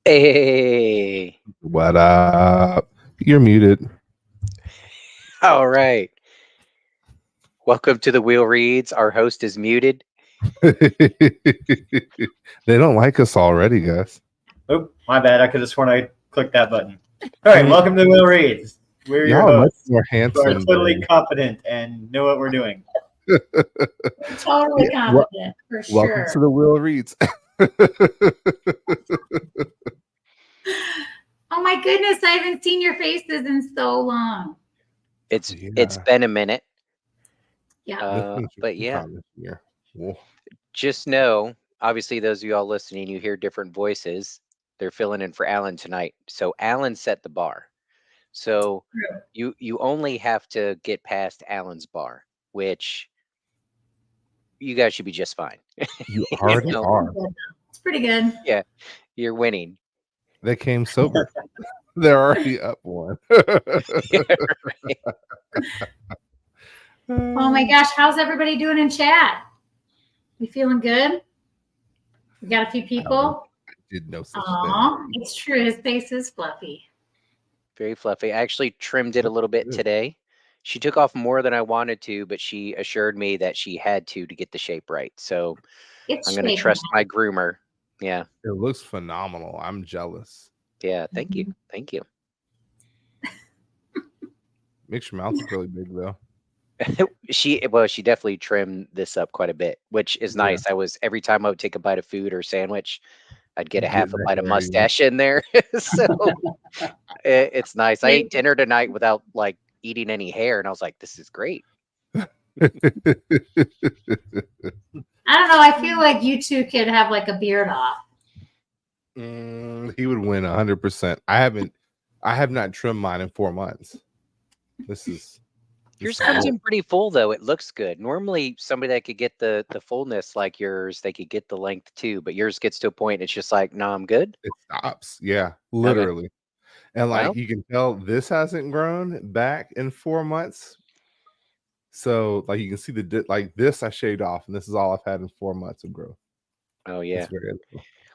Hey. What up? You're muted. All right. Welcome to the Wheel Reads. Our host is muted. They don't like us already, guys. Oh, my bad. I could have sworn I clicked that button. All right, welcome to Will Reads. We're your Y'all are much hosts. more We are handsome. totally competent and know what we're doing. Totally competent, for sure. Welcome to the Will Reads. Oh my goodness, I haven't seen your faces in so long. It's been a minute. Yeah. But yeah. Whoa. Just know, obviously, those of you all listening, you hear different voices. They're filling in for Alan tonight. So Alan set the bar. So you only have to get past Alan's bar, which you guys should be just fine. You already are. It's pretty good. Yeah, you're winning. They came sober. They're already up one. Oh my gosh, how's everybody doing in chat? You feeling good? We got a few people. I did know such thing. It's true. His face is fluffy. Very fluffy. I actually trimmed it a little bit today. She took off more than I wanted to, but she assured me that she had to get the shape right. So I'm going to trust my groomer. Yeah. It looks phenomenal. I'm jealous. Yeah. Thank you. Thank you. Makes your mouth look really big, though. She definitely trimmed this up quite a bit, which is nice. Every time I would take a bite of food or sandwich, I'd get a half a bite of mustache in there. So it's nice. I ate dinner tonight without like eating any hair, and I was like, this is great. I don't know. I feel like you two could have like a beard off. He would win 100%. I have not trimmed mine in 4 months. Yours comes in pretty full, though. It looks good. Normally, somebody that could get the fullness like yours, they could get the length too. But yours gets to a point, it's just like, no, I'm good. It stops. Yeah, literally. Okay. And like you can tell, this hasn't grown back in 4 months. So like you can see this I shaved off, and this is all I've had in 4 months of growth. Oh yeah.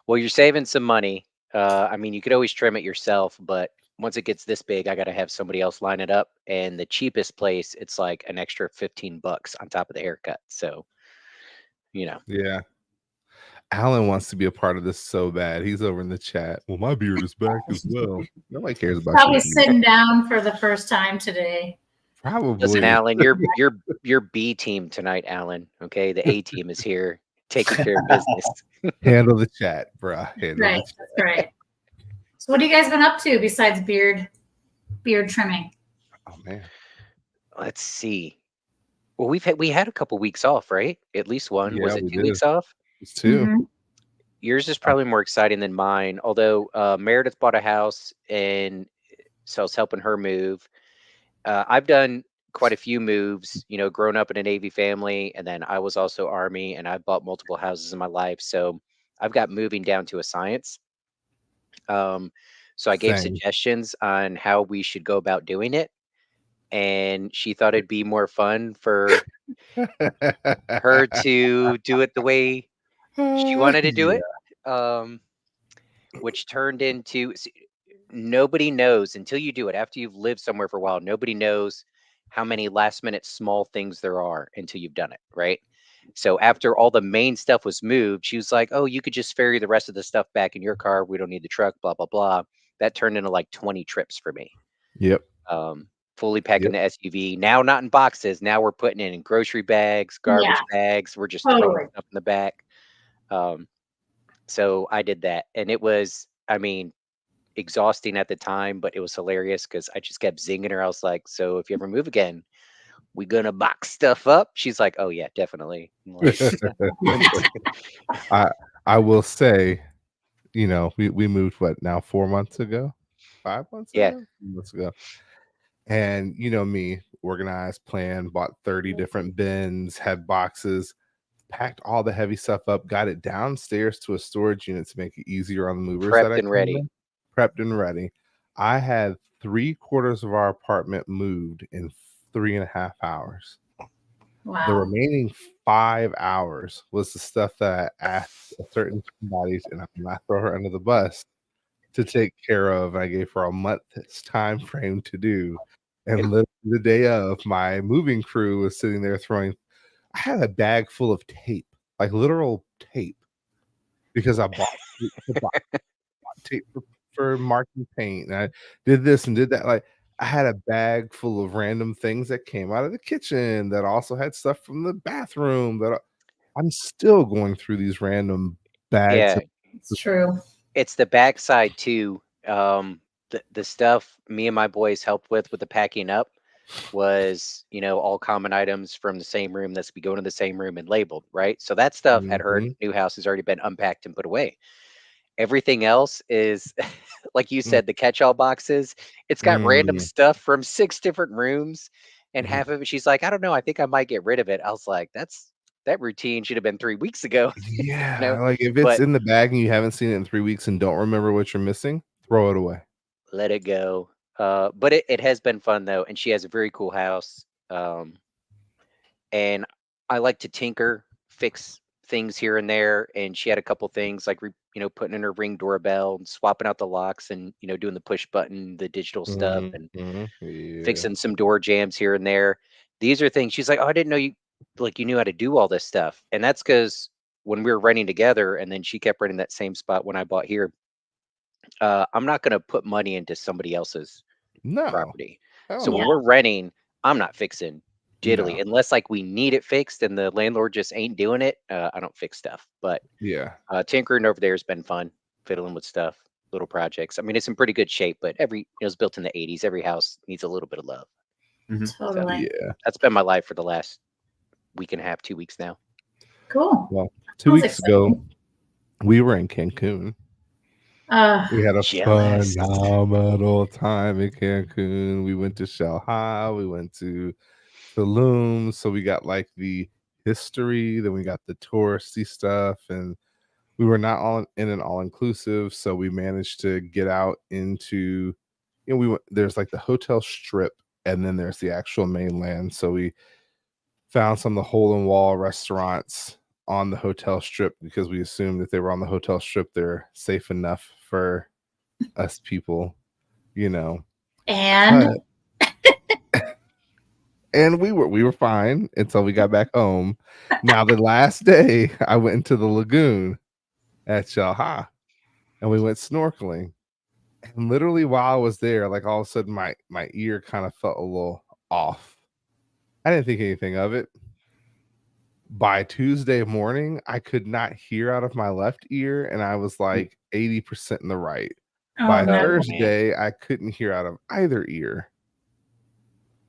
Well, you're saving some money. I mean, you could always trim it yourself, but once it gets this big, I got to have somebody else line it up. And the cheapest place, it's like an extra $15 on top of the haircut. So, Yeah. Alan wants to be a part of this so bad. He's over in the chat. Well, my beard is back as well. Nobody cares about probably sitting down for the first time today. Probably. Listen, Alan, you're B team tonight, Alan. Okay, the A team is here taking care of business. Handle the chat, bruh. Right, that's right. So what have you guys been up to besides beard trimming? Oh man. Let's see. Well, we had a couple weeks off, right? At least one. Yeah, was it 2 weeks off? It's 2. Mm-hmm. Yours is probably more exciting than mine. Although Meredith bought a house, and so I was helping her move. I've done quite a few moves, grown up in a Navy family, and then I was also Army, and I've bought multiple houses in my life. So I've got moving down to a science. So I gave suggestions on how we should go about doing it. And she thought it'd be more fun for her to do it the way she wanted to do it. Which turned into, nobody knows until you do it. After you've lived somewhere for a while, nobody knows how many last minute small things there are until you've done it, right? So after all the main stuff was moved, she was like, "Oh, you could just ferry the rest of the stuff back in your car. We don't need the truck." Blah blah blah. That turned into like 20 trips for me. Yep. Um, Fully packing Yep. the SUV. Now not in boxes. Now we're putting it in grocery bags, garbage bags. We're just throwing Totally. stuff in the back. Um, so I did that, and it was, I mean, exhausting at the time, but it was hilarious because I just kept zinging her. I was like, "So if you ever move again, we gonna box stuff up?" She's like, "Oh yeah, definitely." I'm like, I will say, we moved what now 4 months ago? 5 months yeah, ago? Months ago. And me, organized, planned, bought 30 different bins, had boxes, packed all the heavy stuff up, got it downstairs to a storage unit to make it easier on the movers that prepped I and came ready. in. Prepped and ready. I had 3/4 of our apartment moved in 3.5 hours. The Wow. remaining 5 hours was the stuff that I asked a certain somebody, and I'm not throw her under the bus, to take care of. I gave her a month's time frame to do. And And literally the day of, my moving crew was sitting there throwing. I had a bag full of tape, like literal tape, because I bought tape tape for marking paint, and I did this and did that. Like, I had a bag full of random things that came out of the kitchen that also had stuff from the bathroom that I'm still going through these random bags yeah, of It's true. it's the backside too. The stuff me and my boys helped with the packing up was, all common items from the same room that's be going to the same room and labeled, right? So that stuff at her Mhm, new house has already been unpacked and put away. Everything else is, like you mm, said, the catch-all boxes. It's got random mm, stuff from 6 different rooms, and mhm. half of it, she's like, "I don't know, I think I might get rid of it." I was like, that routine should have been 3 weeks ago," you know? Yeah, like, if it's But in the bag and you haven't seen it in 3 weeks and don't remember what you're missing, throw it away. let it go. But it has been fun though, and she has a very cool house. And I like to tinker, fix things here and there. And she had a couple things like putting in her Ring doorbell and swapping out the locks and doing the push button, the digital stuff, and Mhm, yeah. fixing some door jams here and there. These are things she's like, "Oh, I didn't know you knew how to do all this stuff." And that's because when we were renting together, and then she kept renting that same spot when I bought here. I'm not going to put money into somebody else's No, property. hell So when Yeah. no. we're renting, I'm not fixing No. diddly unless like we need it fixed and the landlord just ain't doing it. I don't fix stuff. But Yeah. tinkering over there has been fun, fiddling with stuff, little projects. I mean, it's in pretty good shape, but it was built in the '80s. Every house needs a little bit of love. So Totally. Yeah. that's been my life for the last week and a half, 2 weeks now. Cool. Well, 2 Sounds weeks ago, exciting. we were in Cancun. Uh, We had a Jealous. phenomenal time in Cancun. We went to Shanghai, we went to Tulum, so we got, like, the history, then we got the touristy stuff, and we were not all in an all-inclusive, so we managed to get out into we went there's, like, the hotel strip, and then there's the actual mainland, so we found some of the hole-in-wall restaurants on the hotel strip because we assumed that they were on the hotel strip, they're safe enough for us people, you know, and but and we were fine until we got back home. Now the last day, I went into the lagoon at Shalha, and we went snorkeling, and literally while I was there, like, all of a sudden, my ear kinda felt a little off. I didn't think anything of it. By Tuesday morning, I could not hear out of my left ear, and I was, like, 80% in the right. oh By no. Oh man. Thursday, I couldn't hear out of either ear.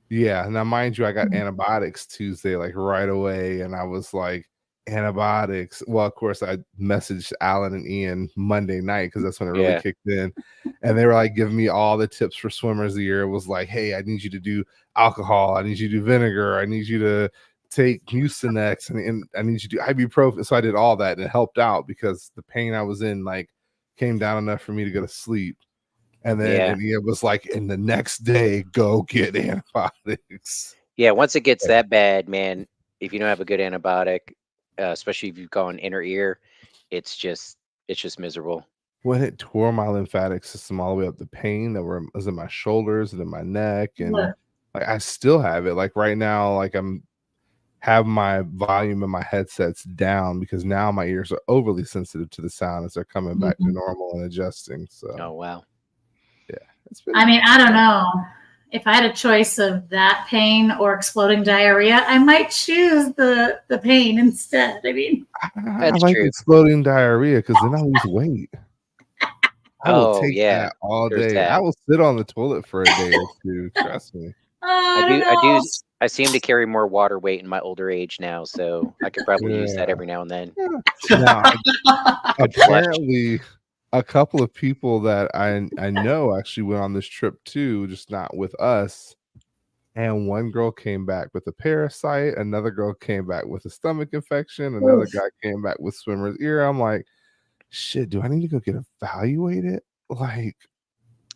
Yeah, now mind you, I got antibiotics Tuesday, like, right away, and I was like, "Antibiotics." Well, of course, I messaged Alan and Ian Monday night because that's when it really Yeah. kicked in, and they were, like, giving me all the tips for swimmers a year. It was like, "Hey, I need you to do alcohol, I need you to do vinegar, I need you to take Mucinex, and I need you to do ibuprofen." So I did all that, and it helped out because the pain I was in, like, came down enough for me to go to sleep. And then Yeah. and it was like, "And the next day, go get antibiotics." Yeah. Once it gets that bad, man, if you don't have a good antibiotic, especially if you've gone inner ear, it's just it's just miserable. When it tore my lymphatic system all the way up, the pain that was in my shoulders and in my neck, and, Look, like, I still have it, like, right now, like, I'm have my volume and my headsets down because now my ears are overly sensitive to the sound as they're coming back to normal and adjusting. So, oh wow, yeah, I mean, I don't know. If I had a choice of that pain or exploding diarrhea, I might choose the pain instead. I mean, I like true. exploding diarrhea because then I lose weight. I will take yeah, that all there's day. that. I will sit on the toilet for a day or two. Trust me. I don't I know. seem to carry more water weight in my older age now, so I could probably use that Yeah. every now and then. Now, Good flush. apparently, a couple of people that I know actually went on this trip too, just not with us. And one girl came back with a parasite. Another girl came back with a stomach infection. Another guy came back with swimmer's ear. I'm like, shit, do I need to go get evaluated? Like,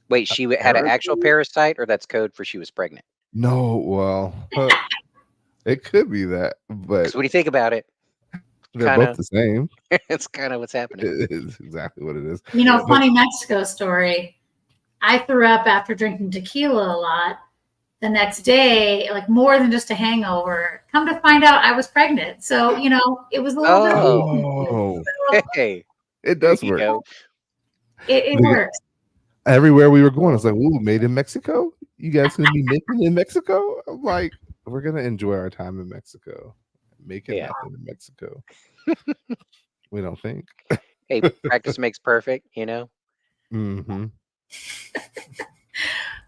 Wait, she had an actual parasite, or that's code for she was pregnant? no, well, it could be that, but Because when you think about it, they're kinda, both the same. it's kind of what's happening. It is exactly what it is. You know, funny Mexico story. I threw up after drinking tequila a lot. The next day, like more than just a hangover. Come to find out, I was pregnant. So you know, it was a little bit. Oh, Hey, it does there you work. go. It works. Everywhere we were going, it's like, ooh, made in Mexico. You guys gonna be making in Mexico? I'm like, we're gonna enjoy our time in Mexico. Making nothing in Mexico. We don't think. Hey, practice makes perfect, you know. Mm-hmm.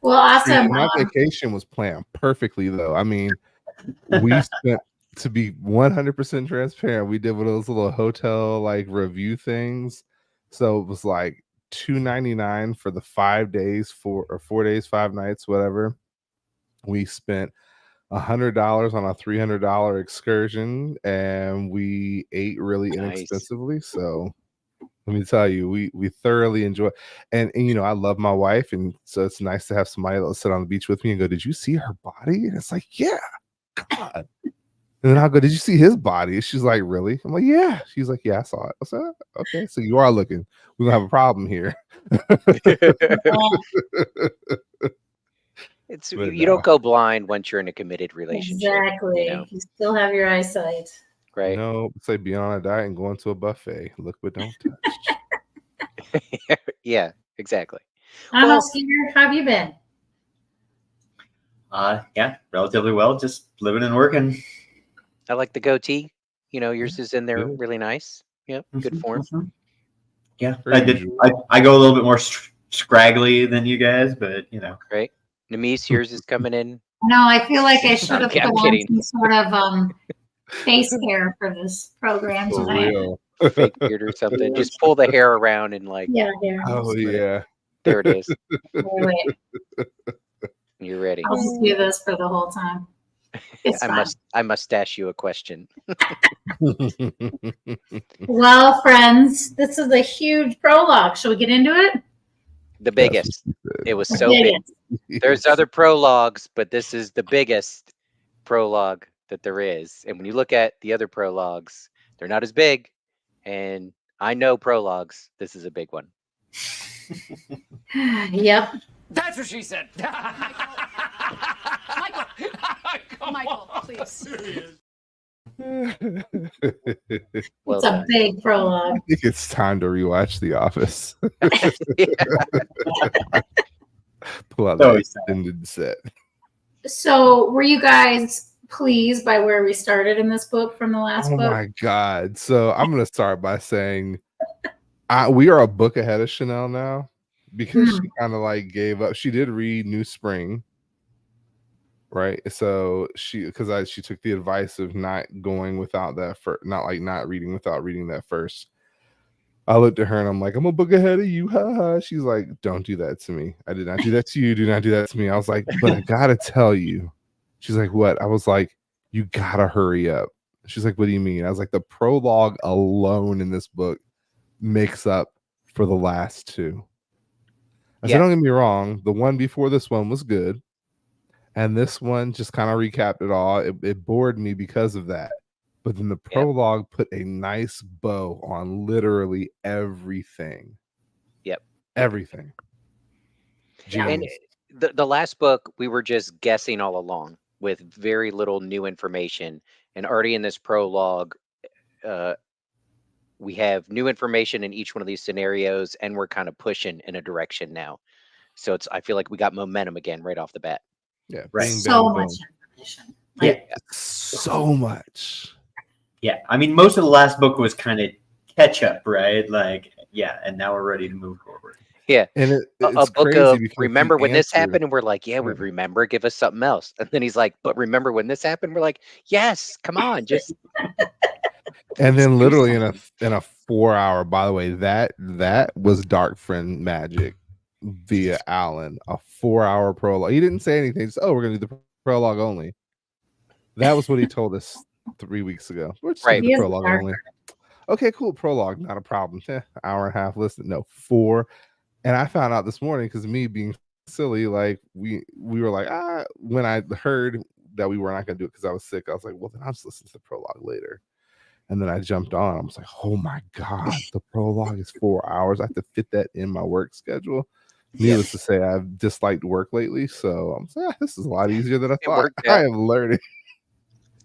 Well, awesome. My vacation was planned perfectly, though. I mean, we spent, to be 100% transparent, we did one of those little hotel like review things. So it was like $299 for the 5 days, 4 days, 5 nights, whatever. We spent $100 on a $300 excursion, and we ate really inexpensively. So let me tell you, we thoroughly enjoy, and you know, I love my wife, and so it's nice to have somebody that'll sit on the beach with me and go, "Did you see her body?" And it's like, "Yeah, God." And then I'll go, "Did you see his body?" And she's like, "Really?" I'm like, "Yeah." She's like, "Yeah, I saw it." I said, "Okay, so you are looking. We're gonna have a problem here." It's But you don't go blind once you're in a committed relationship. Exactly. You know? You still have your eyesight. Right. No, it's like being on a diet and going to a buffet. Look but don't touch. Yeah, exactly. I don't know, Skeeter, how have you been? Yeah, relatively well. Just living and working. I like the goatee. You know, yours is in there really nice. Yep, good form. Yeah, I did. I go a little bit more scraggly than you guys, but you know. Right. Namise, yours is coming in. No, I feel like I should have put I'm on kidding. some sort of face hair for this program For tonight. real. Fake beard or something. Just pull the hair around and like. Yeah, hair. Oh yeah. There it is. Wait. You're ready. I'll just do this for the whole time. It's fine. I must ask you a question. Well, friends, this is a huge prologue. Shall we get into it? The biggest. It was so big. There's other prologues, but this is the biggest prologue that there is. And when you look at the other prologues, they're not as big. And I know prologues. This is a big one. Yep. That's what she said. Michael, please. Well It's a big prologue. I think it's time to rewatch The Office. Pull out that extended set. So, were you guys pleased by where we started in this book from the last book? Oh my God. So I'm going to start by saying we are a book ahead of Chanel now because she kind of like gave up. She did read New Spring. Right. So she took the advice of not going without that not reading without reading that first. I looked at her and I'm like, I'm a book ahead of you. Ha ha. She's like, don't do that to me. I did not do that to you. Do not do that to me. I was like, but I gotta tell you. She's like, what? I was like, you gotta hurry up. She's like, what do you mean? I was like, the prologue alone in this book makes up for the last two. I said, don't get me wrong, the one before this one was good. And this one just kind of recapped it all. It bored me because of that. But then the prologue put a nice bow on literally everything. Yep. Everything. And the last book, we were just guessing all along with very little new information. and already in this prologue, we have new information in each one of these scenarios, and we're kind of pushing in a direction now. So I feel like we got momentum again right off the bat. Yeah, Right. bing, So bang, much boom. information. Yeah. Like, So much. Yeah, I mean, most of the last book was kind of catch up, right? Like, yeah, and now we're ready to move forward. Yeah, And a it's book crazy of because remember he when this answered- happened, and we're like, yeah, we Yeah. remember. Give us something else. And then he's like, but remember when this happened? We're like, yes, come on, just. And then do literally something. in a 4-hour, by the way, that was Dark Friend Magic via Alan, a 4-hour prologue. He didn't say anything. Just, we're gonna do the prologue only. That was what he told us 3 weeks ago. We're just gonna Right. do He the is the prologue Dark only. Okay, cool. Prologue, not a problem. Hour and a half. Listen, no, 4. And I found out this morning because me being silly, like we were like, when I heard that we were not gonna do it because I was sick, I was like, well, then I'll just listen to the prologue later. And then I jumped on. I was like, oh my God, the prologue is 4 hours. I have to fit that in my work schedule. Needless to say, I've disliked work lately. So I'm saying, this is a lot easier than I It thought. worked I out. am learning.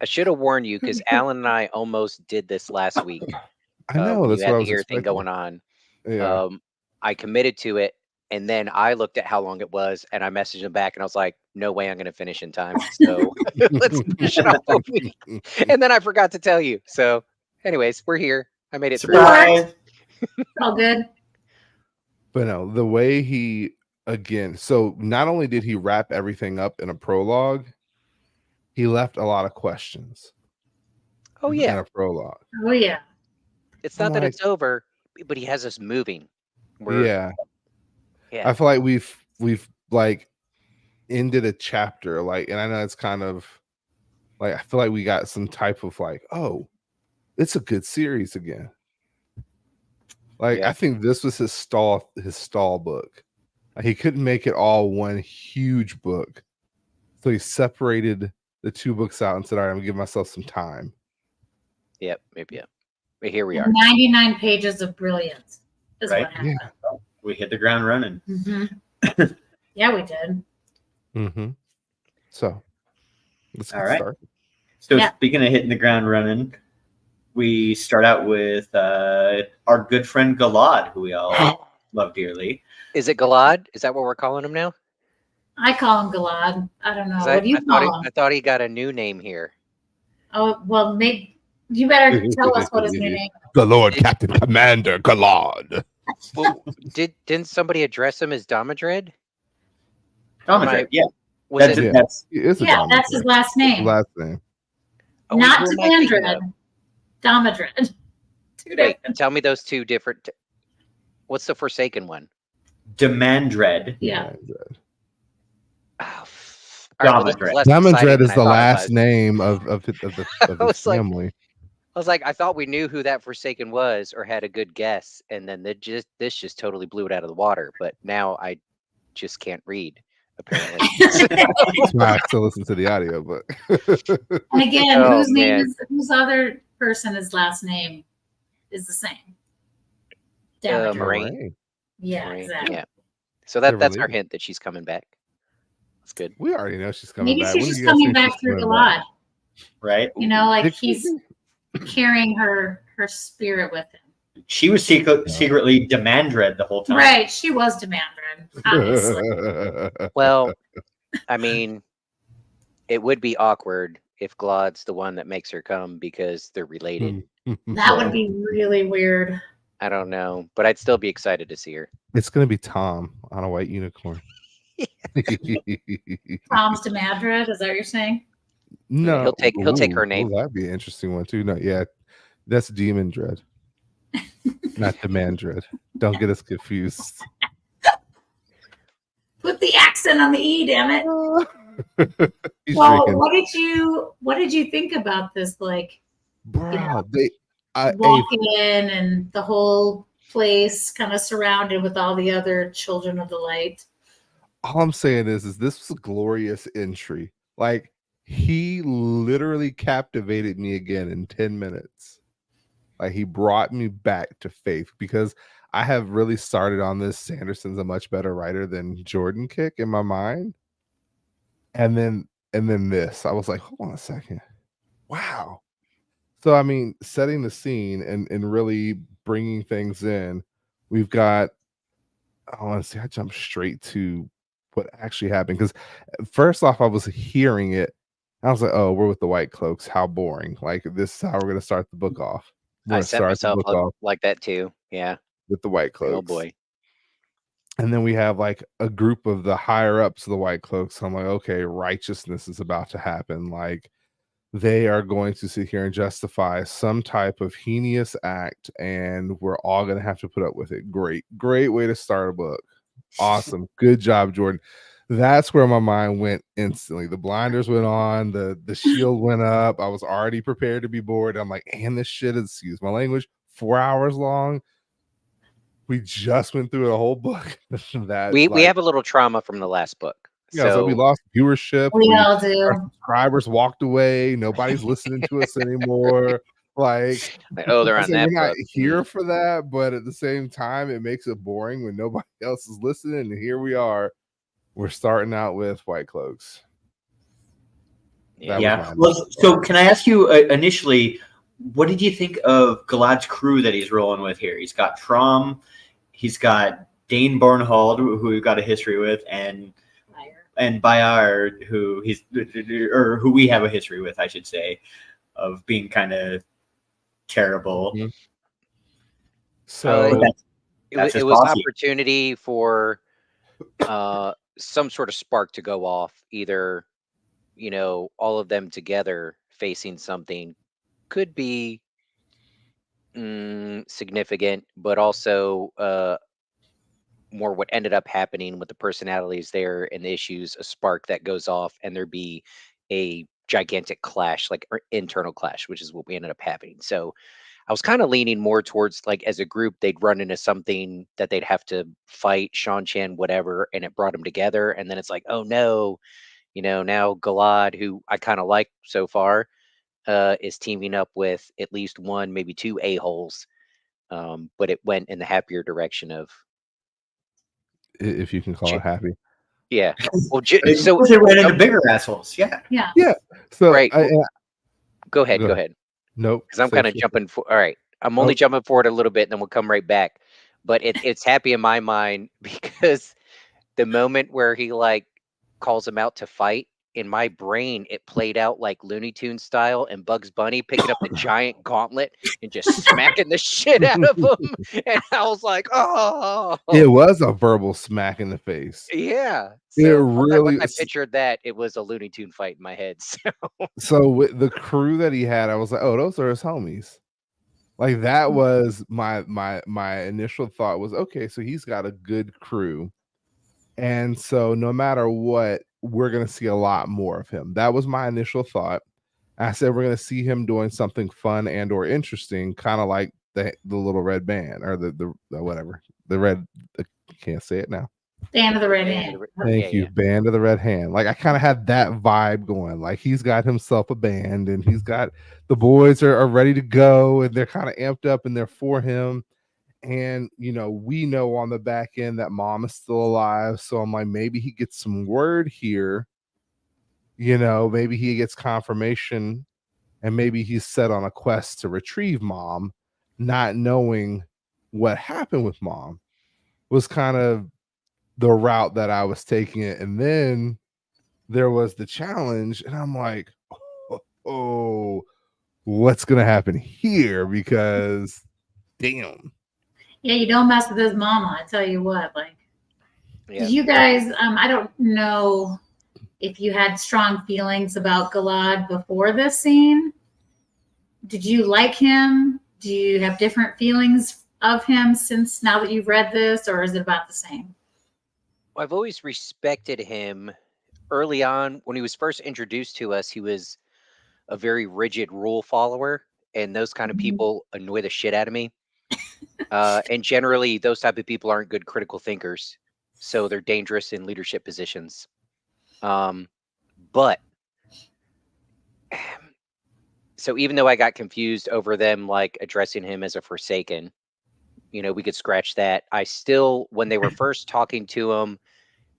I should have warned you because Alan and I almost did this last week. I know. When That's you what had I the was ear thing expecting. going on. Yeah. I committed to it, and then I looked at how long it was, and I messaged him back, and I was like, no way I'm going to finish in time. So let's push it off a week. And then I forgot to tell you. So anyways, we're here. I made it through. Surprise! all good. But no, the way he, again, so not only did he wrap everything up in a prologue, he left a lot of questions Oh in yeah. a prologue. Oh yeah. It's not that Like- it's over, but he has us moving. We're, Yeah. yeah. I feel like we've like ended a chapter, like, and I know it's kind of like, I feel like we got some type of like, oh, it's a good series again. Like, Yeah. I think this was his stall book. Like, he couldn't make it all one huge book. So he separated the 2 books out and said, all right, I'm gonna give myself some time. Yep. Maybe. Yeah. But here we are. 99 pages of brilliance is Right. what happened. We hit the ground running. Mhm. Yeah, we did. Mm-hmm. So let's All get right. started. So Yeah. speaking of hitting the ground running, we start out with our good friend Galad, who we all love dearly. Is it Galad? Is that what we're calling him now? I call him Galad. I don't know. 'Cause What do you call I him? thought he got a new name here. Oh, well, maybe you better tell us what his new name is. The Lord Captain Commander Galad. Well, didn't somebody address him as Domadred? Domadred, yeah. Was That's, it? Yeah. that's He is a Yeah, Domadred. that's his last name. last name. Oh, wait, Not who am I thinking of? Damandred. Domadred. Two Wait, different. tell me those two different. What's the Forsaken one? Demandred. Yeah. Oh, all right, well, this Domadred. is less exciting Damandred than is I the thought it last was. name of the I was like- family. I was like, I thought we knew who that Forsaken was or had a good guess, and then this just totally blew it out of the water. But now I just can't read, apparently. That's why I still listen to the audio, but And again, Oh, whose name man. is whose other person's last name is the same? Damandred. Moraine. Yeah, Moraine, exactly. Yeah. So They're that's our related. hint that she's coming back. That's good. we already know she's coming Maybe back. she's When do just you guys coming think back she's through coming Galad. back? Right? You know, like It could he's be. carrying her spirit with him. She was secretly Demandred the whole time. Right. She was Demandred, obviously. Well, I mean, it would be awkward if Glad's the one that makes her come because they're related. That would be really weird. I don't know, but I'd still be excited to see her. It's gonna be Tom on a white unicorn. Tom's Demandred, is that what you're saying? No, He'll take her Ooh, name. that'd be an interesting one too. No, yeah, that's Demon Dread, not Demand Dread. Don't get us confused. Put the accent on the E, damn it. He's Well, drinking. what did you think about this? Like Bro, yeah. a walk in and the whole place kind of surrounded with all the other children of the light. all I'm saying is this was a glorious entry. Like, he literally captivated me again in 10 minutes. Like, he brought me back to faith because I have really started on this. Sanderson's a much better writer than Jordan kick in my mind. And then this, I was like, hold on a second. Wow. So I mean, setting the scene and really bringing things in, we've got. I want to say I jumped straight to what actually happened because first off, I was hearing it. I was like, "Oh, we're with the White Cloaks. How boring! Like this is how we're going to start the book off. We're I going to set start the myself book up off like that too. Yeah. with the White Oh Cloaks." boy. And then we have like a group of the higher ups of the White Cloaks. So I'm like, okay, righteousness is about to happen. Like they are going to sit here and justify some type of heinous act, and we're all going to have to put up with it. Great way to start a book. Awesome. Good job, Jordan. That's where my mind went instantly. The blinders went on, the shield went up. I was already prepared to be bored. I'm like, and this shit is, excuse my language, 4 hours long. We just went through a whole book. That We like have a little trauma from the last book. yeah, so we So lost viewership. We all Our do. subscribers walked away. Nobody's listening to us anymore. Like, oh, they're I on said, we're that not book. here for that, but at the same time, it makes it boring when nobody else is listening. And here we are. We're starting out with White Cloaks. Yeah. That was Yeah. my Well, so can I ask you initially, what did you think of Galad's crew that he's rolling with here? He's got Trom, he's got Dane Bornhold, who we've got a history with, and Bayard, who we have a history with, I should say, of being kind of terrible. Mhm. So That's it his was posse. opportunity for some sort of spark to go off. Either all of them together facing something could be significant, but also more what ended up happening with the personalities there and the issues, a spark that goes off, and there be a gigantic clash, like internal clash, which is what we ended up having. So I was kind of leaning more towards like as a group, they'd run into something that they'd have to fight, Sean Chan, whatever, and it brought them together. And then it's like, oh no, now Galad, who I kind of like so far, is teaming up with at least one, maybe two a-holes. But it went in the happier direction of if you can call it happy. yeah. Well, So they ran into bigger assholes. Yeah. Yeah. So right. Well, go ahead. Nope. Because I'm kind of jumping for. All right, I'm only jumping forward a little bit, and then we'll come right back. But it's happy in my mind because the moment where he like calls him out to fight, in my brain it played out like Looney Tunes style, and Bugs Bunny picking up the giant gauntlet and just smacking the shit out of him. And I was like, oh, it was a verbal smack in the face. Yeah. It So really once I pictured that, it was a Looney Tune fight in my head. So with the crew that he had, I was like, oh, those are his homies. Like that was my initial thought was, okay, so he's got a good crew. And so no matter what, we're gonna see a lot more of him. That was my initial thought. I said we're gonna see him doing something fun and or interesting, kind of like the little red band or the whatever. The red I can't say it now. Band of the Red Hand. Thank you. Band of the Red Hand. Like I kind of had that vibe going. Like he's got himself a band and he's got the boys are ready to go and they're kind of amped up and they're for him. And we know on the back end that mom is still alive. So I'm like, maybe he gets some word here. Maybe he gets confirmation and maybe he's set on a quest to retrieve mom, not knowing what happened with mom was kind of the route that I was taking it. And then there was the challenge, and I'm like, oh, what's gonna happen here? Because damn. Yeah, you don't mess with his mama, I tell you what. Like, did you guys I don't know if you had strong feelings about Galad before this scene. Did you like him? Do you have different feelings of him since now that you've read this, or is it about the same? Well, I've always respected him. Early on, when he was first introduced to us, he was a very rigid rule follower, and those kind of people annoy the shit out of me. And generally, those type of people aren't good critical thinkers, so they're dangerous in leadership positions. But so even though I got confused over them like addressing him as a Forsaken, we could scratch that. I still, when they were first talking to him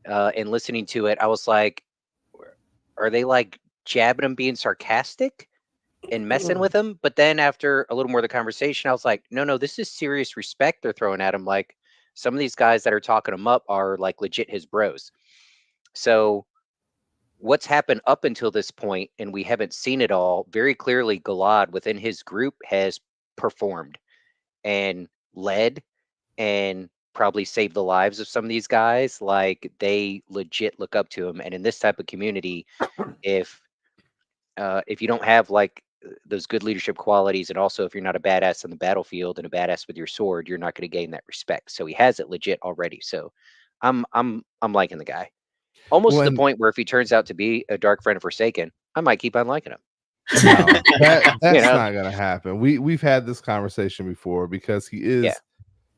and listening to it, I was like, are they like jabbing him being sarcastic? and messing with him. But then after a little more of the conversation, I was like, no, this is serious respect they're throwing at him. Like some of these guys that are talking him up are like legit his bros. So what's happened up until this point, and we haven't seen it all, very clearly Galad within his group has performed and led and probably saved the lives of some of these guys. Like they legit look up to him. And in this type of community, if you don't have like those good leadership qualities, and also if you're not a badass on the battlefield and a badass with your sword, you're not going to gain that respect. So he has it legit already. So I'm liking the guy. Almost to the point where if he turns out to be a dark friend of Forsaken, I might keep on liking him. No, that's not gonna happen. We've had this conversation before because he is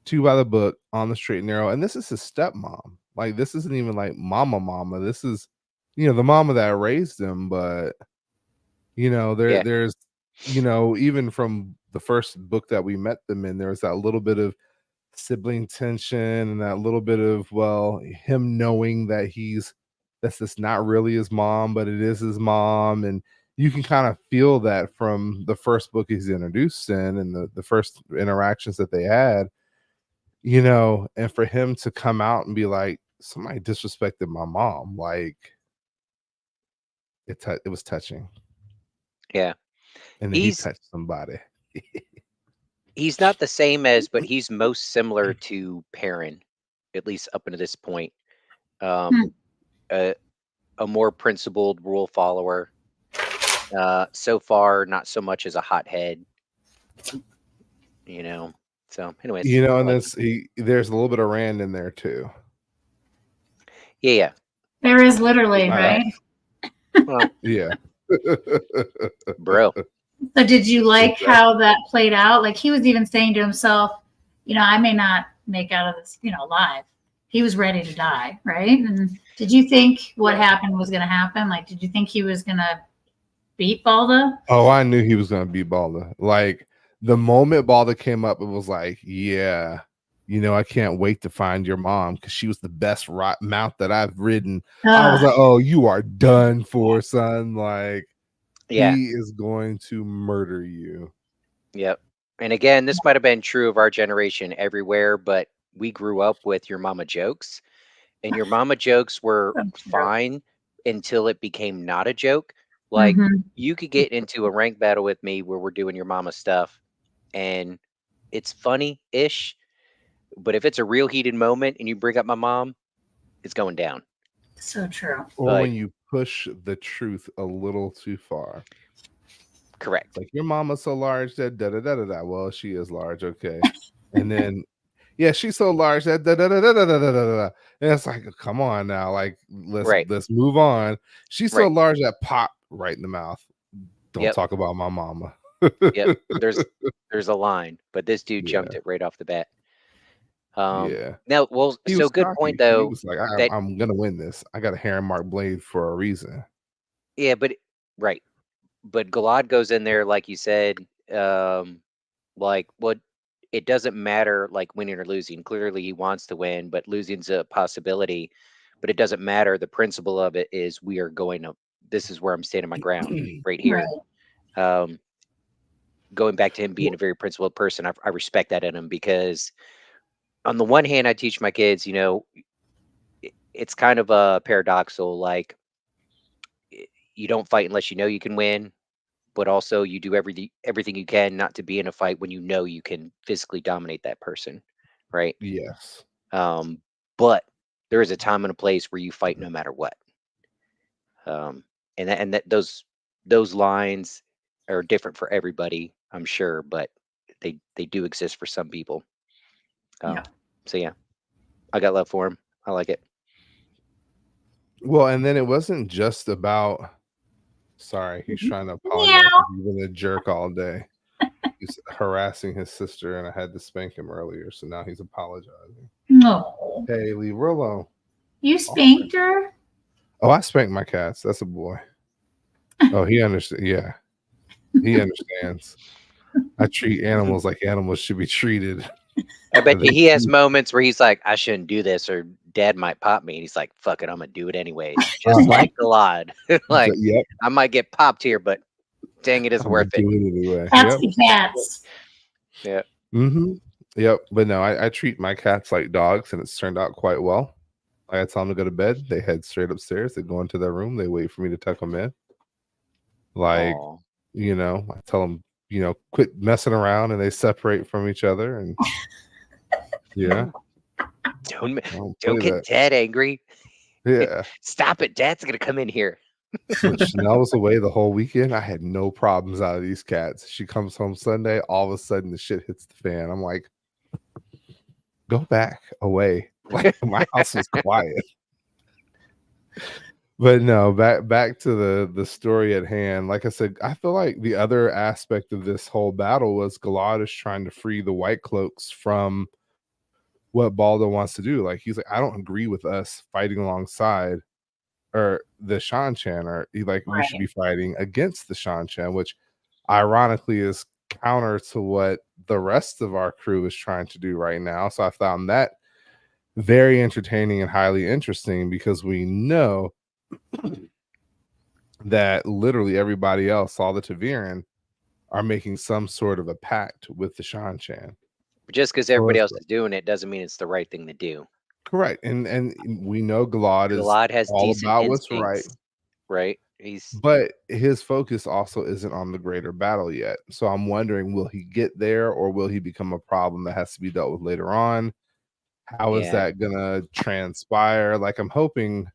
too by the book, on the straight and narrow, and this is his stepmom. Like this isn't even like mama. This is, the mama that raised him. But there's even from the first book that we met them in, there was that little bit of sibling tension and that little bit of him knowing that that's just not really his mom, but it is his mom. And you can kind of feel that from the first book he's introduced in and the first interactions that they had, and for him to come out and be like, somebody disrespected my mom, like it was touching. Yeah. And then he touched somebody. He's not the same as, but he's most similar to Perrin, at least up until this point. A more principled rule follower. So far, not so much as a hothead. So anyways. And there's a little bit of Rand in there too. Yeah. There is literally, right? Well, yeah. Bro. So did you like how that played out? Like he was even saying to himself, I may not make out of this, alive. He was ready to die, right? And did you think what happened was going to happen? Like, did you think he was going to beat Balda? Oh, I knew he was going to beat Balda. Like the moment Balda came up, it was like, yeah, I can't wait to find your mom because she was the best mount that I've ridden. I was like, oh, you are done for, son. Like, he is going to murder you. Yep. And again, this might have been true of our generation everywhere, but we grew up with your mama jokes, and your mama jokes were fine until it became not a joke. Like you could get into a rank battle with me where we're doing your mama stuff and it's funny-ish, but if it's a real heated moment and you bring up my mom, it's going down. So true. Or when you push the truth a little too far. Correct. Like your mama's so large that da-da-da-da-da. Well, she is large, okay. And then she's so large that da-da-da-da-da-da-da-da. And it's like, come on now, like let's move on. She's so large that pop right in the mouth. Don't talk about my mama. Yep. There's a line, but this dude jumped it right off the bat. Now, well, so good cocky. point though. He was like, I'm gonna win this. I got a hair mark blade for a reason. Yeah, but but Galad goes in there like you said, like what it doesn't matter like winning or losing. Clearly he wants to win, but losing's a possibility. But it doesn't matter. The principle of it is we are going to. This is where I'm standing my ground right here. Going back to him being a very principled person, I respect that in him because on the one hand, I teach my kids, it's kind of a paradoxical, like you don't fight unless you know you can win, but also you do everything you can not to be in a fight when you know you can physically dominate that person, right? Yes. But there is a time and a place where you fight no matter what. And those lines are different for everybody, I'm sure, but they do exist for some people. So yeah, I got love for him. I like it. Well, and then it wasn't just about. Sorry, he's trying to apologize. He's been a jerk all day. He's harassing his sister, and I had to spank him earlier, so now he's apologizing. No. Hey, leave her alone. You spanked her? Oh, I spanked my cats. That's a boy. Oh, he understands. Yeah, he understands. I treat animals like animals should be treated. I bet you he has moments where he's like, I shouldn't do this, or Dad might pop me, and he's like, fuck it, I'm gonna do it anyways. Just like Galad. Like, I might get popped here, but Dang, it is I'm gonna worth it. do it anyway. Cats Yep. be cats. Yeah. Mm-hmm. Yep. But no, I treat my cats like dogs, and it's turned out quite well. I tell them to go to bed. They head straight upstairs. They go into their room. They wait for me to tuck them in. Like, Aw. I tell them, quit messing around, and they separate from each other. And yeah, Don't I don't don't play get that. Dad angry. Yeah. Stop it. Dad's gonna come in here. When Chanel was away the whole weekend, I had no problems out of these cats. She comes home Sunday, all of a sudden the shit hits the fan. I'm like, go back away. Like my house was quiet. But no, back to the story at hand. Like I said, I feel like the other aspect of this whole battle was Galad is trying to free the White Cloaks from what Baldo wants to do. Like he's like, I don't agree with us fighting alongside or the Shan-Chan, or we should be fighting against the Shan-Chan, which ironically is counter to what the rest of our crew is trying to do right now. So I found that very entertaining and highly interesting, because we know that literally everybody else, all the Taviran, are making some sort of a pact with the Shan-Chan. Just because everybody else is doing it doesn't mean it's the right thing to do. Correct. And we know Galad has all decent about what's right. instincts, right? But his focus also isn't on the greater battle yet. So I'm wondering, will he get there, or will he become a problem that has to be dealt with later on? How is that gonna transpire? Like, I'm hoping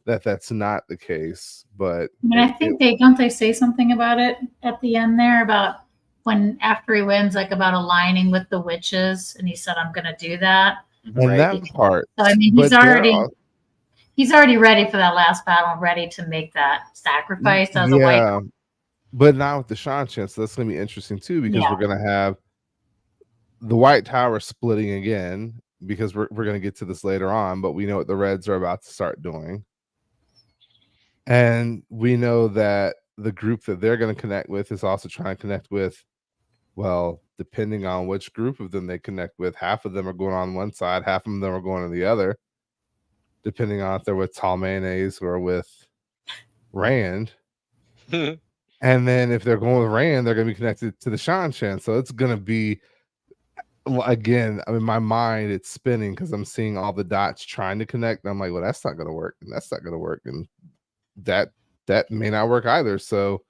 that that's not the case, but I mean, I think they say something about it at the end there, about when after he wins, like about aligning with the witches, and he said, "I'm going to do that." And that part. So I mean, he's already ready for that last battle, ready to make that sacrifice as a white. But not with the Shan-Chan. So that's going to be interesting too, because we're going to have the White Tower splitting again, because we're going to get to this later on. But we know what the Reds are about to start doing. And we know that the group that they're going to connect with is also trying to connect with, well, depending on which group of them they connect with, half of them are going on one side, half of them are going on the other, depending on if they're with Talmanes or with Rand. And then if they're going with Rand, they're going to be connected to the Shan-Chan. So it's going to be, again, I mean, my mind, it's spinning because I'm seeing all the dots trying to connect. And I'm like, well, that's not going to work. And that's not going to work. And that may not work either. So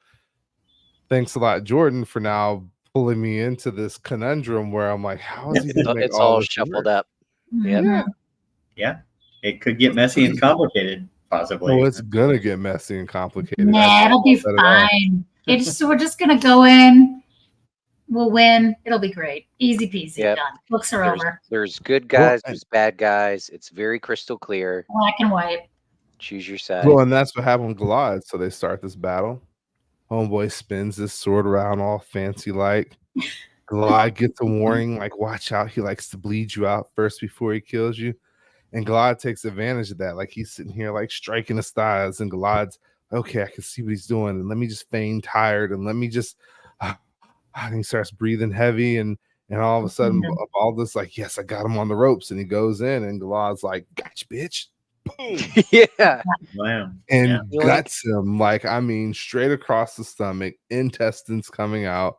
thanks a lot, Jordan, for now pulling me into this conundrum where I'm like, how is he going to make all this shuffled work? up? Yeah, it could get messy and complicated, possibly. Oh, it's gonna get messy and complicated. Nah, it'll be fine. We're just gonna go in. We'll win. It'll be great. Easy peasy. Done. Books are over. There's good guys. There's bad guys. It's very crystal clear. Black and white. Choose your side. Well, and that's what happened with Galad. So they start this battle. Homeboy spins this sword around all fancy like. Galad gets a warning, like, watch out. He likes to bleed you out first before he kills you. And Galad takes advantage of that. Like, he's sitting here, like, striking his thighs. And Galad's, okay, I can see what he's doing. And let me just feign tired. And let me just... and he starts breathing heavy. And all of a sudden, all this, like, yes, I got him on the ropes. And he goes in. And Galad's like, gotcha, bitch. Boom. Yeah. Wow. And guts him, like, I mean, straight across the stomach, intestines coming out.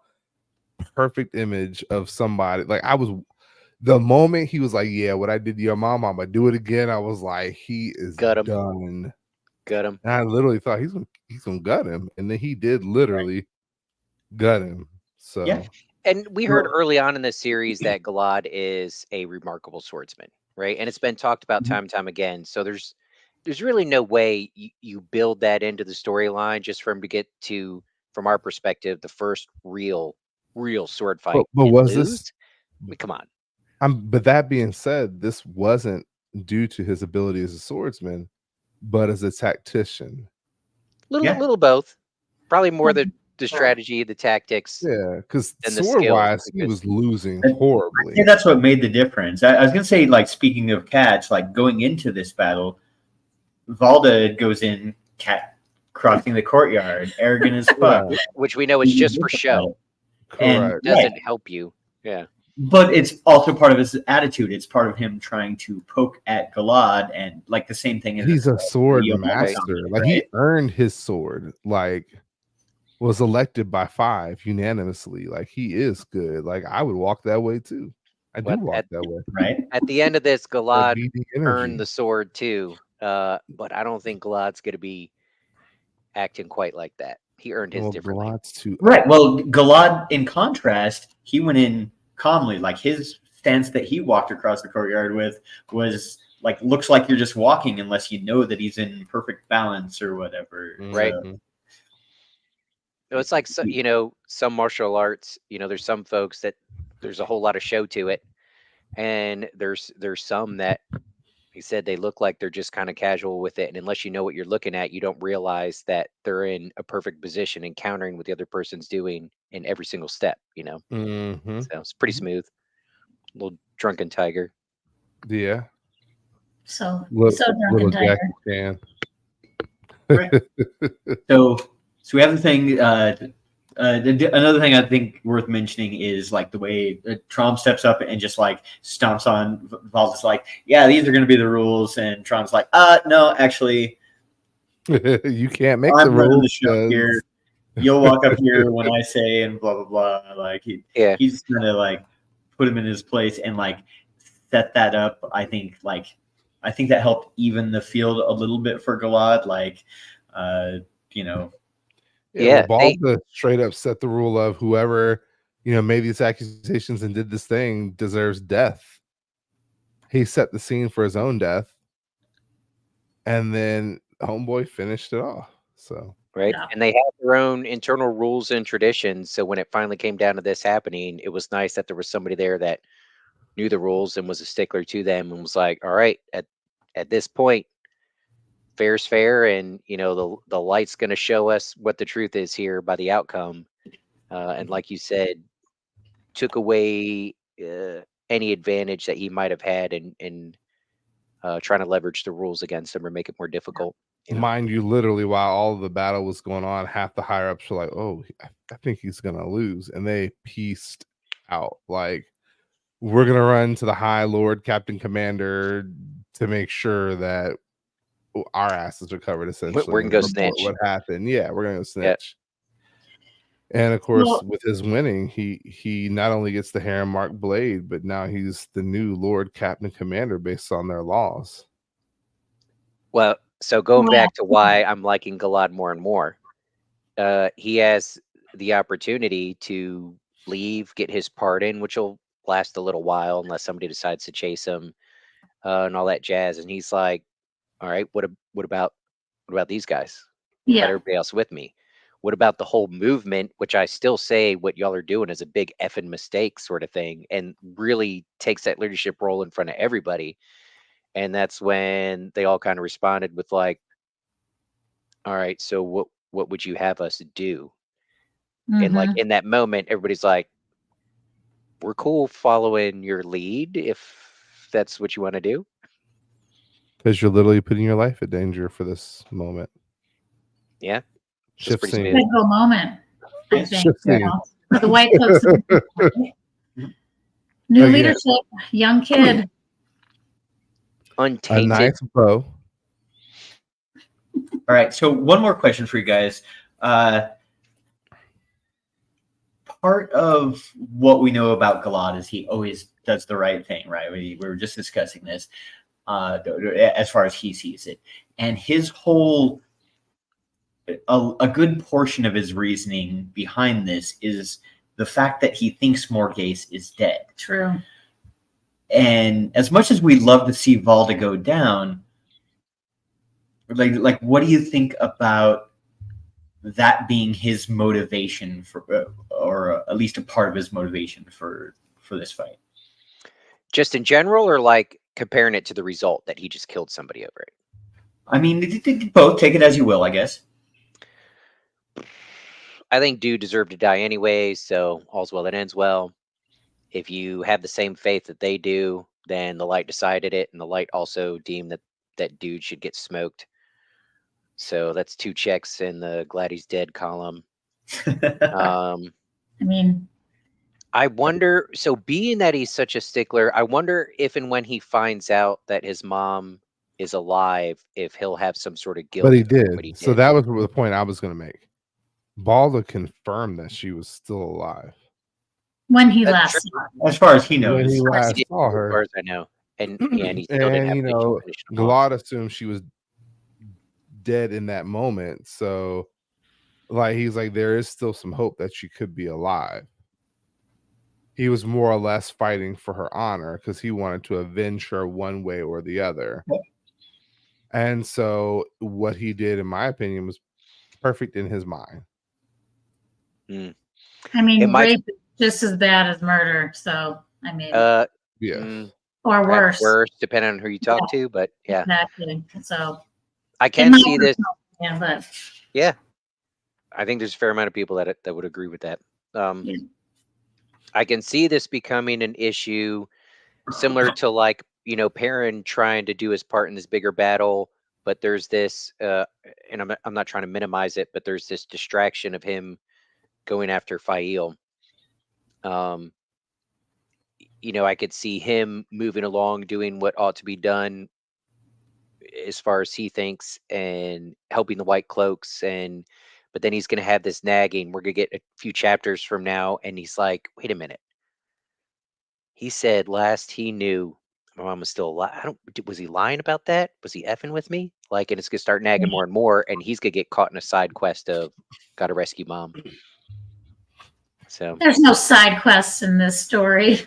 Perfect image of somebody. Like, the moment he was like, yeah, what I did to your mom, I'm gonna do it again. I was like, he is done. Gut him. And I literally thought he's gonna gut him. And then he did literally gut him. So yeah. And we heard early on in the series that Galad is a remarkable swordsman, right? And it's been talked about time and time again. So there's really no way you build that into the storyline just for him to get to, from our perspective, the first real sword fight. But was lose? this? I mean, come on. But that being said, this wasn't due to his ability as a swordsman, but as a tactician. Little both. Probably more the strategy, the tactics. Yeah, because the sword-wise, he was losing horribly. I think that's what made the difference. I was going to say, like, speaking of cats, like, going into this battle, Valda goes in cat crossing the courtyard, arrogant as fuck. Which we know is just for show. And doesn't help you. Yeah. But it's also part of his attitude. It's part of him trying to poke at Galad, and like the same thing. He's a sword master. Like, he earned his sword. Like, was elected by 5 unanimously. Like, he is good. Like, I would walk that way too. I do But walk that way. Right? at the end of this, That Galad BD earned energy. the sword too. But I don't think Galad's going to be acting quite like that. He earned his Well, differently. Galad's too Right. Well, Galad, in contrast, he went in calmly. Like his stance that he walked across the courtyard with was like, looks like you're just walking unless you know that he's in perfect balance or whatever. Right. Mhm. No, it's like some martial arts. There's some folks that there's a whole lot of show to it, and there's some that he said they look like they're just kind of casual with it, and unless you know what you're looking at, you don't realize that they're in a perfect position and countering what the other person's doing in every single step. Mhm. So it's pretty smooth. Little drunken tiger. Yeah. So Little drunken tiger. Jackie Chan. Right. So we have the thing. Another thing I think worth mentioning is like the way Trump steps up and just like stomps on Val's like, yeah, these are going to be the rules, and Trump's like, no, actually, You can't make I'm the running rules. the show here. You'll walk up here when I say, and blah blah blah. Like he's gonna like put him in his place and like set that up. I think that helped even the field a little bit for Galad. Like, Yeah, Balda straight up set the rule of whoever, made these accusations and did this thing deserves death. He set the scene for his own death. And then Homeboy finished it off. So right. Yeah. And they have their own internal rules and traditions. So when it finally came down to this happening, it was nice that there was somebody there that knew the rules and was a stickler to them and was like, all right, at this point, fair's fair, and the light's going to show us what the truth is here by the outcome. And like you said, took away any advantage that he might have had in trying to leverage the rules against him or make it more difficult. Mind you, literally while all of the battle was going on, half the higher ups were like, "Oh, I think he's gonna lose," and they pieced out. Like, we're gonna run to the High Lord Captain Commander to make sure that our asses are covered. Essentially, we're gonna go snitch. What happened? Yeah, we're gonna go snitch. Yeah. And of course, with his winning, he not only gets the hair and mark blade, but now he's the new Lord Captain Commander based on their laws. Well, so going back to why I'm liking Galad more and more, he has the opportunity to leave, get his pardon, which will last a little while unless somebody decides to chase him, and all that jazz. And he's like, "All right, what about these guys? What about everybody else with me? What about the whole movement?" Which I still say what y'all are doing is a big effing mistake, sort of thing, and really takes that leadership role in front of everybody. And that's when they all kind of responded with like, all right, so what would you have us do? And like in that moment, everybody's like, we're cool following your lead if that's what you want to do. Because you're literally putting your life in danger for this moment. Yeah. Shift scene. Critical moment, I think. For the white folks. New leadership, young kid. Untainted. A nice bow. All right, so one more question for you guys. Part of what we know about Galad is he always does the right thing, right? We were just discussing this as far as he sees it. And his whole, a good portion of his reasoning behind this is the fact that he thinks Morghese is dead. True. And as much as we love to see Valda go down, like what do you think about that being his motivation for, or at least a part of his motivation for this fight? Just in general, or like comparing it to the result that he just killed somebody over it? I mean, both. Take it as you will, I guess. I think dude deserved to die anyway, so all's well that ends well. If you have the same faith that they do, then the light decided it, and the light also deemed that dude should get smoked. So that's 2 checks in the glad he's dead column. I mean, I wonder, so being that he's such a stickler, I wonder if and when he finds out that his mom is alive, if he'll have some sort of guilt. But he did. So that was the point I was going to make. Balda confirmed that she was still alive when he That's last true. saw her. As far as he when knows. he last Yeah, saw as far her. as I know. And he still didn't And have you an issue know, finishing them off. Galad assumed she was dead in that moment. So like he's like, there is still some hope that she could be alive. He was more or less fighting for her honor because he wanted to avenge her one way or the other. And so what he did, in my opinion, was perfect in his mind. I mean, It might- rape is just as bad as murder. So, I mean, Yes. or perhaps worse. worse, depending on who you talk to. But yeah, Exactly. So, I can see this. Yeah, but Yeah, I think there's a fair amount of people that would agree with that. Yeah. I can see this becoming an issue similar to like, you know, Perrin trying to do his part in this bigger battle, but there's this, and I'm not trying to minimize it, but there's this distraction of him going after Fail. You know, I could see him moving along, doing what ought to be done as far as he thinks, and helping the White Cloaks, and but then he's going to have this nagging. We're going to get a few chapters from now, and he's like, "Wait a minute." He said last he knew, my mom was still alive. Was he lying about that? Was he effing with me? Like, and it's gonna start nagging more and more, and he's gonna get caught in a side quest of got to rescue mom. So there's no side quests in this story.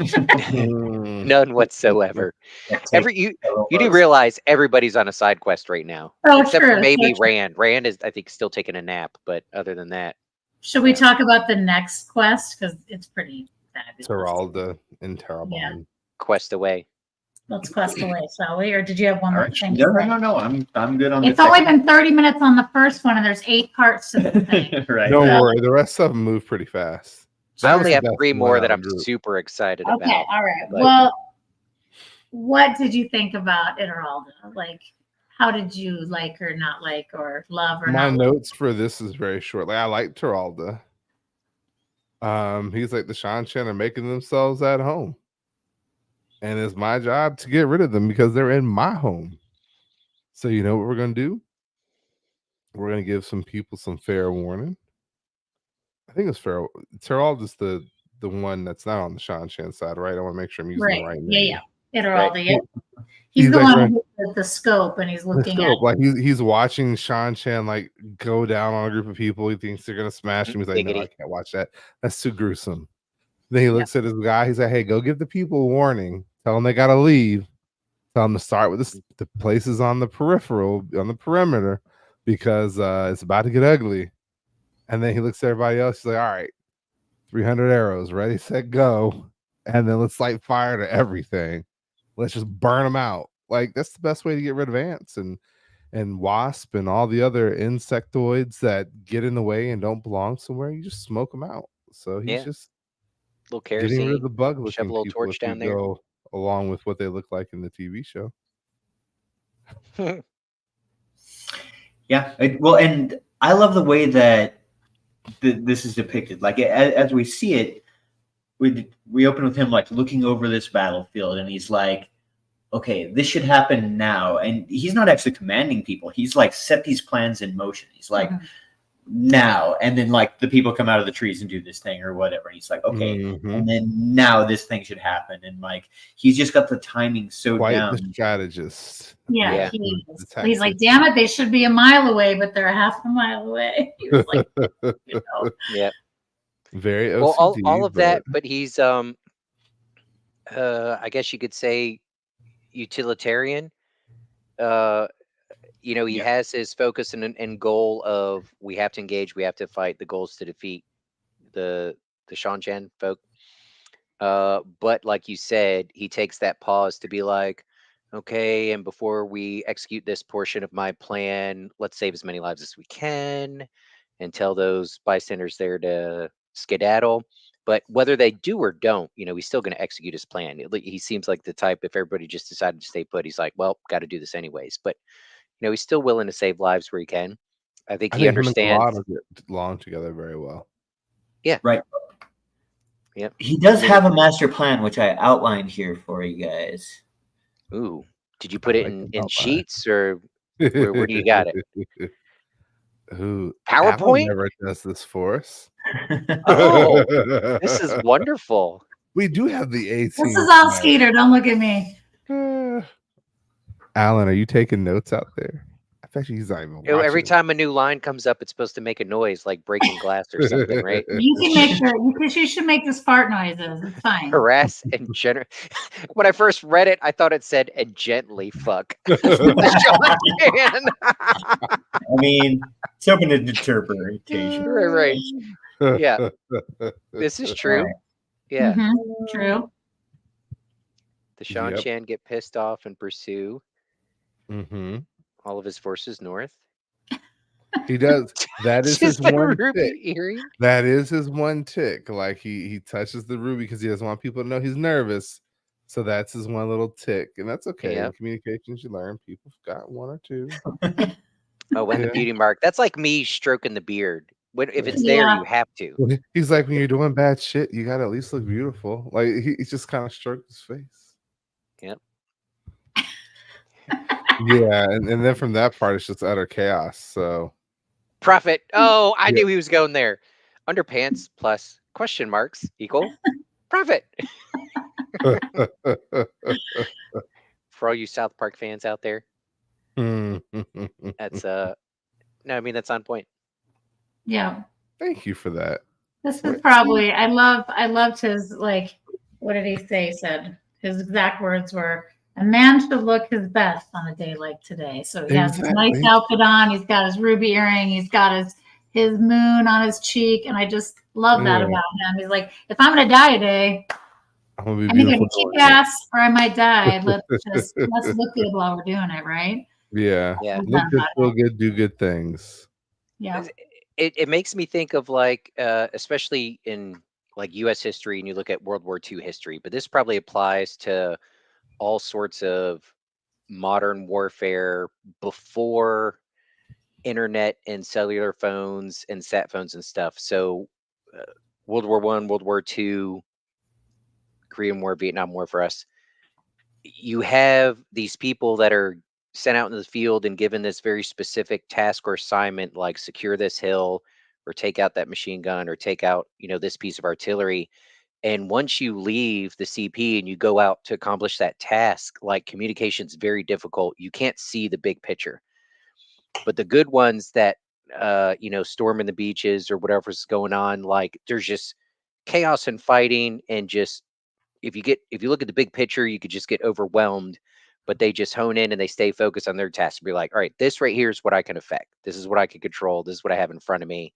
none whatsoever. You do realize everybody's on a side quest right now, except for maybe Rand. Rand is, I think, still taking a nap, but other than that, should we talk about the next quest because it's pretty fabulous? Teralda and Terabon. Yeah. Quest away. Let's quest away, shall we? Or did you have one more thing? No. I'm good on. It's only been 30 minutes on the first one, and there's 8 parts to the thing. Right. Don't worry, the rest of them move pretty fast. I only have 3 more that I'm super excited about. Okay, all right. Well, what did you think about Teralda? Like, how did you like or not like or love or My not? notes for this is very short. Like, I like Teralda. He's like, the Shan-Chan are making themselves at home. And it's my job to get rid of them because they're in my home. So you know what we're going to do? We're going to give some people some fair warning. I think it's fair. Teralda's the one that's not on the Shan-Chan side, right? I want to make sure I'm using the right name. Yeah. Teralda, yeah. He's the like, one with the scope, and he's looking at like he's watching Shan-Chan like go down on a group of people. He thinks they're gonna smash him. He's like, no, I can't watch that. That's too gruesome. Then he looks at his guy. He's like, hey, go give the people a warning. Tell them they gotta leave. Tell them to start with the places on the peripheral, on the perimeter, because it's about to get ugly. And then he looks at everybody else. He's like, all right, 300 arrows, ready, set, go. And then let's light fire to everything. Let's just burn them out. Like, that's the best way to get rid of ants and wasp and all the other insectoids that get in the way and don't belong somewhere. You just smoke them out. So he's just little kerosene, getting rid of the bug looking shove a little people torch down there, go along with what they look like in the TV show. Yeah, well, and I love the way that this is depicted. Like as we see it, we open with him like looking over this battlefield, and he's like, okay, this should happen now. And he's not actually commanding people. He's like set these plans in motion. He's like, now. And then like the people come out of the trees and do this thing or whatever. And he's like, okay. And then now this thing should happen. And like, he's just got the timing so down. The strategist. Yeah. He's like, damn it, they should be a mile away, but they're half a mile away. He was like, you know. Yeah. Very OCD, well, all of that, but he's I guess you could say utilitarian. You know, he has his focus and goal of we have to engage, we have to fight. The goals to defeat the Shan-Chan folk. But like you said, he takes that pause to be like, okay, and before we execute this portion of my plan, let's save as many lives as we can and tell those bystanders there to skedaddle. But whether they do or don't, you know, he's still going to execute his plan. He seems like the type, if everybody just decided to stay put, he's like, well, got to do this anyways. But, you know, he's still willing to save lives where he can. I think he understands. Him and get along together very well. Yeah. Right. Yeah. He does have a master plan, which I outlined here for you guys. Ooh. Did you put it in sheets or where do you got it? Who Apple PowerPoint? never does this for us. Oh, this is wonderful. We do have the 18. This is all Skeeter. Don't look at me. Alan, are you taking notes out there? I bet he's not even watching. Every time a new line comes up, it's supposed to make a noise like breaking glass or something, right? You can make because you should make this fart noises. It's fine. Harass and generate. When I first read it, I thought it said "and gently fuck." I mean, it's open to interpretation. Right. Yeah, this is true. Yeah, True. the Shan Chan get pissed off and pursue Mm-hmm. all of his forces north. He does. That is his Just the one ruby tick. earring. That is his one tick. Like he touches the ruby because he doesn't want people to know he's nervous. So that's his one little tick, and that's okay. In communications, you learn people got one or two. Oh, and the beauty mark. That's like me stroking the beard. If it's there, you have to. He's like, when you're doing bad shit, you gotta at least look beautiful. Like he just kind of stroked his face. Yep. Yeah, and then from that part, it's just utter chaos. So Profit. Oh, I knew he was going there. Underpants plus question marks equal profit. For all you South Park fans out there, that's no, I mean that's on point. Yeah. Thank you for that. This is probably I loved his like what did he say? He said his exact words were a man should look his best on a day like today. So he has his nice outfit on, he's got his ruby earring, he's got his moon on his cheek, and I just love that about him. He's like, if I'm gonna die today, I'm either gonna kick ass or I might die. Let's look good while we're doing it, right? Yeah. Look good, feel good, do good things. Yeah. It makes me think of like especially in like US history, and you look at World War II history, but this probably applies to all sorts of modern warfare before internet and cellular phones and sat phones and stuff. So World War I, World War II, Korean War, Vietnam War for us, you have these people that are sent out into the field and given this very specific task or assignment, like secure this hill or take out that machine gun or take out, this piece of artillery. And once you leave the CP and you go out to accomplish that task, like communication's very difficult. You can't see the big picture. But the good ones that, storming the beaches or whatever's going on, like there's just chaos and fighting. And just, if you look at the big picture, you could just get overwhelmed, but they just hone in and they stay focused on their task and be like, all right, this right here is what I can affect. This is what I can control. This is what I have in front of me.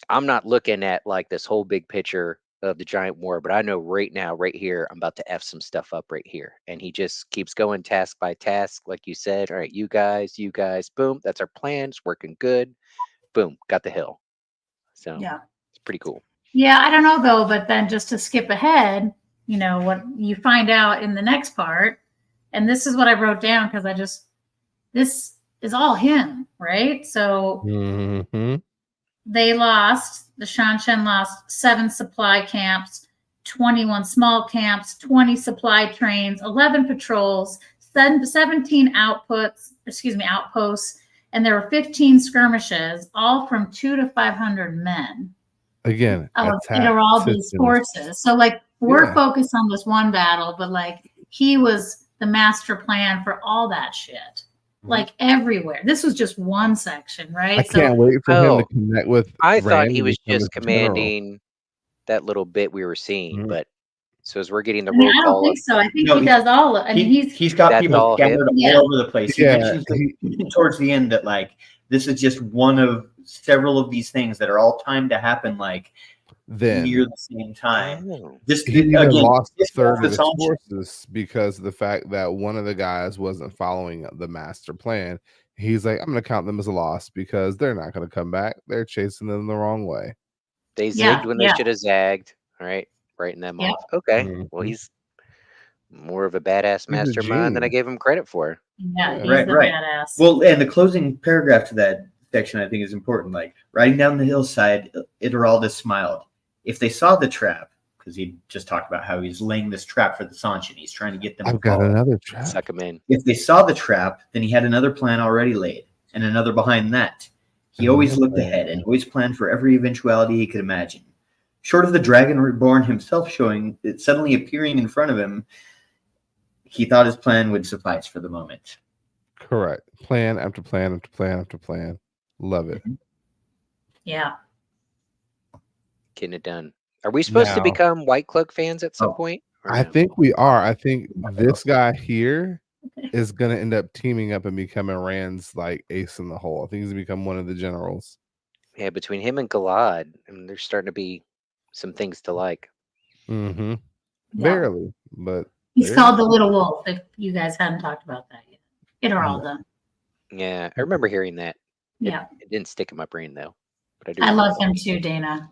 I'm not looking at like this whole big picture of the giant war, but I know right now, right here, I'm about to F some stuff up right here. And he just keeps going task by task. Like you said, all right, you guys, boom, that's our plan. It's working good. Boom, got the hill. So yeah, it's pretty cool. Yeah, I don't know though, but then just to skip ahead, what you find out in the next part, and this is what I wrote down because this is all him, right? So the Shan Chan lost 7 supply camps, 21 small camps, 20 supply trains, 11 patrols, 17 outposts, and there were 15 skirmishes, all from 200 to 500 men. Again, are all these forces. So like we're focused on this one battle, but like he was the master plan for all that shit. Like everywhere. This was just one section, right? I can't wait for him to connect with. I thought he was just commanding that little bit we were seeing, but so as we're getting the roll call, I don't think so. I think he does all. I mean, he's got people scattered all over the place. He mentions towards the end that like this is just one of several of these things that are all timed to happen like near the same time. He lost a third of his forces because of the fact that one of the guys wasn't following the master plan. He's like, I'm going to count them as a loss because they're not going to come back. They're chasing them the wrong way. They zigged when they should have zagged. All right, writing them off. Okay, well, he's more of a badass mastermind than I gave him credit for. Yeah, he's right. Badass. Well, and the closing paragraph to that section I think is important. Like riding down the hillside, Iteraldus smiled. If they saw the trap, because he just talked about how he's laying this trap for the Sanshin, he's trying to get them. I've got another trap. Suck him in. If they saw the trap, then he had another plan already laid, and another behind that. He always looked ahead and always planned for every eventuality he could imagine. Short of the dragon reborn himself showing it suddenly appearing in front of him, he thought his plan would suffice for the moment. Correct. Plan after plan after plan after plan. Love it. Yeah. Getting it done. Are we supposed to Now, become White Cloak fans at some point? Or I no? think we are. I think this guy here is going to end up teaming up and becoming Rand's like ace in the hole. I think he's going to become one of the generals. Yeah, between him and Galad, I mean, there's starting to be some things to like. Mm-hmm. Yeah. Barely, but He's called the Little Wolf. If you guys hadn't talked about that yet, it are all done. Yeah, I remember hearing that. Yeah, It didn't stick in my brain though. But I love him too, Dana.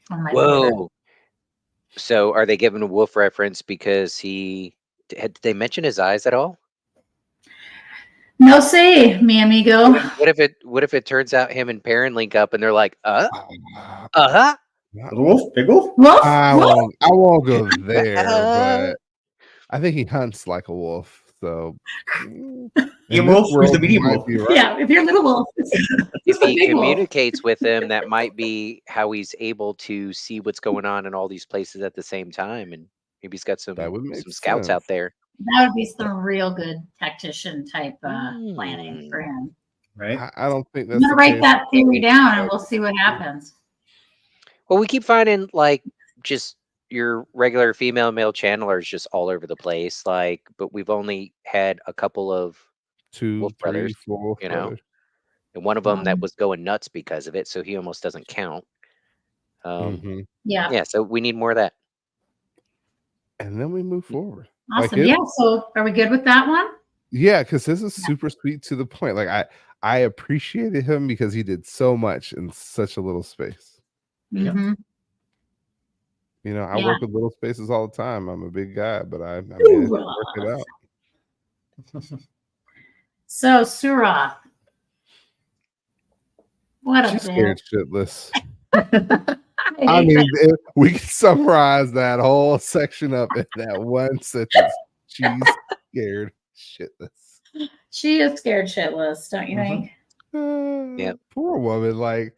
One of my Whoa! favorites. So are they giving a wolf reference because did they mention his eyes at all? No say, mi amigo. What if it turns out him and Perrin link up and they're like, uh-huh. Little wolf, big wolf. I won't go there, but I think he hunts like a wolf. So Medium wolf? Who's the medium wolf? Right. Yeah, if you're Little Wolf, if he communicates with them, that might be how he's able to see what's going on in all these places at the same time, and maybe he's got some scouts out there. That would be some real good tactician type planning for him. Right? I don't think that's. I'm gonna write that theory down, and we'll see what happens. Well, we keep finding like just your regular female male channelers just all over the place. Like, but we've only had a couple of wolf brothers, 4 you know, and one of them that was going nuts because of it, so he almost doesn't count. Yeah. So we need more of that. And then we move forward. Awesome. Yeah. So are we good with that one? Yeah, because this is super sweet to the point. Like I appreciated him because he did so much in such a little space. Mm-hmm. You know, I work with little spaces all the time. I'm a big guy, but I mean, work it out. So Surath, what a She's scared shitless. I mean, we can summarize that whole section up in that one sentence. She's scared shitless. She is scared shitless, don't you think? Yeah. Poor woman. Like,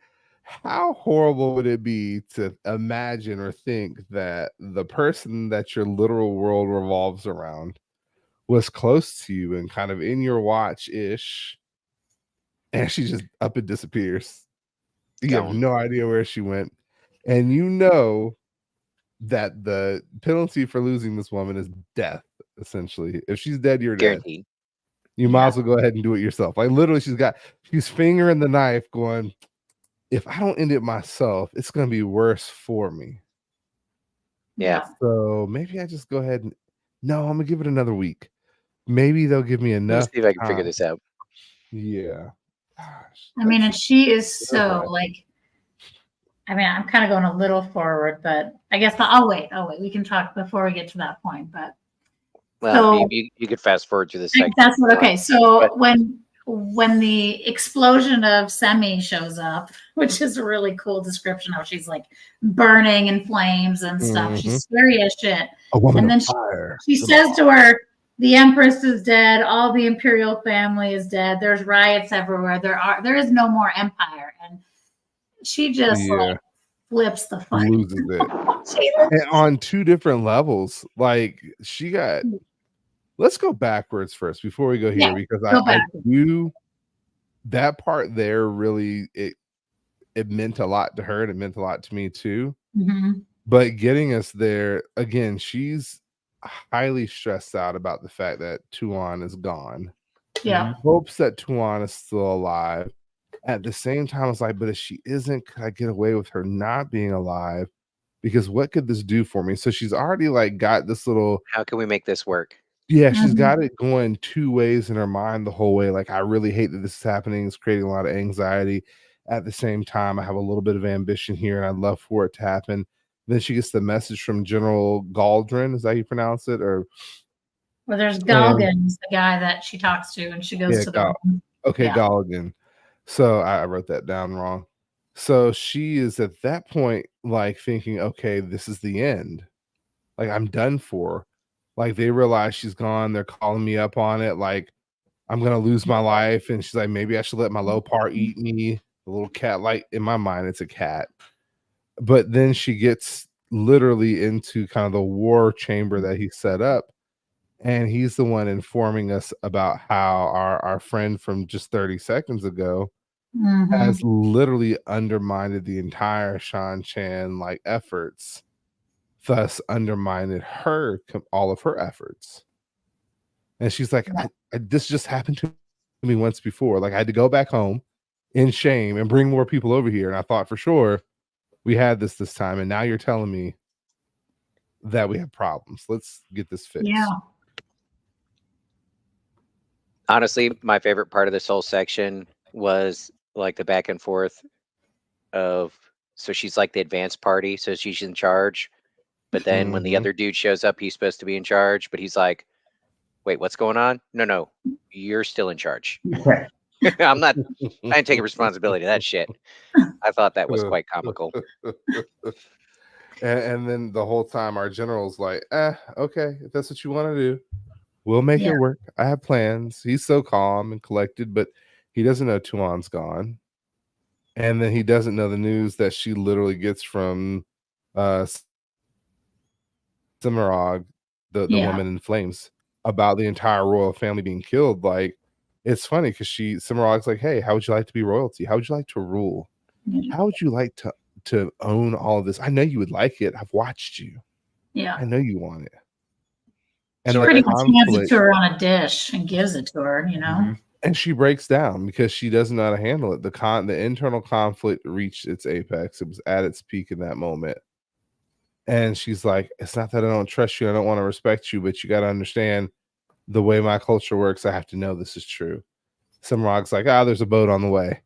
how horrible would it be to imagine or think that the person that your literal world revolves around was close to you and kind of in your watch-ish, and she just up and disappears. You have no idea where she went. And you know that the penalty for losing this woman is death, essentially. If she's dead, you're guaranteed. Dead. You might as well go ahead and do it yourself. Like, literally, she's fingering the knife going, if I don't end it myself, it's going to be worse for me. Yeah. So maybe I just go ahead and, no, I'm going to give it another week. Maybe they'll give me enough. Let's see if I can figure this out. Yeah. Gosh, I mean, and she is so like, I mean, I'm kind of going a little forward, but I guess I'll wait. We can talk before we get to that point. But well, you could fast forward to the second. That's what. Okay, so when the explosion of Semi shows up, which is a really cool description of, she's like burning in flames and stuff. She's scary as shit. And then she says to her, the Empress is dead. All the Imperial family is dead. There's riots everywhere. There is no more empire. And she just like flips the fuck. Loses it. And on two different levels. Like, she got. Let's go backwards first before we go here, because I do that part there. Really, it meant a lot to her, and it meant a lot to me too. But getting us there again, she's highly stressed out about the fact that Tuon is gone. Yeah, hopes that Tuon is still alive. At the same time, it's like, but if she isn't, could I get away with her not being alive? Because what could this do for me? So she's already like got this little. How can we make this work? Yeah, she's got it going two ways in her mind the whole way. Like, I really hate that this is happening. It's creating a lot of anxiety. At the same time, I have a little bit of ambition here, and I'd love for it to happen. Then she gets the message from General Galdrin. Is that how you pronounce it? Or well, there's Galgan's the guy that she talks to, and she goes to the room. Okay, Galgan. So I wrote that down wrong. So she is at that point like thinking, okay, this is the end. Like, I'm done for. Like, they realize she's gone. They're calling me up on it. Like, I'm gonna lose my life. And she's like, maybe I should let my Lopar eat me. The little cat, like in my mind, it's a cat. But then she gets literally into kind of the war chamber that he set up. And he's the one informing us about how our friend from just 30 seconds ago has literally undermined the entire Shan Chan like efforts, thus undermined all of her efforts. And she's like, this just happened to me once before. Like I had to go back home in shame and bring more people over here. And I thought for sure we had this time. And now you're telling me that we have problems. Let's get this fixed. Yeah. Honestly, my favorite part of this whole section was like the back and forth of, so she's like the advanced party, so she's in charge. But then when the other dude shows up, he's supposed to be in charge, but he's like, wait, what's going on? No, you're still in charge. I'm not, I ain't taking responsibility of that shit. I thought that was quite comical. And then the whole time our general's like, okay, if that's what you want to do, we'll make it work. I have plans. He's so calm and collected, but he doesn't know Tuan's gone. And then he doesn't know the news that she literally gets from Cimarog, the woman in flames, about the entire royal family being killed. Like, it's funny because Cimarog's like, hey, how would you like to be royalty? How would you like to rule? How would you like to own all of this? I know you would like it. I've watched you. Yeah. I know you want it. And she pretty much hands it to her on a dish and gives it to her, you know? And she breaks down because she doesn't know how to handle it. The internal conflict reached its apex. It was at its peak in that moment. And she's like, it's not that I don't trust you. I don't want to respect you, but you got to understand the way my culture works. I have to know this is true. Cimarog's like, there's a boat on the way.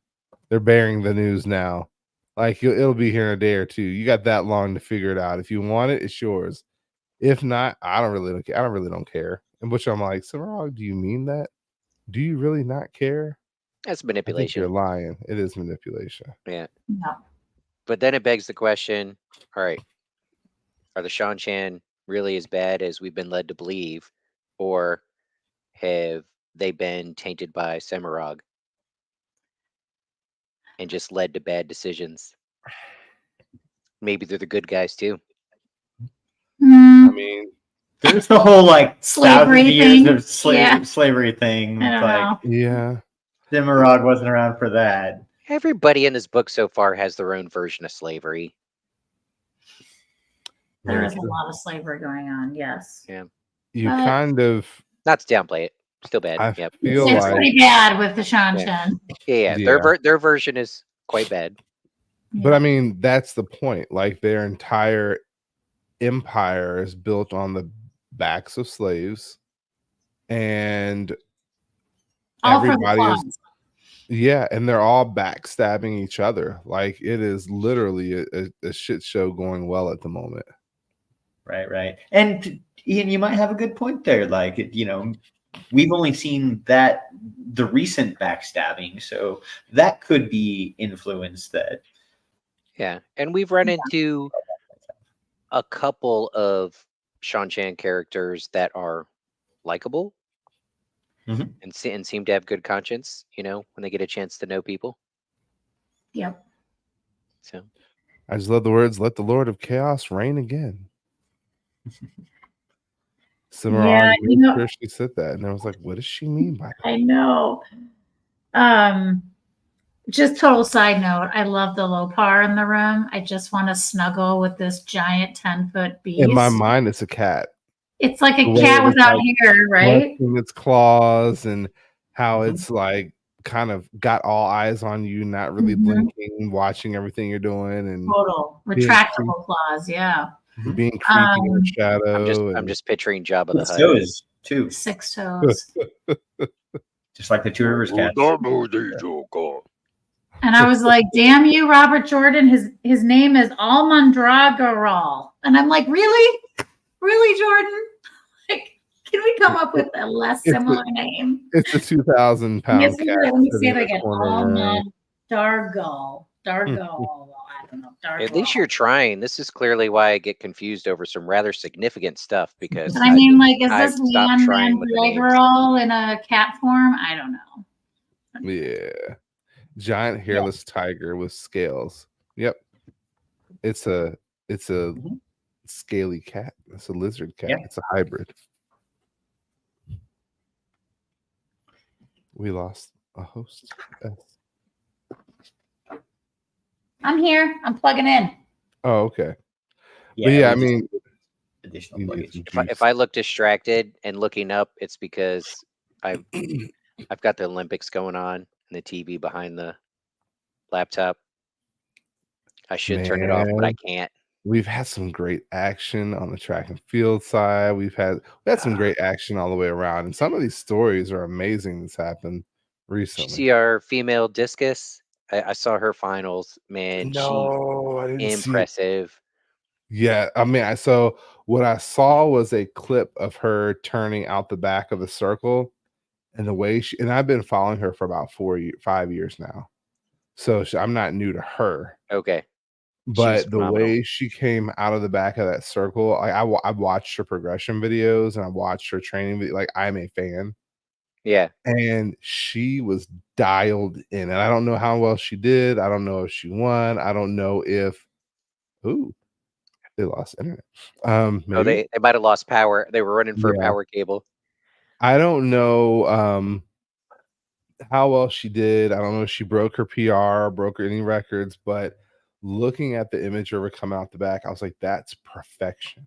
They're bearing the news now. Like, it'll be here in a day or two. You got that long to figure it out. If you want it, it's yours. If not, I really don't care. And which I'm like, Cimarog, do you mean that? Do you really not care? That's manipulation. You're lying. It is manipulation. Yeah. No. But then it begs the question, all right, are the Shan Chan really as bad as we've been led to believe? Or have they been tainted by Cimarog and just led to bad decisions? Maybe they're the good guys too. I mean, there's the whole like slavery years thing. Of slavery thing. I don't know. Yeah. Cimarog wasn't around for that. Everybody in this book so far has their own version of slavery. There is a lot of slavery going on, yes. Yeah. You kind of, not to downplay it, still bad. I Yep. feel It's like pretty bad with the Shan Chan. Yeah. Their version is quite bad. But I mean, that's the point. Like, their entire empire is built on the backs of slaves, and everybody is, and they're all backstabbing each other. Like, it is literally a shit show going well at the moment. Right. And Ian, you might have a good point there. Like, we've only seen the recent backstabbing, so that could be influence that. Yeah, and we've run into a couple of Shan Chan characters that are likable and seem to have good conscience, when they get a chance to know people. Yep. So I just love the words, let the Lord of Chaos reign again. Cimarog sure she said that, and I was like, what does she mean by that? I know. Just total side note, I love the Lopar in the room. I just want to snuggle with this giant 10-foot beast. In my mind, it's a cat. It's like a cat without hair, right? Its claws, and how it's like kind of got all eyes on you, not really blinking, watching everything you're doing, and total retractable claws, being creepy in the shadow. I'm just picturing Jabba the Hutt. Toes too. 6 toes. Just like the Two Rivers cat. And I was like, damn you, Robert Jordan. His name is Almondragoral. And I'm like, really? Really, Jordan? Like, can we come up with a less similar name? It's a 2,000-pound cat. Let me see if I get Almondargal. Dargal. At least you're trying. This is clearly why I get confused over some rather significant stuff because I mean, like, is I've this stopped man trying with the names. girl in a cat form? I don't know. Yeah. Giant hairless tiger with scales. Yep. It's a scaly cat. It's a lizard cat. Yeah. It's a hybrid. We lost a host. I'm here. I'm plugging in. Oh, okay. Yeah, But yeah, I we just mean, need additional you need luggage. some If juice. I look distracted and looking up, it's because I've got the Olympics going on and the TV behind the laptop. I should turn it off, but I Man, can't. we've had some great action on the track and field side. We had some great action all the way around, and some of these stories are amazing that's happened Did you recently. see our female discus? I saw her finals. Man, No, I didn't see it. impressive. Yeah, I mean, so what I saw was a clip of her turning out the back of the circle, and the way and I've been following her for about 5 years now, so I'm not new to her. Okay. She was But the phenomenal. way she came out of the back of that circle, I've watched her progression videos and I watched her training video. Like, I'm a fan, Yeah. and she was dialed in. And I don't know how well she did. I don't know if she won. I don't know if they lost internet. Oh, Maybe. they might have lost power. They were running for a Yeah. power cable. I don't know how well she did. I don't know if she broke her PR, broke any records, but looking at the image of her coming out the back, I was like, that's perfection.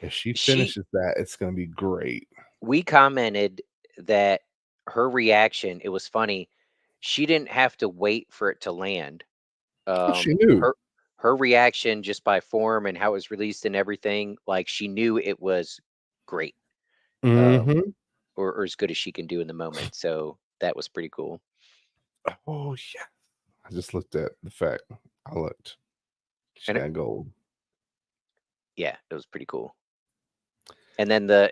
If she finishes that, it's going to be great. We commented that her reaction, it was funny. She didn't have to wait for it to land. She knew. Her reaction just by form and how it was released and everything, like she knew it was great. Mhm. Or as good as she can do in the moment. So that was pretty cool. Oh, yeah. I just looked at the fact. I looked. She got gold. Yeah, it was pretty cool. And then did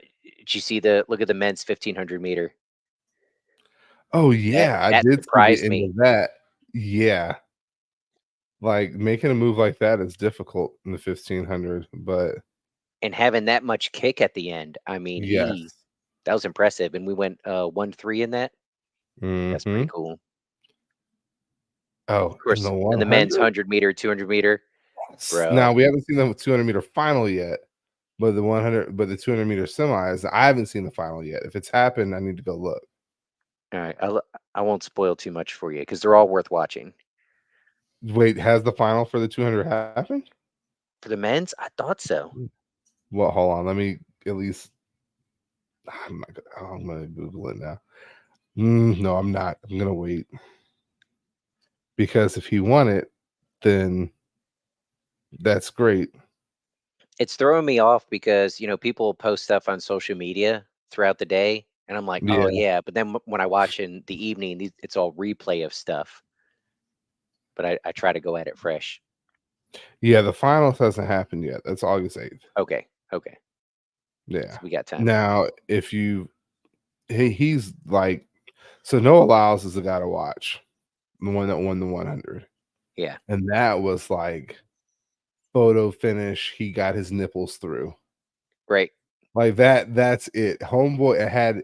you see look at the men's 1500 meter? Oh, yeah. I That did see the surprised end me. of that. Yeah. Like, making a move like that is difficult in the 1500, but And having that much kick at the end. I mean, yes. that was impressive. And we went 1-3 in that. That's pretty Mhm. cool. Oh, Of course, in in the men's 100 meter, 200 meter. Bro. Now, we haven't seen the 200 meter final yet, but the 200 meter semis, I haven't seen the final yet. If it's happened, I need to go look. All right, I won't spoil too much for you because they're all worth watching. Wait, has the final for the 200 happened? For the men's, I thought so. Well, hold on. Let me at least. I'm gonna Google it now. No, I'm not. I'm gonna wait because if he won it, then that's great. It's throwing me off because people post stuff on social media throughout the day, and I'm like, oh Yeah. yeah. But then when I watch in the evening, it's all replay of stuff. But I try to go at it fresh. Yeah, the finals hasn't happened yet. That's August 8th. Okay. Yeah. So we got time. Now, if he's like, so Noah Lyles is the guy to watch, the one that won the 100. Yeah. And that was like photo finish. He got his nipples through. Right. Like that's it. Homeboy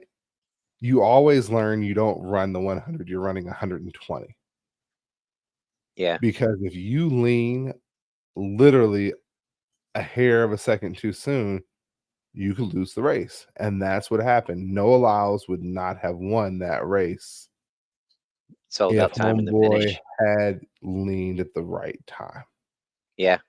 you always learn you don't run the 100, you're running 120. Yeah. Because if you lean literally a hair of a second too soon, you could lose the race. And that's what happened. Noah Lyles would not have won that race It's all if about time in the Homeboy finish. had leaned at the right time. Yeah.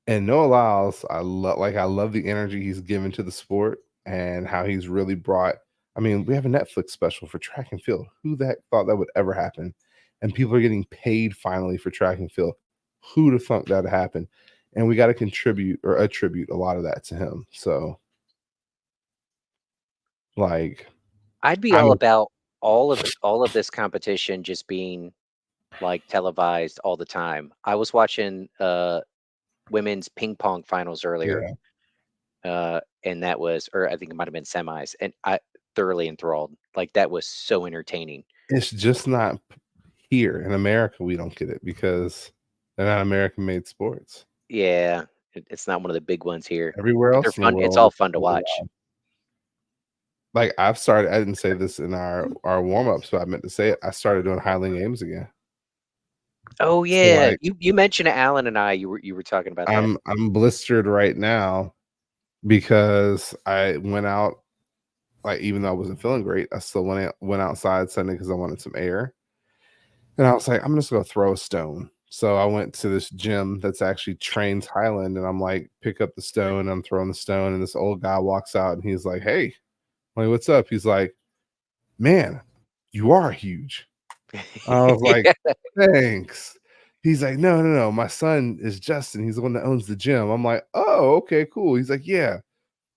And Noah Lyles, I love the energy he's given to the sport and how he's really brought. I mean, we have a Netflix special for track and field. Who the heck thought that would ever happen? And people are getting paid finally for track and field. Who'd have thought that'd happen? And we got to contribute or attribute a lot of that to him. So, like, I'd be all about all of this competition just being like televised all the time. I was watching women's ping pong finals earlier. And that was, or I think it might have been semis, and I thoroughly enthralled. Like that was so entertaining. It's just not here in America, we don't get it because they're not American-made sports. Yeah, it's not one of the big ones here, Everywhere but they're else in the fun. It's world, all it's fun to really watch. wild. Like I've started. I didn't say this in our warm-ups, but I meant to say it. I started doing Highland games again. Oh So yeah, like you mentioned Alan and I. You were talking about that. I'm blistered right now because I went out. Like even though I wasn't feeling great, I still went outside Sunday because I wanted some air. And I was like, I'm just gonna throw a stone. So I went to this gym that's actually trains Highland, and I'm like, pick up the stone. And I'm throwing the stone, and this old guy walks out, and he's like, "Hey, I'm like, what's up?" He's like, "Man, you are huge." I was like, Yeah. "Thanks." He's like, "No, no, no. My son is Justin. He's the one that owns the gym." I'm like, "Oh, okay, cool." He's like, "Yeah,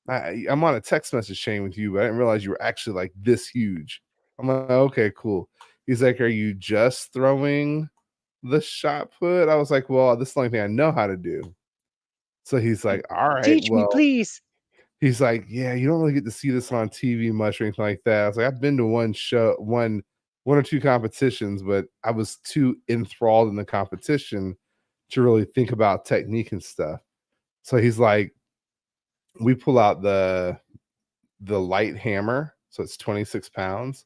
I'm on a text message chain with you, but I didn't realize you were actually like this huge." I'm like, "Okay, cool." He's like, "Are you just throwing the shot put?" I was like, "Well, this is the only thing I know how to do." So he's like, "All right, Teach me, well," please. he's like, "Yeah, you don't really get to see this on TV much or anything like that." I was like, "I've been to one or two competitions, but I was too enthralled in the competition to really think about technique and stuff." So he's like, we pull out the light hammer, so it's 26 pounds.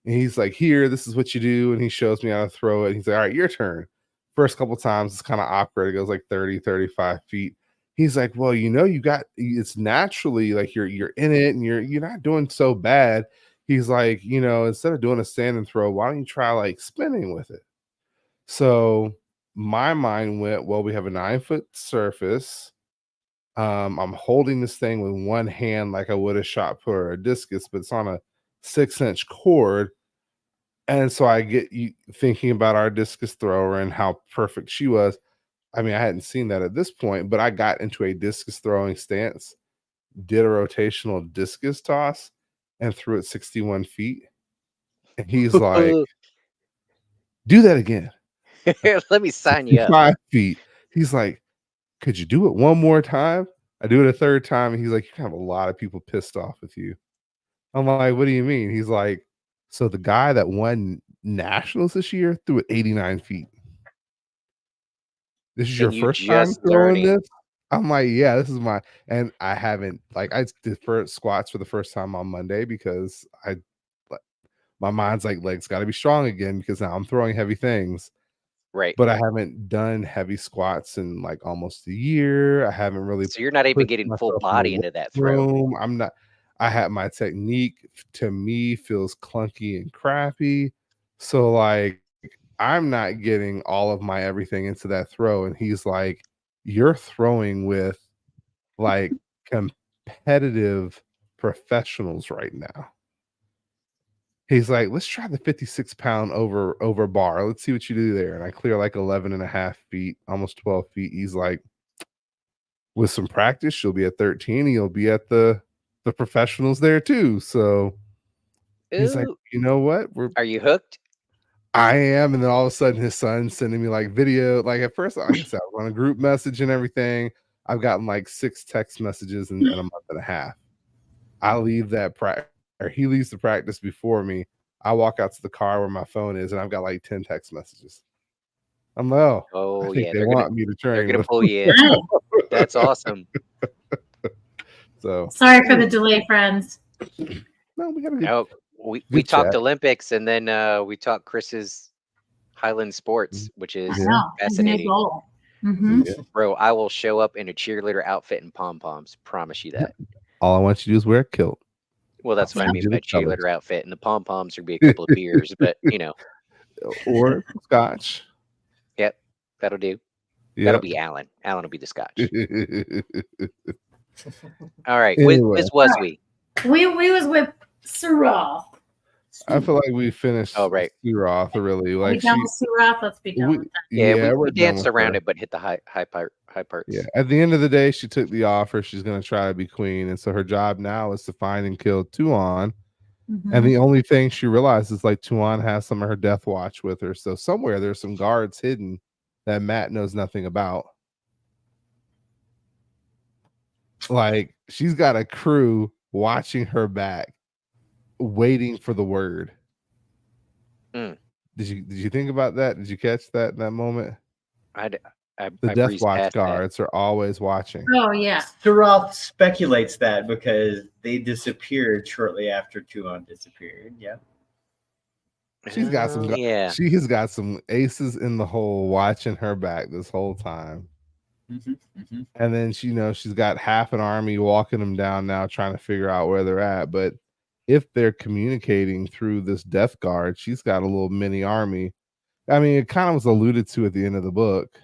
And he's like, "Here, this is what you do." And he shows me how to throw it. He's like, "All right, your turn." First couple times, it's kind of awkward. It goes like 30, 35 feet. He's like, "Well, it's naturally like you're in it and you're not doing so bad." He's like, "Instead of doing a stand and throw, why don't you try like spinning with it?" So my mind went, well, we have a 9-foot surface. I'm holding this thing with one hand like I would a shot put or a discus, but it's on a 6-inch cord. And so I get you thinking about our discus thrower and how perfect she was. I mean, I hadn't seen that at this point, but I got into a discus throwing stance, did a rotational discus toss, and threw it 61 feet. And he's like, "Do that again." Let me sign you up. 65 feet. He's like, "Could you do it one more time?" I do it a third time, and he's like, "You have a lot of people pissed off with you." I'm like, "What do you mean?" He's like, "So the guy that won nationals this year threw it 89 feet. This is your And you first time just throwing learning. this?" I'm like, "Yeah, this is my," and I haven't like I did first squats for the first time on Monday because like, my mind's like legs got to be strong again because now I'm throwing heavy things. Right. But I haven't done heavy squats in like almost a year. I haven't really So you're not even pushed getting full myself in the body weight into that throw. room. I'm not. I have my technique to me feels clunky and crappy. So like I'm not getting all of my everything into that throw. And he's like, "You're throwing with like competitive professionals right now." He's like, "Let's try the 56-pound over bar. Let's see what you do there." And I clear like 11 and a half feet, almost 12 feet. He's like, "With some practice, you'll be at 13 and you'll be at the professionals there too." So he's like, Ooh, "You know what? are you hooked? I am." And then all of a sudden his son's sending me like video. Like at first, like I said, I was on a group message and everything. I've gotten like 6 text messages in a month and a half. I leave that practice, or he leaves the practice before me. I walk out to the car where my phone is, and I've got like 10 text messages. I'm like, "Oh, I Oh think yeah, they want me to they're train gonna with." pull you in. Nice. That's awesome. So Sorry for the delay, friends. no, we got a Oh, we good talked chat. Olympics, and then we talked Chris's Highland sports, which I is Yeah, know. His new fascinating. goal. Mm-hmm. yeah. Bro, I will show up in a cheerleader outfit and pom poms. Promise you that. All I want you to do is wear a kilt. Well, I'll that's what I send mean you the by colors. cheerleader outfit, and the pom poms would be a couple of beers, but Or scotch. yep, that'll do. That'll Yep. be Alan. Alan will be the scotch. All right, Anyway, Wiz was we. We was with Surah. I feel like we finished Oh right, Roth really. Are we Like done with Surah? Let's be done with that. yeah, yeah, we're we done danced with around her. it, but hit the high parts. Yeah. At the end of the day, she took the offer. She's gonna try to be queen. And so her job now is to find and kill Tuan. Mhm. And the only thing she realizes is like Tuan has some of her death watch with her. So somewhere there's some guards hidden that Matt knows nothing about. Like she's got a crew watching her back, waiting for the word. Mm. Did you think about that? Did you catch that in that moment? I The I Death breezed Watch past that. guards are always watching. Oh yeah. Suroth speculates that because they disappeared shortly after Tuon disappeared. Yeah. She's got some. Yeah. She has got some aces in the hole watching her back this whole time. And then she's got half an army walking them down now, trying to figure out where they're at. But if they're communicating through this Death Guard, she's got a little mini army. I mean, it kind of was alluded to at the end of the book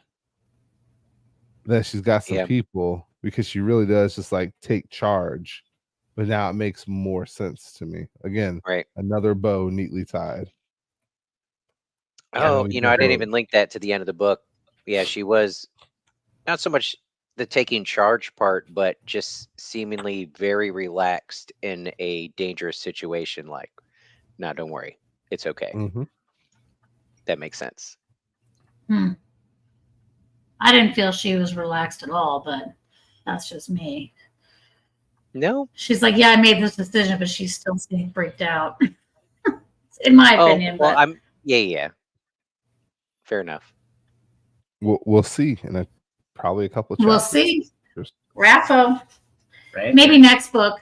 that she's got some people because she really does just like take charge. But now it makes more sense to me. Again, Right. another bow neatly tied. Oh, I didn't even link that to the end of the book. Yeah, she was not so much the taking charge part, but just seemingly very relaxed in a dangerous situation. Like, no, don't worry, it's okay. Mm-hmm. That makes sense. I didn't feel she was relaxed at all, but that's just me. No, she's like, yeah, I made this decision, but she's still staying freaked out. In my opinion. Well, but yeah. Fair enough. We'll see in probably a couple of chapters. We'll see. Raffo. Right. Maybe next book.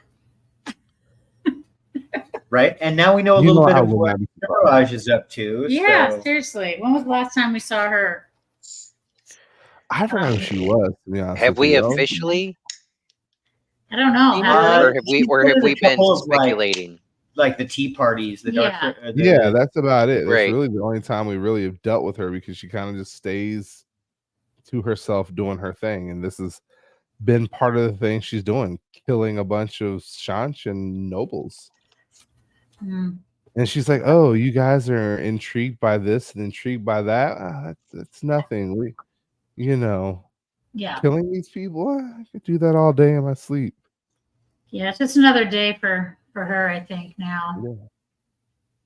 Right. And now we know a little bit of what Mirage is up to. Yeah, seriously. When was the last time we saw her? I forgot who she was, to be honest. Have we officially? I don't know. Or have we been speculating? Like the tea parties, yeah, that's about it. Right. That's really the only time we really have dealt with her because she kind of just stays to herself doing her thing. And this has been part of the thing she's doing, killing a bunch of Shanshan nobles. And she's like, oh, you guys are intrigued by this and intrigued by that. That's nothing. Killing these people, I could do that all day in my sleep. Yeah, it's just another day for her, I think, now. Yeah.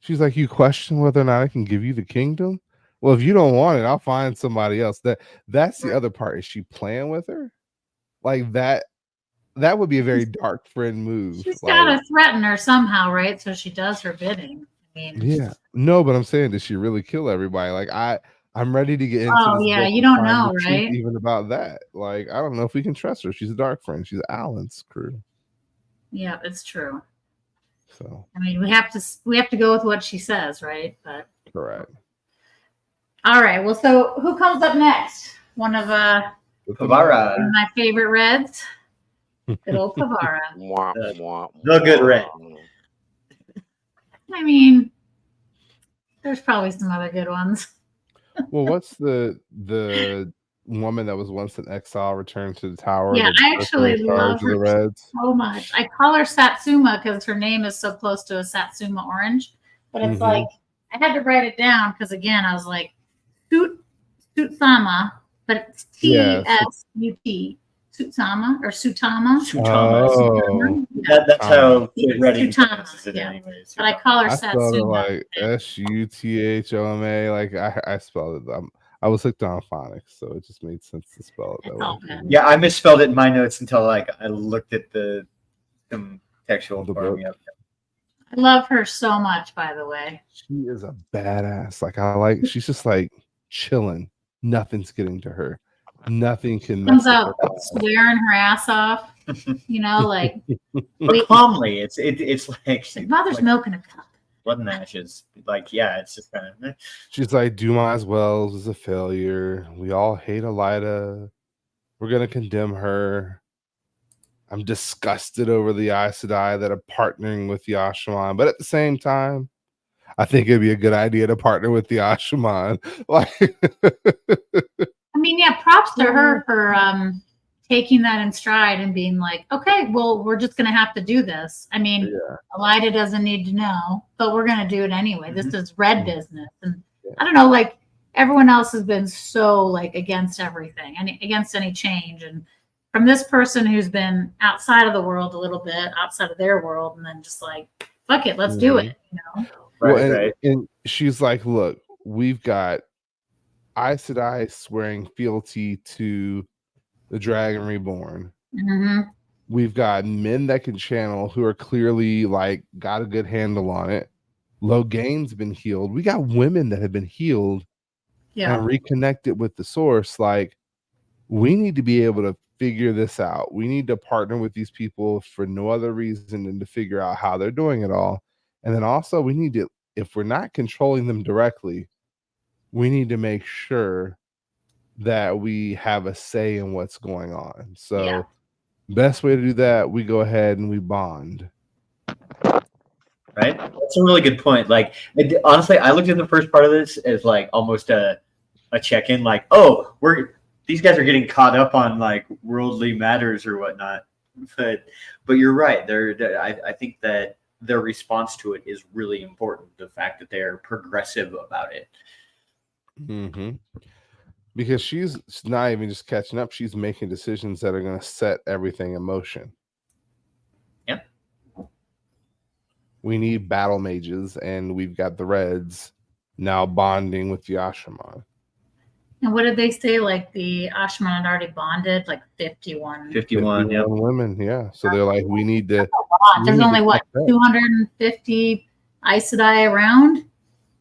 She's like, you question whether or not I can give you the kingdom? Well, if you don't want it, I'll find somebody else. That's the other part. Is she playing with her? Like that would be a very dark friend move. She's gotta threaten her somehow, right? So she does her bidding. I mean, yeah. No, but I'm saying, did she really kill everybody? Like I'm ready to get into this. Yeah, you don't know, right? Even about that. Like, I don't know if we can trust her. She's a dark friend. She's Alan's crew. Yeah, it's true. So I mean, we have to go with what she says, right? But correct. All right. Well, so who comes up next? One of my favorite Reds. Good old Pavara. The good Red. I mean, there's probably some other good ones. Well, what's the woman that was once in exile returned to the tower? Yeah, I actually love her Reds so much. I call her Satsuma because her name is so close to a Satsuma orange. But it's like, I had to write it down because, again, I was like, Sutsama, but it's T-S-U-T. Sutsama or Sutama. Sutama. That's how Reading pronounces it anyway. But I call her Satsuma. I spelled it like Suthoma. Like I spelled it. I was hooked on phonics, so it just made sense to spell it that way. Yeah, I misspelled it in my notes until I looked at some textual form. I love her so much, by the way. She is a badass. She's just like chilling. Nothing's getting to her. Nothing can comes out swearing her ass off. But calmly. It's like mother's milk in a cup. Blood and ashes. It's just kind of. She's like, Dumas Wells is a failure. We all hate Elida. We're gonna condemn her. I'm disgusted over the Aes Sedai that are partnering with the Asha'man, but at the same time, I think it'd be a good idea to partner with the Asha'man. I mean, yeah, props to her for taking that in stride and being like, okay, well, we're just going to have to do this. I mean, Elida doesn't need to know, but we're going to do it anyway. This is Red business. And I don't know, everyone else has been so against everything and against any change. And from this person who's been outside of the world a little bit, outside of their world, and then just fuck it, let's do it. Right. And she's like, look, we've got Aes Sedai swearing fealty to the Dragon Reborn. We've got men that can channel who are clearly got a good handle on it. Loghain's been healed. We got women that have been healed and reconnected with the source. Like, we need to be able to figure this out. We need to partner with these people for no other reason than to figure out how they're doing it all. And then also we need to, if we're not controlling them directly, we need to make sure that we have a say in what's going on. So best way to do that, we go ahead and we bond. Right? That's a really good point. Like, honestly, I looked at the first part of this as like almost a check-in, like, oh, these guys are getting caught up on like worldly matters or whatnot. But you're right. I think that their response to it is really important. The fact that they're progressive about it. Mm-hmm. Because she's not even just catching up; she's making decisions that are going to set everything in motion. Yep. We need battle mages, and we've got the Reds now bonding with the Ashaman. And what did they say? Like the Ashman had already bonded, like 51. 51 women, yeah. So they're like, we need to. There's only what 250 Aes Sedai around.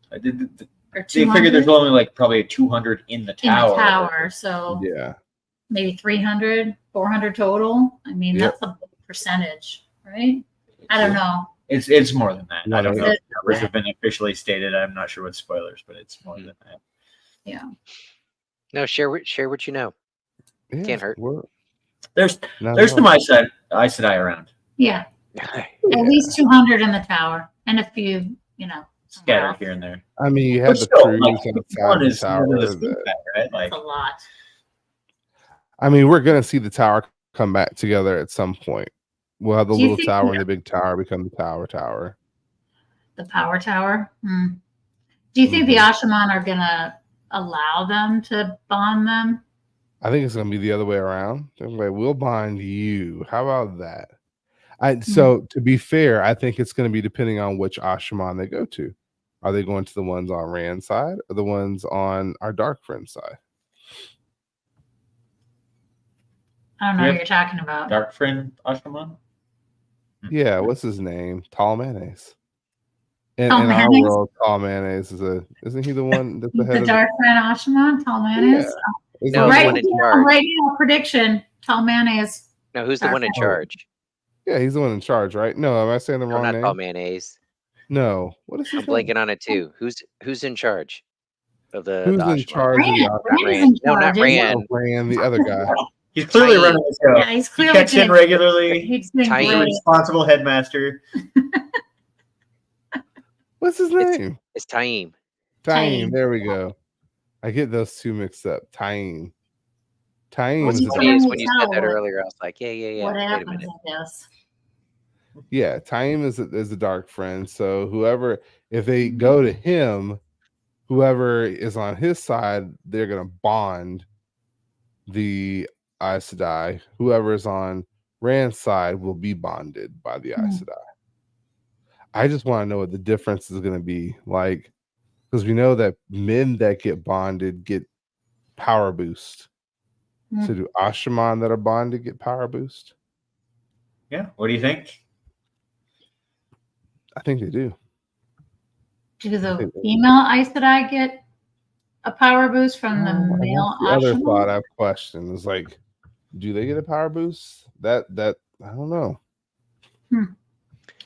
They figured there's only like probably 200 in the tower. In the tower, so yeah, maybe 300, 400 total. I mean, that's a big percentage, right? I don't know. It's more than that. I don't know if numbers have been officially stated. I'm not sure what spoilers, but it's more than that. Yeah. No, share what you know. Yeah, Can't hurt. There's some Aes Sedai around. Yeah. At least 200 in the tower, and a few, scattered here and there. I mean, you have the crews outside the tower. Right? Like, that's a lot. I mean, we're gonna see the tower come back together at some point. We'll have the little tower and the big tower become the tower. The power tower. Do you think the Ashaman are gonna allow them to bond them? I think it's gonna be the other way around. They're like, we'll bond you. How about that? So to be fair, I think it's going to be depending on which Ashaman they go to. Are they going to the ones on Rand's side or the ones on our Dark Friend side? I don't know what you're talking about. Dark Friend Ashaman? Yeah, what's his name? Tall Mayonnaise. In our world, Tall Mayonnaise isn't he the one that's the head of Dark Friend Ashaman? Tall Mayonnaise? Yeah. No, right, one in charge. Right now, prediction, Tall Mayonnaise. No, who's the one in charge? Yeah, he's the one in charge, right? No, am I saying the wrong name? Not Tall Mayonnaise. No, what is he? I'm blanking on it too. Who's in charge of the? Who's in charge? Rand. No, not Rand. Rand, the other guy. He's clearly running the show. Yeah, he's clearly checks in regularly. He's responsible headmaster. What's his name? It's Taim. Taim. There we go. I get those two mixed up. Taim. Taim. When you said that earlier, I was like, yeah. What happens? I guess. Yeah, Taim is a Dark Friend. So whoever, if they go to him, whoever is on his side, they're gonna bond the Aes Sedai. Whoever is on Rand's side will be bonded by the Aes Sedai. I just want to know what the difference is going to be like, because we know that men that get bonded get power boost. So do Ashaman that are bonded get power boost? Yeah. What do you think? I think they do. Do the female Aes Sedai get a power boost from the male Ashaman? The other thought I've questioned is like, do they get a power boost? That I don't know.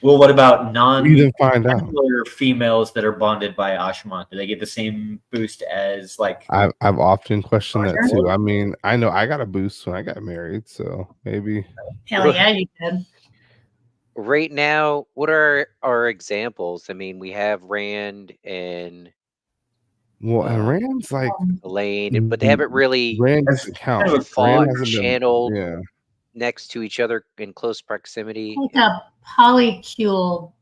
Well, what about non-regular females that are bonded by Ashaman? Do they get the same boost as like? I've often questioned that too. I mean, I know I got a boost when I got married, so maybe. Hell yeah, you did. Right now, what are our examples? I mean, we have Rand and and Rand's like Elaine, but they haven't really fought channeled next to each other in close proximity. Like a polycule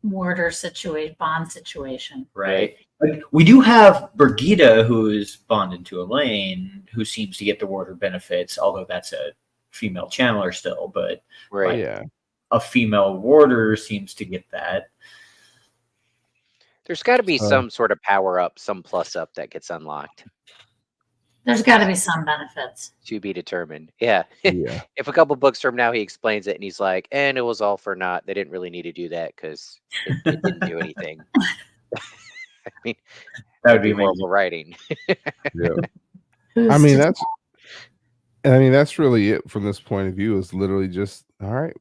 mortar situation, bond situation. Right. But we do have Birgitta, who is bonded to Elaine, who seems to get the warder benefits, although that's a female channeler still, but a female warder seems to get that. There's got to be some sort of power up, some plus up that gets unlocked. There's got to be some benefits. To be determined. Yeah. Yeah. If a couple books from now he explains it and he's like, and it was all for naught. They didn't really need to do that because it didn't do anything. I mean, That would that'd be be horrible writing. Yeah. Who's I mean, to- that's really it from this point of view. Is literally just all right.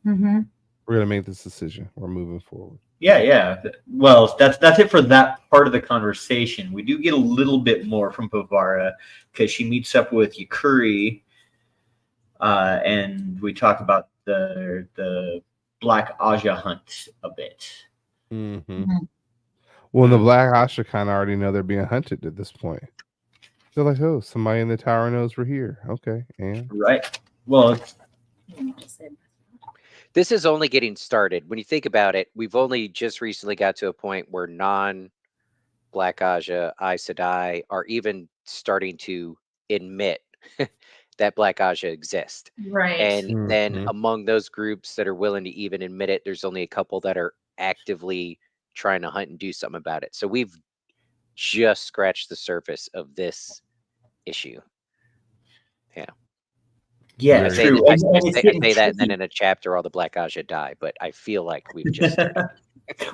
Mhm. We're gonna make this decision. We're moving forward. Yeah. Well, that's it for that part of the conversation. We do get a little bit more from Pavara because she meets up with Yukuri, and we talk about the Black Aja hunt a bit. Mm-hmm. Mhm. Well, the Black Asha kind of already know they're being hunted at this point. They're like, oh, somebody in the tower knows we're here. Okay, and Right. Well, This is only getting started. When you think about it, we've only just recently got to a point where non-Black Aja Aes Sedai are even starting to admit that Black Aja exist. Right. And then Mhm. among those groups that are willing to even admit it, there's only a couple that are actively trying to hunt and do something about it. So we've just scratched the surface of this issue. yeah, I Very say true. that, I, And I it's say, I getting say that, and then tricky. in a chapter, all the Black Aja die. But I feel like we've just started.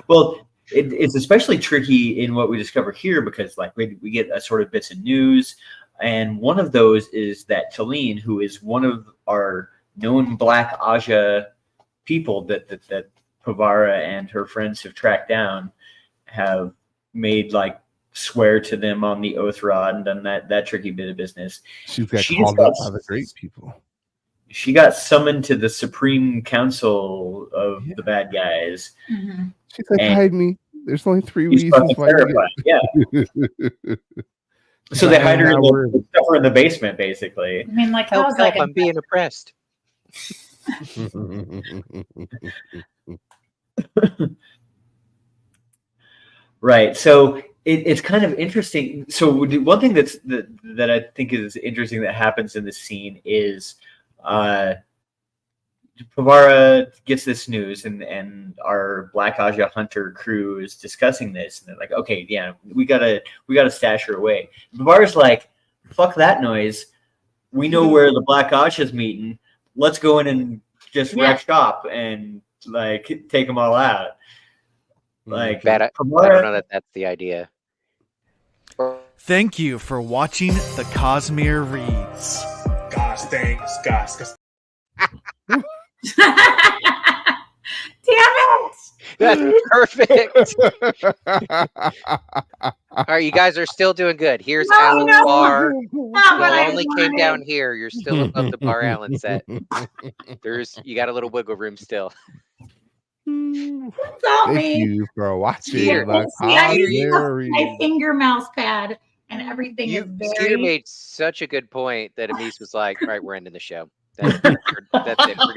Well, it's especially tricky in what we discover here because, like, we get a sort of bits of news, and one of those is that Talene, who is one of our known Black Aja people that Pavara and her friends have tracked down, have made like swear to them on the oath rod and done that tricky bit of business. She's got She called just up got- by the great people. She got summoned to the Supreme Council of Yeah. the bad guys. Mhm. She's like, And- hide me. There's only 3 He's reasons fucking why you terrified. Yeah. get. So they hide her Now we're- stuff her in the basement, basically. I mean, like, Help, how's that help, gonna I'm being oppressed. Right. So it's kind of interesting. So one thing that I think is interesting that happens in this scene is Pavara gets this news, and our Black Aja hunter crew is discussing this, and they're like, "Okay, yeah, we gotta stash her away." Pavara's like, "Fuck that noise. We know where the Black Aja's meeting. Let's go in and just wreck shop and like take them all out." Like, Bad, I Pavara- don't know that that's the idea. Thank you for watching the Cosmere Reads. Gosh, thanks, gosh. Damn it! That's perfect. All right, you guys are still doing good. Here's No, Alan's no. bar. Not You what I only came wanted. down here. You're still above the bar Alan set. You got a little wiggle room still. Don't tell Thank me. you for watching. Skeeter. the See, I Skeeter, use Cosmere my Reads. finger mouse pad, and everything is Skeeter very. made such a good point that Amis was like, "All right, we're ending the show. That's it. We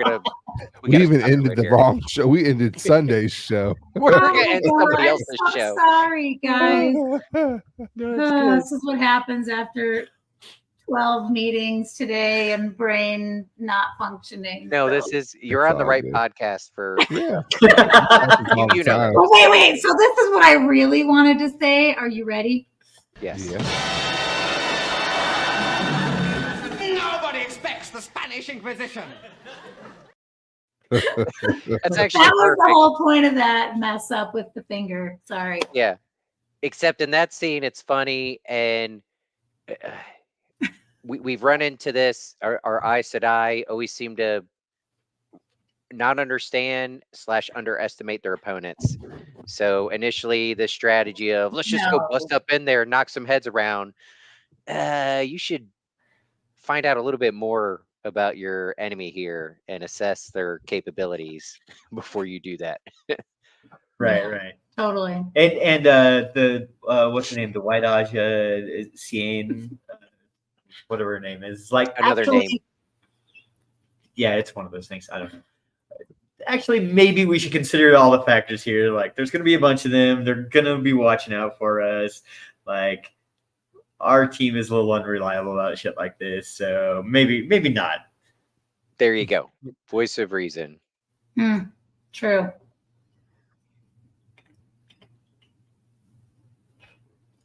We gotta even stop it ended right the here. wrong show. We ended Sunday's show. We're Oh gonna my end God, somebody I'm else's so show." sorry, guys. That's This is what happens after 12 meetings today and brain not functioning. No, so. you're It's on the all right good. podcast for. Yeah. You know that. Oh, wait. So this is what I really wanted to say. Are you ready? Yes. Yeah. Nobody expects the Spanish Inquisition. That's actually That was the perfect. whole point of that mess up with the finger. Sorry. Yeah. Except in that scene, it's funny, and we've run into this. Our Aes Sedai always seem to not understand / underestimate their opponents. So initially, the strategy of let's just go No. bust up in there, knock some heads around. You should find out a little bit more about your enemy here and assess their capabilities before you do that. right. Totally. And the what's the name? The White Aja Cien, whatever her name is. Like, Another Actually, name. yeah, it's one of those things. I don't know. Actually, maybe we should consider all the factors here. Like, there's going to be a bunch of them. They're going to be watching out for us. Like, our team is a little unreliable about shit like this. So maybe not. There you go. Voice of reason. True.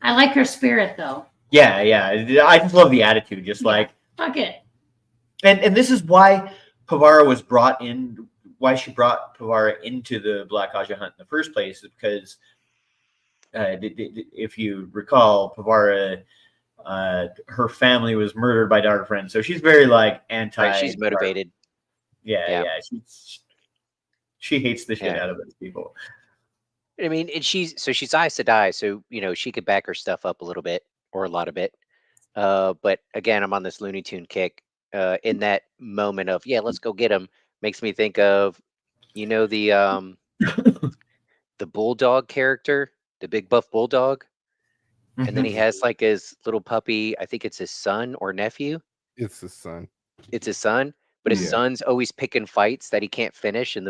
I like her spirit, though. Yeah, I just love the attitude. Just like fuck it. And this is why Pavara was brought in. Why she brought Pavara into the Black Aja hunt in the first place is because, if you recall, Pavara, her family was murdered by Dark Friends, so she's very like anti. Right, she's motivated. Yeah. She hates the shit Yeah. out of those people. I mean, and she's Aes Sedai, so she could back her stuff up a little bit or a lot of it. But again, I'm on this Looney Tune kick. In that moment of let's go get him, makes me think of the bulldog character, the big buff bulldog, and then he has like his little puppy. I think it's his son or nephew. It's his son. It's his son, but his Yeah. son's always picking fights that he can't finish, and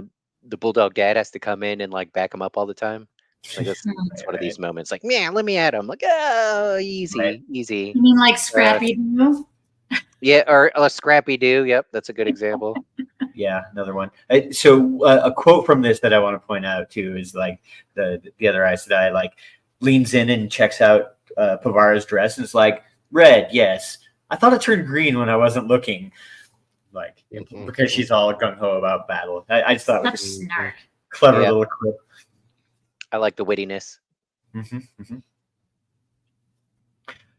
the bulldog dad has to come in and like back him up all the time. Like that's one of these moments. Like, man, let me at him. Like, oh, easy. You mean like Scrappy Doo? Yeah, or Scrappy Doo. Yep, that's a good example. Yeah, another one. So a quote from this that I want to point out too is like the other Aes Sedai like leans in and checks out Pavara's dress and is like, red, yes. I thought it turned green when I wasn't looking. Like because she's all gung ho about battle. I just thought it was snark. Clever little quip. I like the wittiness.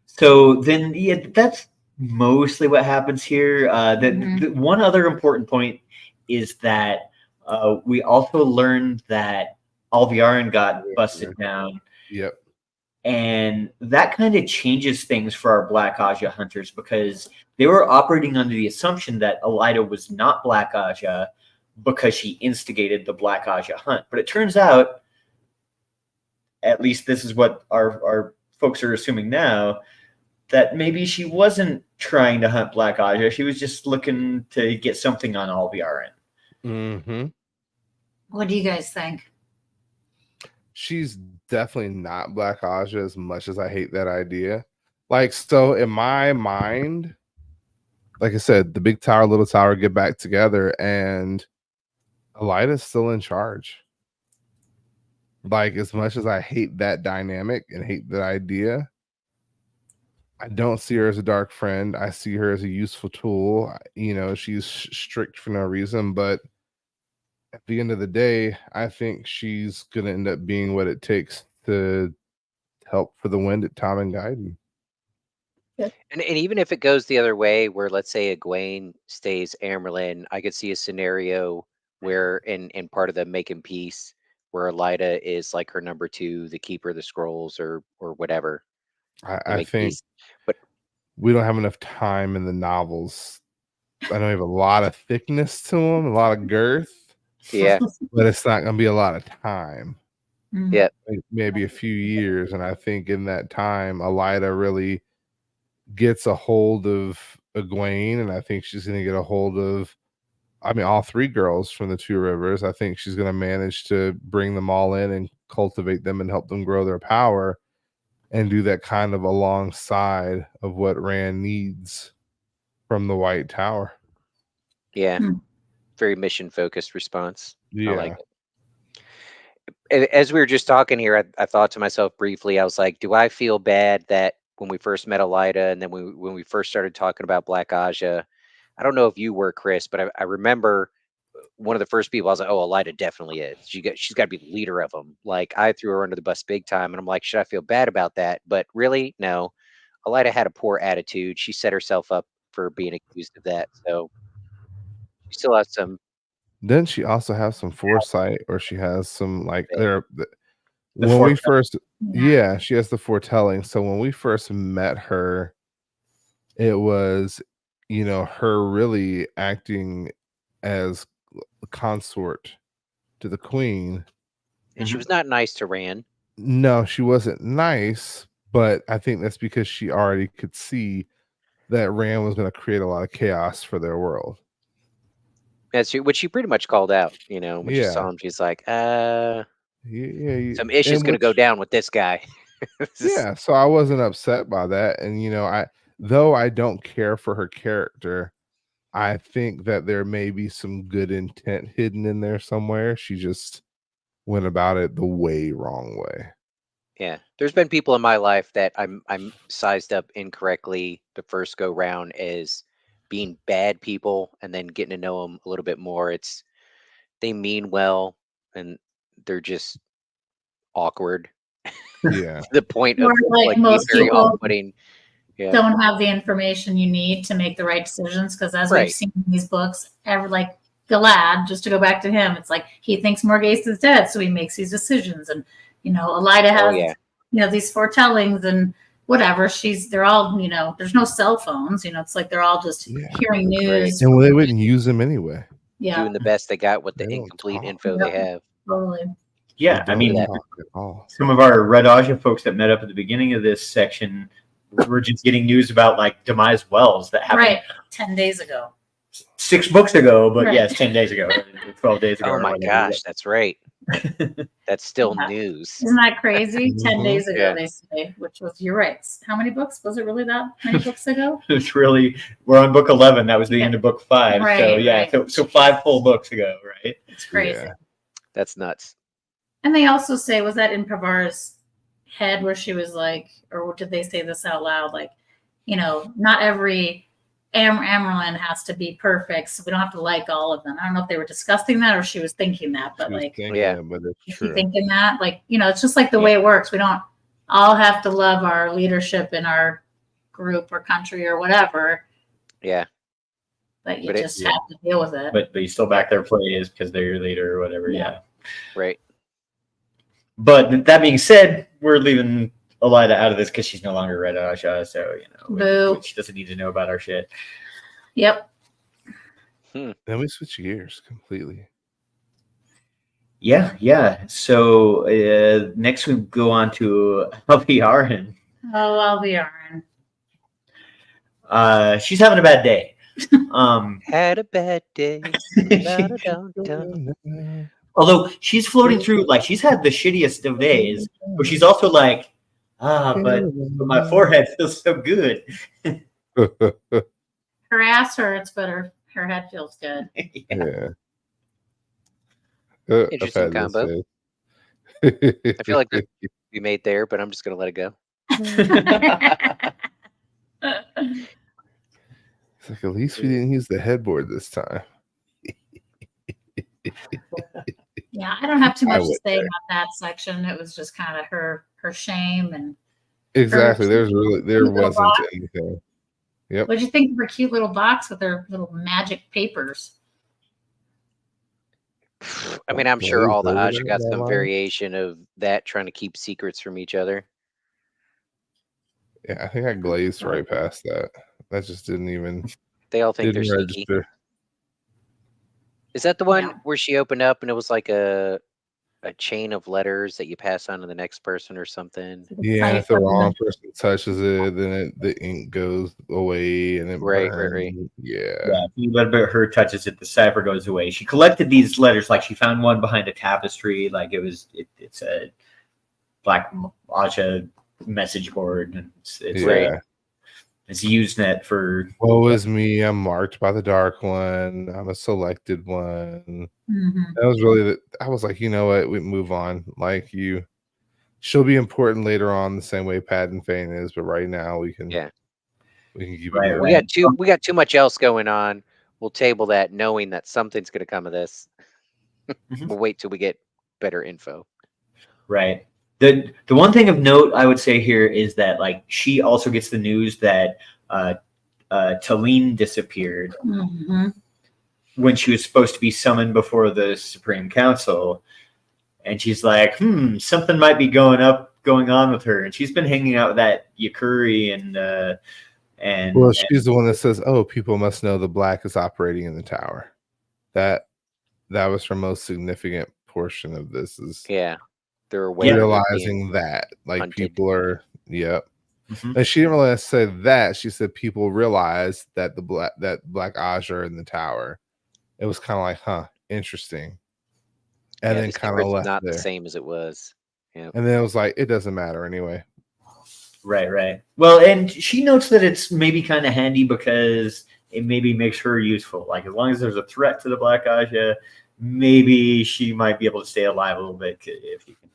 So then, that's mostly what happens here. The one other important point is that we also learned that Alviarin got busted down. Yep. And that kind of changes things for our Black Aja hunters because they were operating under the assumption that Elida was not Black Aja because she instigated the Black Aja hunt. But it turns out, at least this is what our folks are assuming now, that maybe she wasn't trying to hunt Black Aja. She was just looking to get something on Alviarin. Mm-hmm. What do you guys think? She's definitely not Black Aja as much as I hate that idea. Like, so in my mind, like I said, the big tower, little tower get back together and Elida's still in charge. Like, as much as I hate that dynamic and hate that idea, I don't see her as a dark friend. I see her as a useful tool. She's strict for no reason, but at the end of the day, I think she's going to end up being what it takes to help for the wind at Tom and Gaiden. And even if it goes the other way, where let's say Egwene stays Amerlin, I could see a scenario where in part of the Making Peace, where Elida is like her number 2, the keeper of the scrolls or whatever. I think peace. But we don't have enough time in the novels. I know we have a lot of thickness to them, a lot of girth. Yeah. But it's not going to be a lot of time. Yeah. Maybe a few years. And I think in that time, Elida really gets a hold of Egwene, and I think she's going to get a hold of, all 3 girls from the 2 rivers. I think she's going to manage to bring them all in and cultivate them and help them grow their power and do that kind of alongside of what Rand needs from the White Tower. Yeah. Very mission focused response. Yeah. I like it. As we were just talking here, I thought to myself briefly, I was like, do I feel bad that when we first met Elida and then when we first started talking about Black Aja, I don't know if you were, Chris, but I remember one of the first people I was like, oh, Elida definitely is. She's got to be the leader of them. Like, I threw her under the bus big time, and I'm like, should I feel bad about that? But really, no. Elida had a poor attitude. She set herself up for being accused of that. So she still has some. Then she also has some foresight, or she has some like when foretelling. we first, she has the foretelling. So when we first met her, it was, her really acting as a consort to the queen. And she was not nice to Rand. No, she wasn't nice, but I think that's because she already could see that Rand was going to create a lot of chaos for their world. That's what she pretty much called out, when she saw him. She's like, some ish is going to go down with this guy. Yeah, so I wasn't upset by that. And, though I don't care for her character, I think that there may be some good intent hidden in there somewhere. She just went about it the way wrong way. Yeah, there's been people in my life that I'm sized up incorrectly the first go round as being bad people, and then getting to know them a little bit more. They mean well, and they're just awkward Yeah. to the point Or of like like being most very people off-putting. Yeah, don't have the information you need to make the right decisions. Because as we've right. seen in these books, like Galad, just to go back to him, it's like he thinks Morghese is dead, so he makes these decisions. And Elida Oh has yeah, these foretellings and whatever. They're all there's no cell phones. It's like they're all just Yeah. hearing right. news. And they wouldn't use them anyway. Yeah, Doing the best they got with They the don't incomplete talk. info they have. totally. Yeah, They I don't mean, talk at all. some of our Red Aja folks that met up at the beginning of this section were just getting news about like Demise Wells that happened Right, 10 days ago. 6 books ago, but Right. yes, 10 days ago, 12 days ago. Oh or my whatever. gosh, that's right. That's still Yeah. news. Isn't that crazy? 10 Mhm. days ago, Yeah. they say, which was, you're right. How many books? Was it really that many books ago? It's really, we're on book 11. That was the end of book 5. So Right, yeah, right. so 5 full books ago, right? It's crazy. Yeah. That's nuts. And they also say, was that in Pavar's head where she was like, or did they say this out loud? Like, not every Amarylline has to be perfect, so we don't have to like all of them. I don't know if they were discussing that or she was thinking that, but She was like, thinking Yeah. it, but it's is she true. thinking that? Like, it's just like the way it works. We don't all have to love our leadership in our group or country or whatever, Yeah, but you But just have to deal with it. But you still back their plays because they're your leader or whatever. Yeah. right. But that being said, we're leaving Elida out of this because she's no longer Red Aja, so Boo. she doesn't need to know about our shit. Yep. Then we switch gears completely. Yeah. So next we go on to Alviarin. Oh, I'll be Aaron. She's having a bad day. Had a bad day. Da-da-dum-dum. Although she's floating through, like she's had the shittiest of days, but she's also like, but my forehead feels so good. Her ass hurts, but her head feels good. Yeah. Interesting I've had combo. this I feel like we made there, but I'm just gonna let it go. It's like, at least we didn't use the headboard this time. Yeah, I don't have too I much to would say say. about that section. It was just kind of her shame and Exactly. There little wasn't box. anything. Yep. What'd you think of her cute little box with her little magic papers? I mean, I'm sure all the Glazed Aja over got that some line? variation of that, trying to keep secrets from each other. Yeah, I think I glazed right past that. That just didn't even They all think they're didn't sneaky. register. Is that the one Yeah. where she opened up and it was like a chain of letters that you pass on to the next person or something? Yeah, if the wrong person touches it, then the ink goes away and it Right. burns. Yeah. Yeah, if you let her touches it, the cipher goes away. She collected these letters, like she found one behind a tapestry, like it's a Black Aja message board, and it's Yeah. it's Usenet for. Woe is me, I'm marked by the dark one. I'm a selected one. Mm-hmm. That was really I was like, you know what? We move on. Like she'll be important later on the same way Pat and Fane is, but right now we can keep it moving. We got too much else going on. We'll table that knowing that something's gonna come of this. We'll wait till we get better info. Right. The one thing of note I would say here is that like she also gets the news that Talene disappeared when she was supposed to be summoned before the Supreme Council, and she's like, something might be going on with her, and she's been hanging out with that Yakuri and well, she's the one that says, "Oh, people must know the Black is operating in the tower." That was her most significant portion of this. Is they're aware realizing that like hunted. people are and she didn't really say that. She said people realize that Black Aja are in the tower. It was kind of like, interesting, and then the kind of secret's left not there. the same as it was. Yeah. And then it was like, it doesn't matter anyway. Right. Well, and she notes that it's maybe kind of handy because it maybe makes her useful. Like as long as there's a threat to the Black Aja, maybe she might be able to stay alive a little bit if you can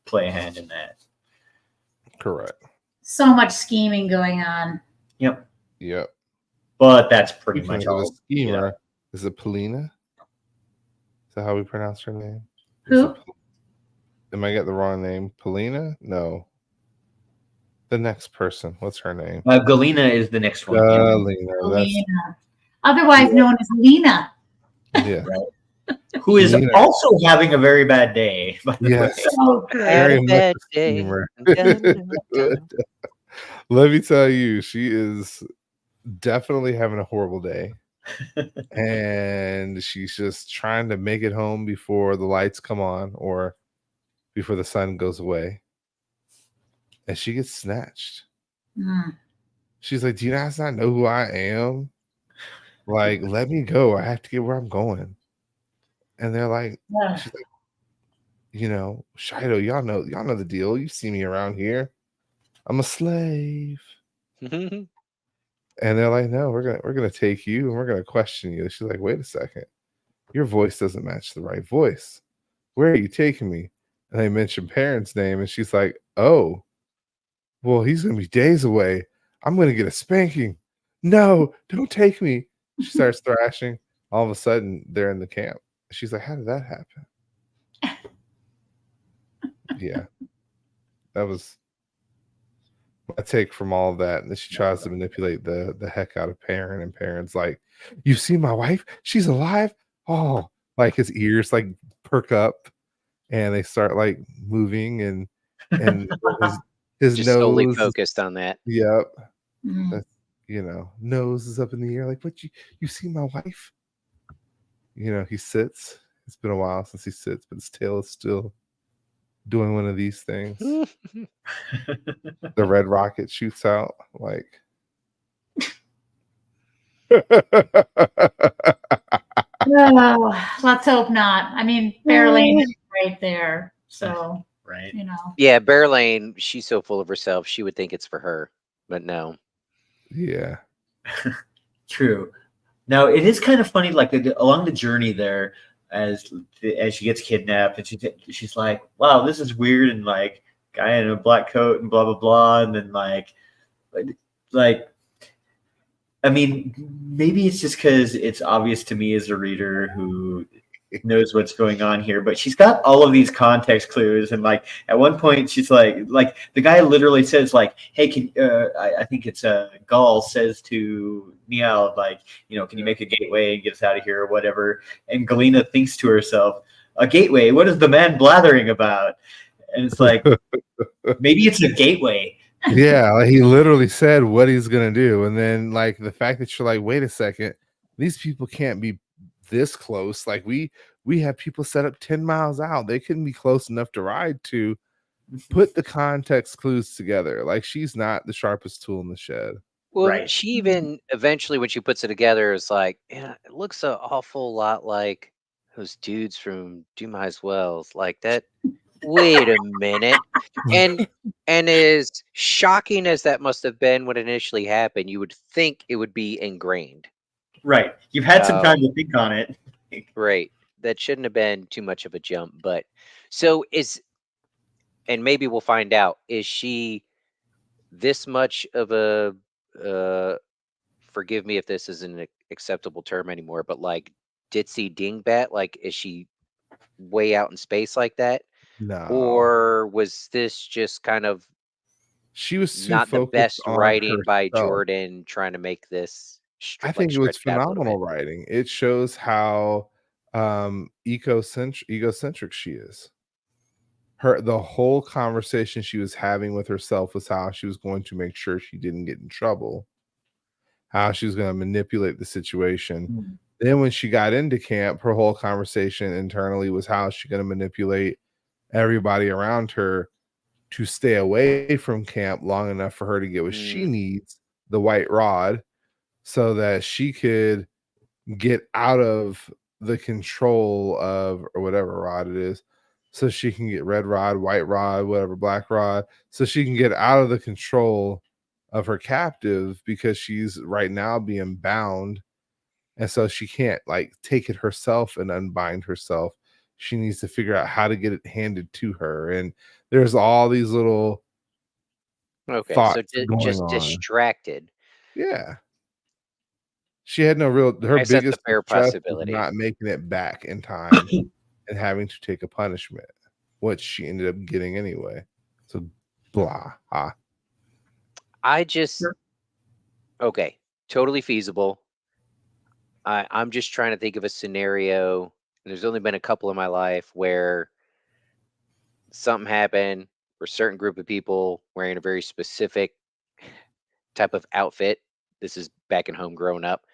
play a hand in that. Correct. So much scheming going on. Yep. Yep. But that's pretty Speaking much of a all. schemer, is it Polina? Is that how we pronounce her name? Who? Am I getting the wrong name? Polina? No. The next person. What's her name? Galena is the next one. Galena. Lena. Otherwise known as Lena. Yeah. Right. Who is Lena. also having a very bad day. By the Yes. way. So good. Very much bad a day. schemer. Dun-dun-dun-dun. Let me tell you, she is definitely having a horrible day. And she's just trying to make it home before the lights come on or before the sun goes away. And she gets snatched. Mm. She's like, do you guys not know who I am? Like, let me go. I have to get where I'm going. And they're like, Yeah. she's like, you know, Shido, y'all know the deal. You see me around here. I'm a slave. And they're like, no, we're gonna take you and we're gonna question you. She's like, wait a second. Your voice doesn't match the right voice. Where are you taking me? And they mention parents' name, and she's like, oh, well, he's gonna be days away. I'm gonna get a spanking. No, don't take me. She starts thrashing. All of a sudden, they're in the camp. She's like, how did that happen? Yeah. That was my take from all of that. And then she tries to manipulate the heck out of Perrin, and Perrin's like, you see my wife? She's alive? Oh, like his ears like perk up and they start like moving and his Just solely nose. focused on that. Yep. Mm. That's, you know, nose is up in the air. Like, what you see my wife? You know, he sits. It's been a while since he sits, but his tail is still doing one of these things. The red rocket shoots out like No, let's hope not. I mean, Fairlane is right there. So, Right. you know. Yeah, Bear Lane, she's so full of herself. She would think it's for her, but no. Yeah. True. Now it is kind of funny, like along the journey there, as she gets kidnapped, and she's like, "Wow, this is weird," and like guy in a black coat and blah blah blah, and then like, I mean, maybe it's just because it's obvious to me as a reader who knows what's going on here, but she's got all of these context clues, and like at one point she's like the guy literally says like, hey, can I think it's Gaul says to Niall, like, you know, can you make a gateway and get us out of here or whatever, and Galena thinks to herself, a gateway, what is the man blathering about? And it's like, maybe it's a gateway. Yeah, like he literally said what he's gonna do, and then like the fact that you're like, wait a second, these people can't be this close. Like we have people set up 10 miles out. They couldn't be close enough to ride to. Put the context clues together. Like she's not the sharpest tool in the shed. Well, Right. she even eventually, when she puts it together, is like, yeah, it looks an awful lot like those dudes from Do Might As Wells. Like that. Wait a minute. And as shocking as that must have been when it initially happened, you would think it would be ingrained. Right. You've had some time to think on it. Right. That shouldn't have been too much of a jump. But so and maybe we'll find out, is she this much of a forgive me if this isn't an acceptable term anymore, but like ditzy dingbat? Like, is she way out in space like that? No. Or was this just kind of she was too not the focused best on writing by herself. Jordan trying to make this I think it was stretched out a little phenomenal bit? writing. It shows how egocentric she is. The whole conversation she was having with herself was how she was going to make sure she didn't get in trouble, how she was going to manipulate the situation. Mm-hmm. Then when she got into camp, her whole conversation internally was how she's going to manipulate everybody around her to stay away from camp long enough for her to get what she needs, the white rod, so that she could get out of the control of, or whatever rod it is, so she can get red rod, white rod, whatever, black rod, so she can get out of the control of her captive, because she's right now being bound, and so she can't like take it herself and unbind herself. She needs to figure out how to get it handed to her. And there's all these little Okay, so thoughts going just on. distracted. Yeah. She had no real. Her I guess that's a biggest fair stress was possibility. not making it back in time and having to take a punishment, which she ended up getting anyway. So, blah. I just okay, totally feasible. I'm just trying to think of a scenario. And there's only been a couple in my life where something happened for a certain group of people wearing a very specific type of outfit. This is back in home growing up.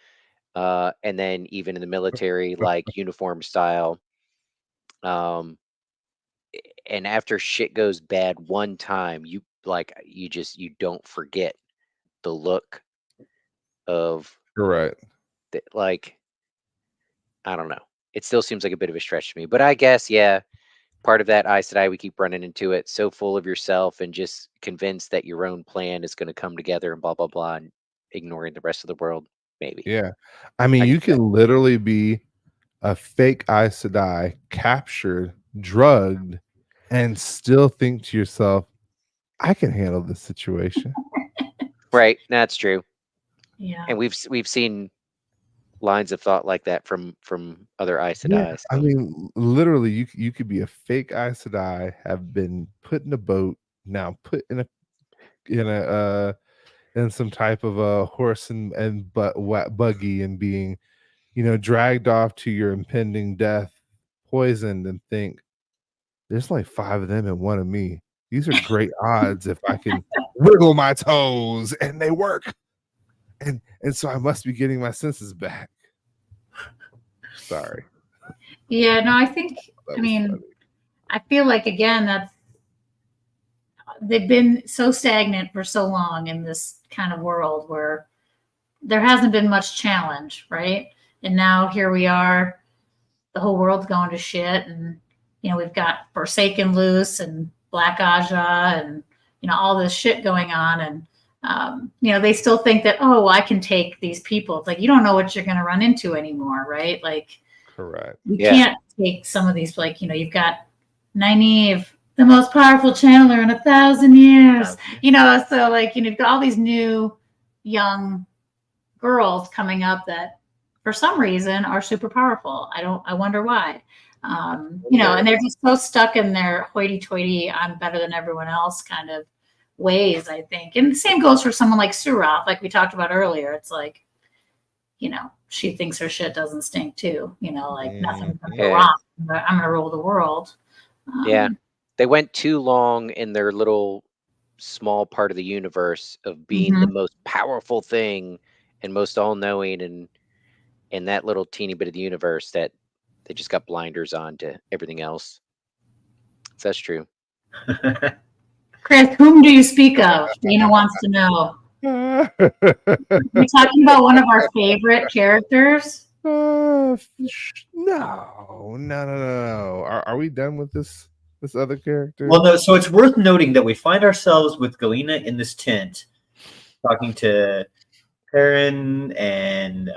And then even in the military, like uniform style. Um, and after shit goes bad one time, you don't forget the look of Correct. like I don't know. It still seems like a bit of a stretch to me, but I guess yeah. Part of that Aes Sedai, we keep running into it. So full of yourself and just convinced that your own plan is going to come together and blah blah blah, and ignoring the rest of the world. Maybe Yeah. I mean, I you get that. can literally be a fake Aes Sedai, captured, drugged, and still think to yourself, I can handle this situation. Right, that's true. Yeah. And we've seen lines of thought like that from other Aes Yeah. Sedai. I So mean, literally, you could be a fake Aes Sedai, have been put in a boat, now put in in some type of a horse and buggy and being, dragged off to your impending death, poisoned, and think there's like 5 of them and 1 of me. These are great odds if I can wiggle my toes and they work. And so I must be getting my senses back. Sorry. Yeah, no, I think, That I was mean, funny. I feel like, again, they've been so stagnant for so long in this kind of world where there hasn't been much challenge, right? And now here we are, the whole world's going to shit, and we've got Forsaken loose and Black Aja and all this shit going on, and they still think that, oh, I can take these people. It's like you don't know what you're going to run into anymore, right? Like Correct. you Yeah. can't take some of these, like you've got Nynaeve, the most powerful channeler in 1,000 years. So like you've got all these new young girls coming up that for some reason are super powerful. I wonder why. And they're just so stuck in their hoity-toity, I'm better than everyone else kind of ways, I think. And the same goes for someone like Suroth, like we talked about earlier. It's like, she thinks her shit doesn't stink too. Like nothing's gonna go wrong. I'm gonna rule the world. yeah, they went too long in their little small part of the universe of being the most powerful thing and most all-knowing, and in that little teeny bit of the universe that they just got blinders on to everything else. So that's true. Chris, whom do you speak of? Dana wants to know. We're talking about one of our favorite characters. No. Are we done with this other character? Well, no. So it's worth noting that we find ourselves with Galena in this tent, talking to Perrin, and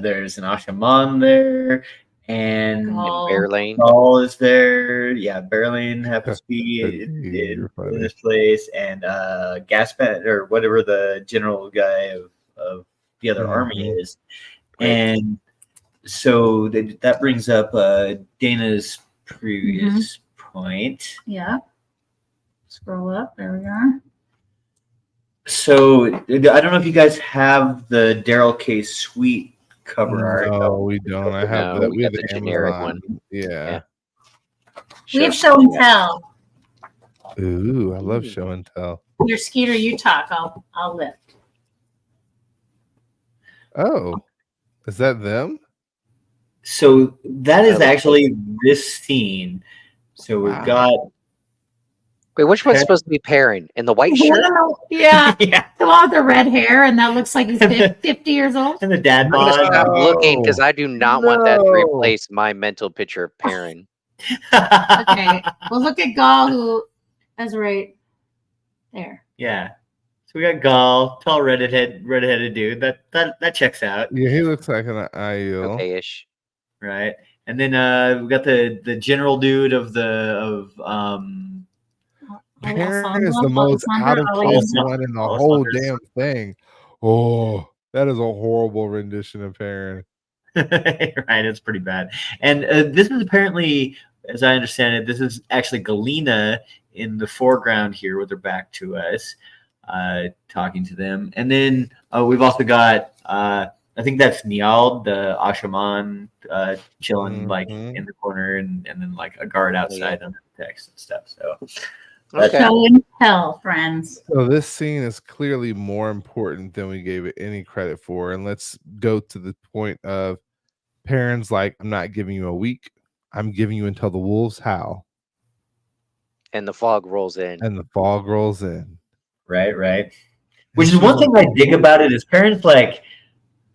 there's an Ashaman there, and Bearlane. Gaul is there. Yeah, Bearlane happens to be You're funny. in this place, and Gaspan, or whatever the general guy of the other army is. Right. And so that brings up Dana's previous point. Yeah. Scroll up. There we are. So I don't know if you guys have the Daryl K. Sweet cover art. No, we don't. I have No, that. we We have got the the generic Amazon. one. Yeah. We have show and tell. Ooh, I love show and tell. Your Skeeter, you talk. I'll lift. Oh, is that them? So that is actually this scene. So we've got. Wait, which one's supposed to be Perrin? In the white shirt? Yeah. The one with the red hair, and that looks like he's 50 years old. And the dad I'm going to bod. stop looking because I do not want that to replace my mental picture of Perrin. Okay. Well, look at Gaul, who is right there. Yeah. So we got Gaul, tall redheaded dude. That checks out. Yeah, he looks like an Aiel. Okay-ish. Right. And then we got the general dude of Perrin is the most out of place one in the whole damn thing. Oh, that is a horrible rendition of Perrin. Right, it's pretty bad. And this is apparently, as I understand it, this is actually Galena in the foreground here with her back to us, talking to them. And then we've also got, I think that's Niald, the Ashaman, chilling like in the corner, and then like a guard outside under the text and stuff. So show and tell, friends. So this scene is clearly more important than we gave it any credit for. And let's go to the point of Perrin's like, I'm not giving you a week. I'm giving you until the wolves howl. And the fog rolls in. Right. Which is one thing I dig about it is Perrin's like,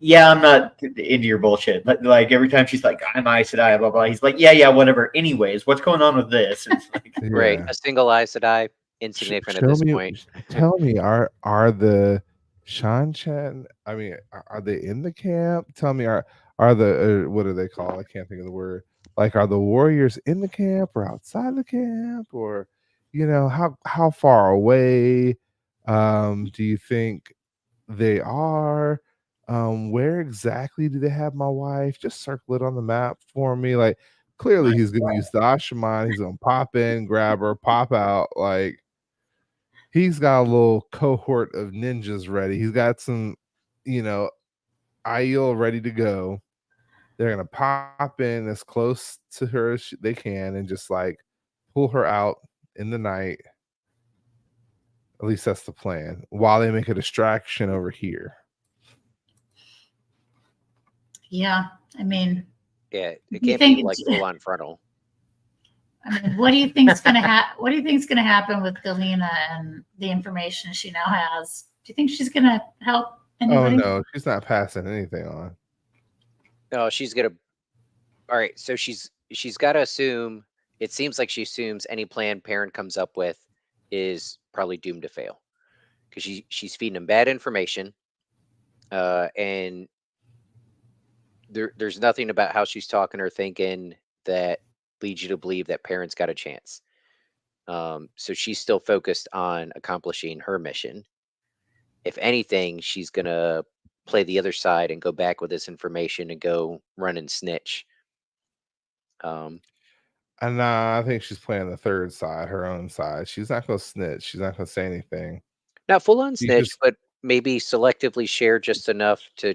yeah, I'm not into your bullshit. Like every time she's like, I'm Aes Sedai, blah blah. He's like, yeah, whatever. Anyways, what's going on with this? It's like, right, a single Aes Sedai, insignificant at this point. Tell me, are the Shan-Chen? I mean, are they in the camp? Tell me, are the what do they call? I can't think of the word. Like, are the warriors in the camp or outside the camp, or how far away do you think they are? Where exactly do they have my wife? Just circle it on the map for me. Like, clearly he's gonna use the Ashaman. He's gonna pop in, grab her, pop out. Like, he's got a little cohort of ninjas ready. He's got some, Aiel ready to go. They're gonna pop in as close to her as they can and just like pull her out in the night. At least that's the plan. While they make a distraction over here. Yeah, I mean, yeah, it can't be like full on frontal. I mean, what do you think is going to happen? What do you think is going to happen with Galena and the information she now has? Do you think she's going to help anybody? Oh no, she's not passing anything on. No, she's gonna. All right, so she's got to assume. It seems like she assumes any plan Perrin comes up with is probably doomed to fail, because she's feeding him bad information, and there's nothing about how she's talking or thinking that leads you to believe that Perrin's got a chance. So she's still focused on accomplishing her mission. If anything, she's gonna play the other side and go back with this information and go run and snitch. And I think she's playing the third side, her own side. She's not gonna snitch. She's not gonna say anything. Not full on snitch, but maybe selectively share just enough to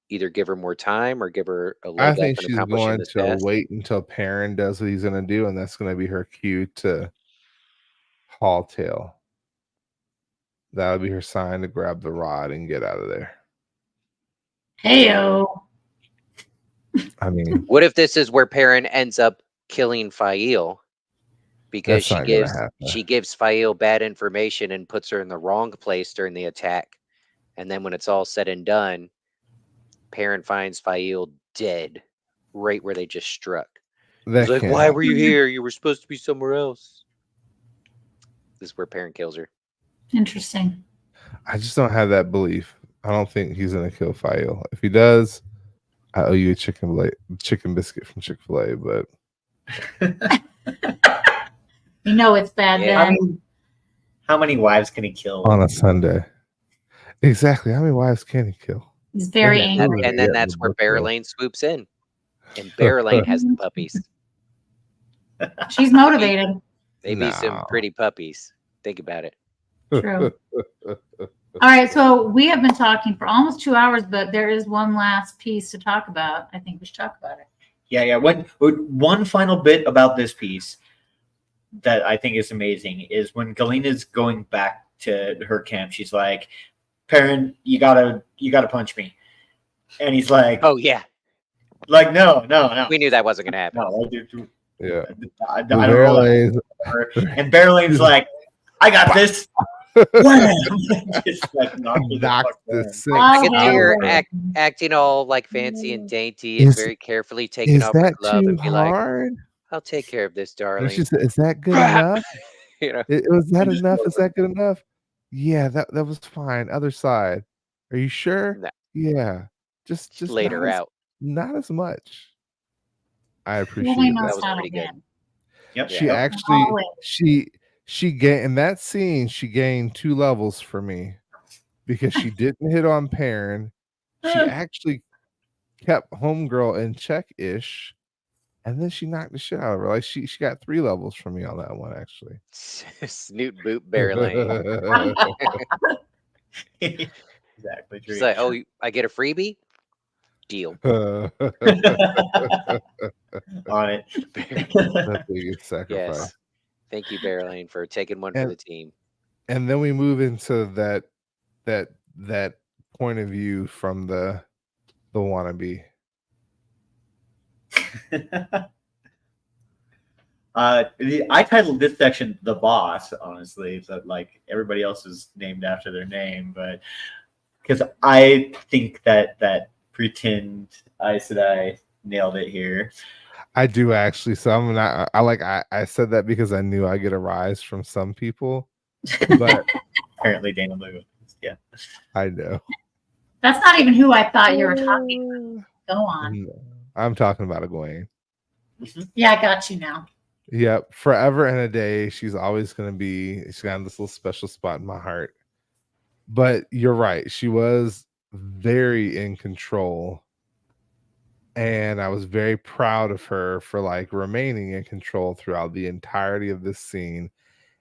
either give her more time or give her a leg I up think in she's accomplishing going this to task. wait until Perrin does what he's going to do, and that's going to be her cue to haul tail. That'll be her sign to grab the rod and get out of there. Heyo. I mean, what if this is where Perrin ends up killing Fael because she gives Fael bad information and puts her in the wrong place during the attack, and then when it's all said and done, Perrin finds Fael dead right where they just struck. He's like, why were you here? You were supposed to be somewhere else. This is where Perrin kills her. Interesting. I just don't have that belief. I don't think he's going to kill Fael. If he does, I owe you a chicken biscuit from Chick-fil-A, but you know it's bad then. I mean, how many wives can he kill on a Sunday? Exactly. How many wives can he kill? He's very angry. And then that's where Barrelane swoops in. And Barrelane has the puppies. She's motivated. They be some pretty puppies. Think about it. True. All right, so we have been talking for almost 2 hours, but there is one last piece to talk about. I think we should talk about it. Yeah. One final bit about this piece that I think is amazing is when Galena's going back to her camp, she's like, Perrin, you gotta punch me. And he's like, oh yeah. Like, no. We knew that wasn't gonna happen. No, yeah. I don't know. And Barrelane's like, I got this. Just like knocked the I can see her acting all like fancy and dainty and very carefully taking off her glove and be like, I'll take care of this, darling. She said, is that good enough? Was that enough? Is that good enough? Yeah, that was fine. Other side. Are you sure? No. Yeah. Just laid her out. Not as much. I appreciate that. That was pretty good. Yep. She actually in that scene, she gained 2 levels for me because she didn't hit on Perrin. She actually kept homegirl in check-ish, and then she knocked the shit out of her. Like she got 3 levels from me on that one, actually. Snoot boot Barry Lane. Exactly She's true. like, "Oh, I get a freebie? Deal." On it. The biggest sacrifice. Yes. Thank you, Barry Lane, for taking one for And the team. and then we move into that point of view from the wannabe. I titled this section "The Boss," honestly, but like everybody else is named after their name, but because I think that pretend Aes Sedai nailed it here. I do actually. So I'm not. I said that because I knew I get a rise from some people, but Apparently, Daniel Lewis. Yeah. I know. That's not even who I thought you were talking about. Go on. No, I'm talking about Egwene. Yeah, I got you now. Yep, forever and a day. She's always gonna be. She's got this little special spot in my heart. But you're right. She was very in control, and I was very proud of her for like remaining in control throughout the entirety of this scene.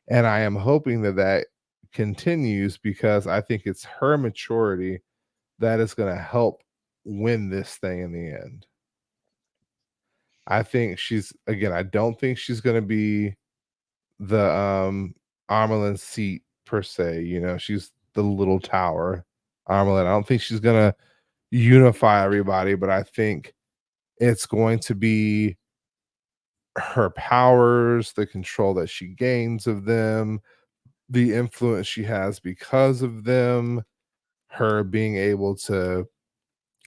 And I am hoping that continues because I think it's her maturity that is going to help win this thing in the end. I think I don't think she's going to be the Armelin seat per se. You know, she's the little tower Armelin. I don't think she's going to unify everybody, but I think it's going to be her powers, the control that she gains of them, the influence she has because of them, her being able to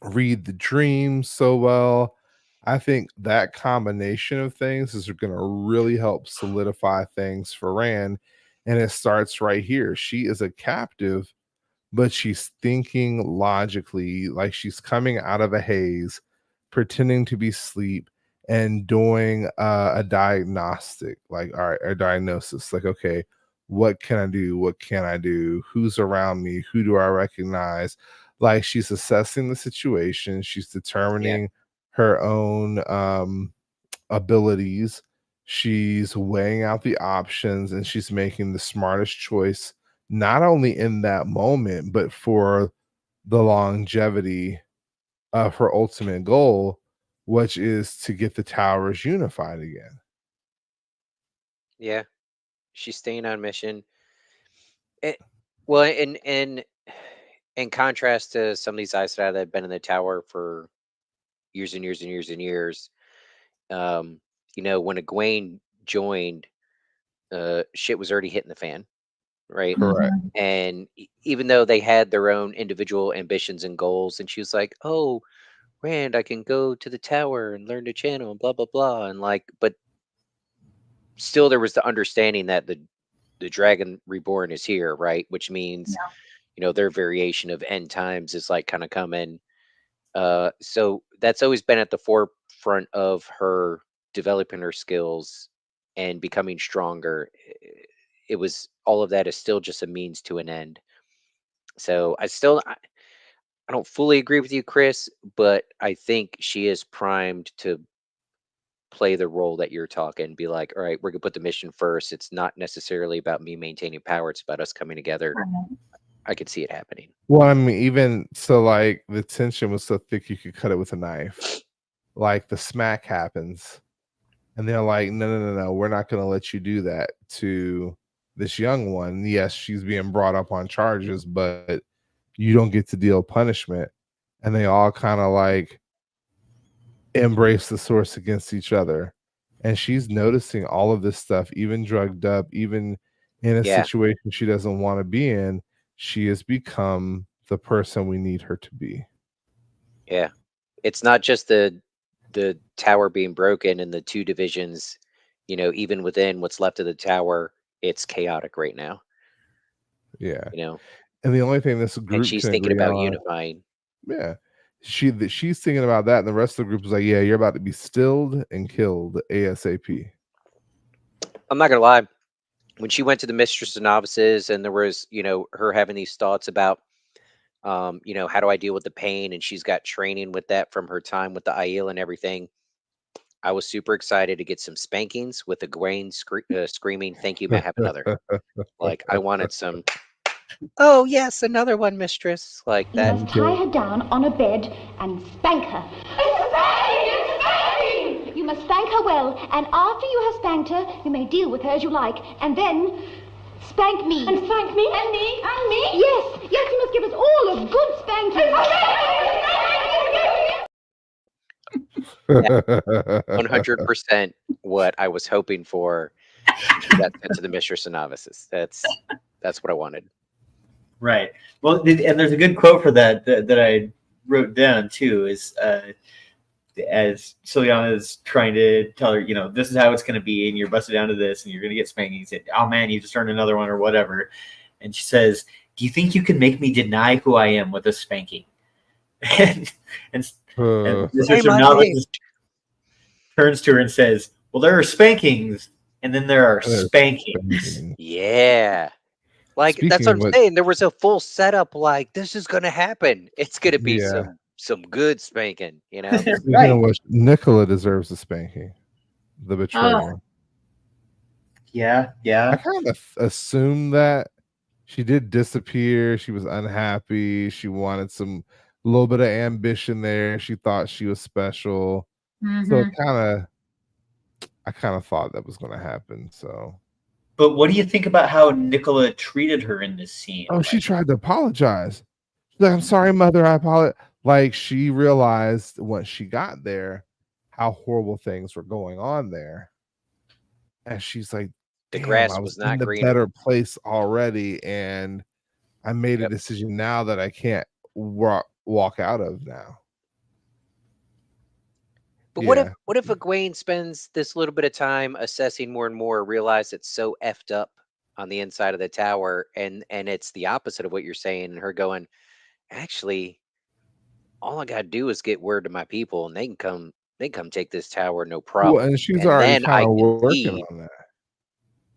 read the dreams so well. I think that combination of things is going to really help solidify things for Rand. And it starts right here. She is a captive, but she's thinking logically, like she's coming out of a haze, pretending to be asleep and doing a diagnostic, like, all right, a diagnosis, like, okay, what can I do? What can I do? Who's around me? Who do I recognize? Like she's assessing the situation. She's determining her own abilities. She's weighing out the options and she's making the smartest choice, not only in that moment, but for the longevity of her ultimate goal, which is to get the towers unified again. Yeah, she's staying on mission. Well, in contrast to some of these Aes Sedai that have been in the tower for years and years and years and years, um, when Egwene joined, shit was already hitting the fan, right? Correct. And even though they had their own individual ambitions and goals, and she was like, "Oh, Rand, I can go to the tower and learn to channel and blah blah blah," and like, but still there was the understanding that the Dragon Reborn is here, right? Which means, their variation of end times is like kind of coming. So that's always been at the forefront of her developing her skills and becoming stronger. It was all of that is still just a means to an end. So I don't fully agree with you, Chris, but I think she is primed to play the role that you're talking. Be like, all right, we're gonna put the mission first. It's not necessarily about me maintaining power. It's about us coming together. I could see it happening. Well, I mean, even so, like the tension was so thick you could cut it with a knife. Like the smack happens, and they're like, no, we're not going to let you do that to this young one. Yes, she's being brought up on charges, but you don't get to deal punishment. And they all kind of like embrace the source against each other. And she's noticing all of this stuff, even drugged up, even in a situation she doesn't want to be in. She has become the person we need her to be. Yeah. It's not just the tower being broken and the two divisions, even within what's left of the tower, it's chaotic right now. Yeah. You know. And the only thing this And group she's can thinking agree about on, unifying. yeah, she's thinking about that, and the rest of the group is like, yeah, you're about to be stilled and killed ASAP. I'm not gonna lie. when she went to the Mistress of Novices, and there was, her having these thoughts about, how do I deal with the pain? And she's got training with that from her time with the Aiel and everything. I was super excited to get some spankings with Egwene screaming, "Thank you, may I have another?" Like, I wanted some. Oh yes, another one, mistress. Like You that. must tie her down on a bed and spank her. You must spank her well, and after you have spanked her, you may deal with her as you like, and then spank me. And spank me? And me? And me? Yes, you must give us all a good spanking. 100% what I was hoping for. She got sent to the Mistress of Novices. That's what I wanted. Right. Well, and there's a good quote for that I wrote down too. Is as Ciliana is trying to tell her, this is how it's going to be, and you're busted down to this, and you're going to get spankings. And, oh man, you just earned another one or whatever. And she says, "Do you think you can make me deny who I am with a spanking?" and Mr. Novice turns to her and says, "Well, there are spankings, and then there are spankings." Yeah. Like, that's what I'm saying. There was a full setup. Like, this is going to happen. It's going to be some good spanking, Speaking of which, Nicola deserves a spanking. The betrayer. Yeah. I kind of assumed that she did disappear. She was unhappy. She wanted a little bit of ambition there. She thought she was special. So I kind of thought that was going to happen. So, but what do you think about how Nicola treated her in this scene? Oh, she tried to apologize. She's like, "I'm sorry, mother. I apologize." Like, she realized once she got there how horrible things were going on there, and she's like, the "Damn, grass I was was not in the greener. better place already, and I made a decision now that I can't walk out of now." But what if Egwene spends this little bit of time assessing more and more, realize it's so effed up on the inside of the tower, and it's the opposite of what you're saying, and her going, actually, all I gotta do is get word to my people, and they can come take this tower, no Well, problem. and she's And already then kind I of can working see. on that.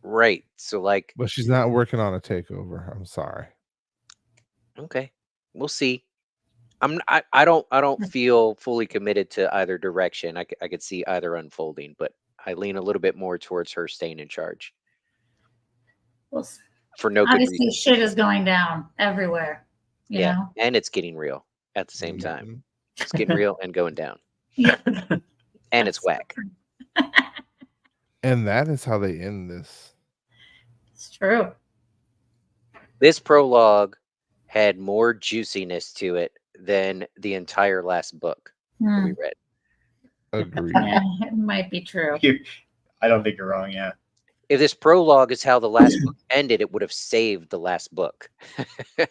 Right. So, like, But she's not working on a takeover. I'm sorry. okay, we'll see. I don't feel fully committed to either direction. I could see either unfolding, but I lean a little bit more towards her staying in charge. Well, for no good obviously, reason. shit is going down everywhere. You know? And it's getting real at the same time. It's getting real and going down. Yeah. And it's whack. And that is how they end this. It's true. This prologue had more juiciness to it than the entire last book that we read. Agreed. Yeah, it might be true. I don't think you're wrong. Yeah. If this prologue is how the last book ended, it would have saved the last book. But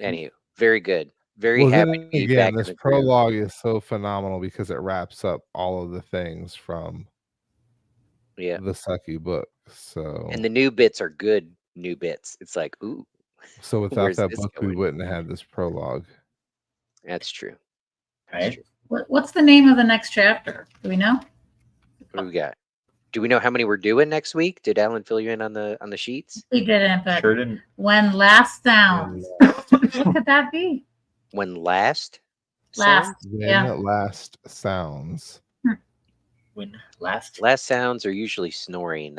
anywho, very good. Very happy to be back this in the prologue is so phenomenal because it wraps up all of the things from the sucky book. So, and the new bits are good new bits. It's like, ooh. So without that book, we wouldn't have had this prologue. That's true. Right. What's the name of the next chapter? Do we know? What do we got? Do we know how many we're doing next week? Did Alan fill you in on the sheets? He didn't, but sure didn't. When last sounds. What could that be? When last? Last. When last sounds. When last? Last sounds are usually snoring.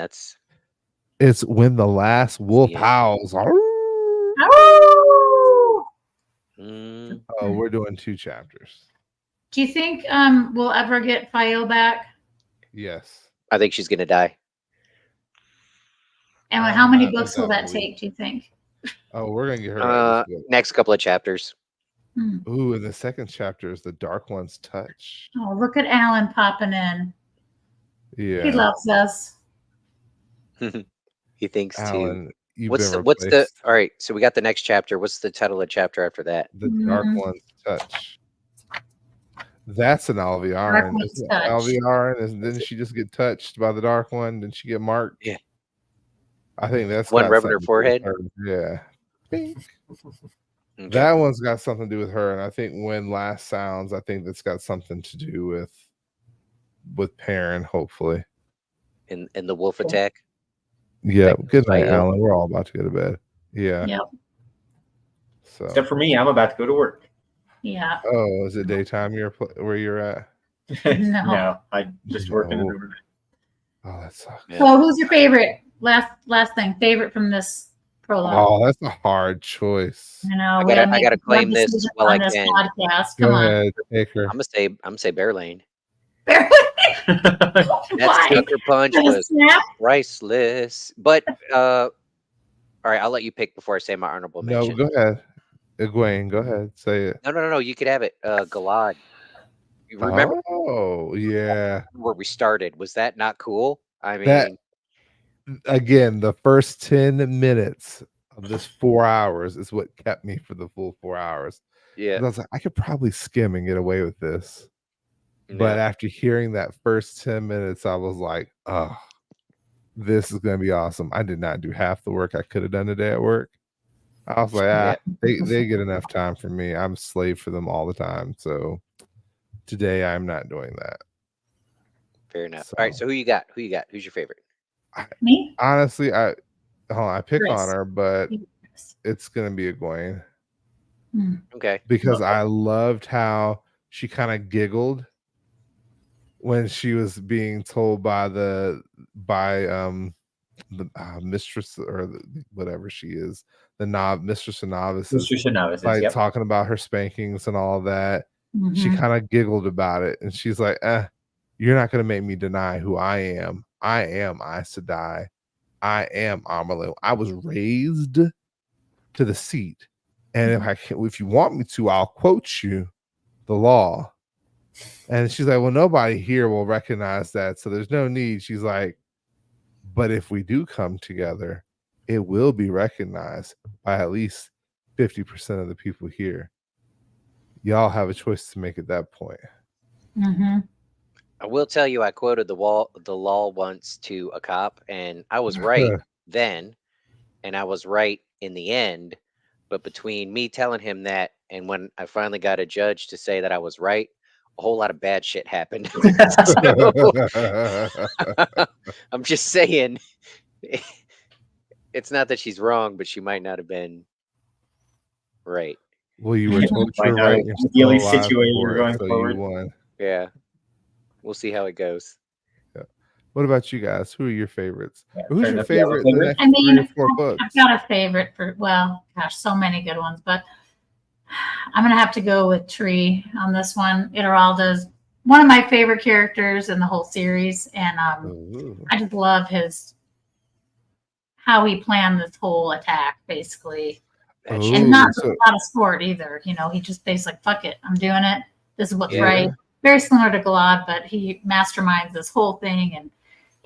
It's when the last wolf howls. Oh, we're doing 2 chapters. Do you think we'll ever get Fayo back? Yes. I think she's gonna die. And how many books will that take, do you think? Oh, we're gonna get her next couple of chapters. Ooh, and the second chapter is the Dark One's touch. Oh, look at Alan popping in. Yeah. He loves us. He thinks Alan, too. What's the all right, so we got the next chapter. What's the title of chapter after that? The Dark One's touch. That's an Alviarin. Alviarin, didn't she just get touched by the Dark One? Didn't she get marked? Yeah. I think that's one rubbing her forehead. Yeah. Okay. That one's got something to do with her, and I think when last sounds, I think that's got something to do with Perrin, hopefully. in the wolf attack. Yeah. Good night, Fight him. Alan. We're all about to go to bed. Yeah. Yep. So. Except for me, I'm about to go to work. Yeah. Oh, is it daytime? Where you're at? No, I just work in the No. room. Oh, that sucks. Yeah. So who's your favorite? Last thing, favorite from this prologue. Oh, that's a hard choice. You know, I gotta claim this while I can. podcast. Go Come on. ahead, take her. I'm gonna say Bear Lane. Why? That sucker punch Gonna was snap? priceless. But all right, I'll let you pick before I say my honorable No, mention. go ahead. Egwene, go ahead. Say it. No. You could have it. Galad. You remember Oh, yeah. where we started? Was that not cool? I mean, That again, the first 10 minutes of this 4 hours is what kept me for the full 4 hours. yeah. I was like, I could probably skim and get away with this. But yeah. after hearing that first 10 minutes, I was like, oh, this is going to be awesome. I did not do half the work I could have done today at work. I was like, they get enough time for me. I'm a slave for them all the time. So today I'm not doing that. Fair enough. So- All right, so who you got? Who you got? Who's your favorite? Me? Honestly, I pick Chris. on her, but it's going to be Egwene. Okay. Because I loved how she kind of giggled when she was being told by the mistress or whatever she is, the mistress of novices, Mr. Shinovis, like yep. talking about her spankings and all that. She Mhm. kind of giggled about it, and she's like, you're not going to make me deny who I am. I am Aes Sedai. I am Amaryllis. I was raised to the seat. And if you want me to, I'll quote you the law. And she's like, well, nobody here will recognize that. So there's no need. She's like, but if we do come together, it will be recognized by at least 50% of the people here. Y'all have a choice to make at that point. Mm-hmm. I will tell you, I quoted the law once to a cop, and I was right then, and I was right in the end. But between me telling him that and when I finally got a judge to say that I was right, a whole lot of bad shit happened. So, I'm just saying, it's not that she's wrong, but she might not have been right. Well, you were told you Might were not right. have You're still ideally alive situated for it, going so forward. you won. Yeah. We'll see how it goes. What about you guys? Who are your favorites? Yeah, Who's fair your enough. Yeah, favorite? favorite? The next I mean, 3 or 4 books. I've got a favorite for, well, gosh, so many good ones, but I'm going to have to go with Tree on this one. Ituralda's one of my favorite characters in the whole series. And Ooh. I just love how he planned this whole attack, basically. Ooh, And not so- a lot of sport either. You know, he just basically like, fuck it, I'm doing it. This is what's Yeah. right. Very similar to Galad, but he masterminds this whole thing.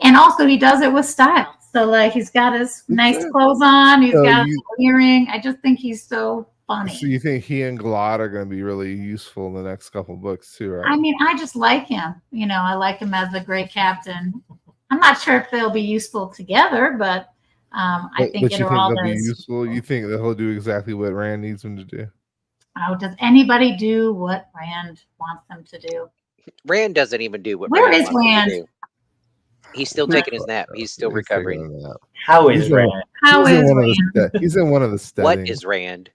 And also he does it with style. So like he's got his nice clothes on. He's So got you- his earring. I just think he's so funny. So you think he and Galad are going to be really useful in the next couple books too, right? I mean, I just like him. You know, I like him as a great captain. I'm not sure if they'll be useful together, but I think but you think they'll be Ituralda is. useful? You think that he'll do exactly what Rand needs him to do? Oh, does anybody do what Rand wants them to do? Rand doesn't even do what Where Rand is wants him to Rand? do. He's still taking his nap. He's still He's taking recovering. a nap. How is He's in- Rand? How He's in is one of Rand? the he's in one of the What steadings. is Rand?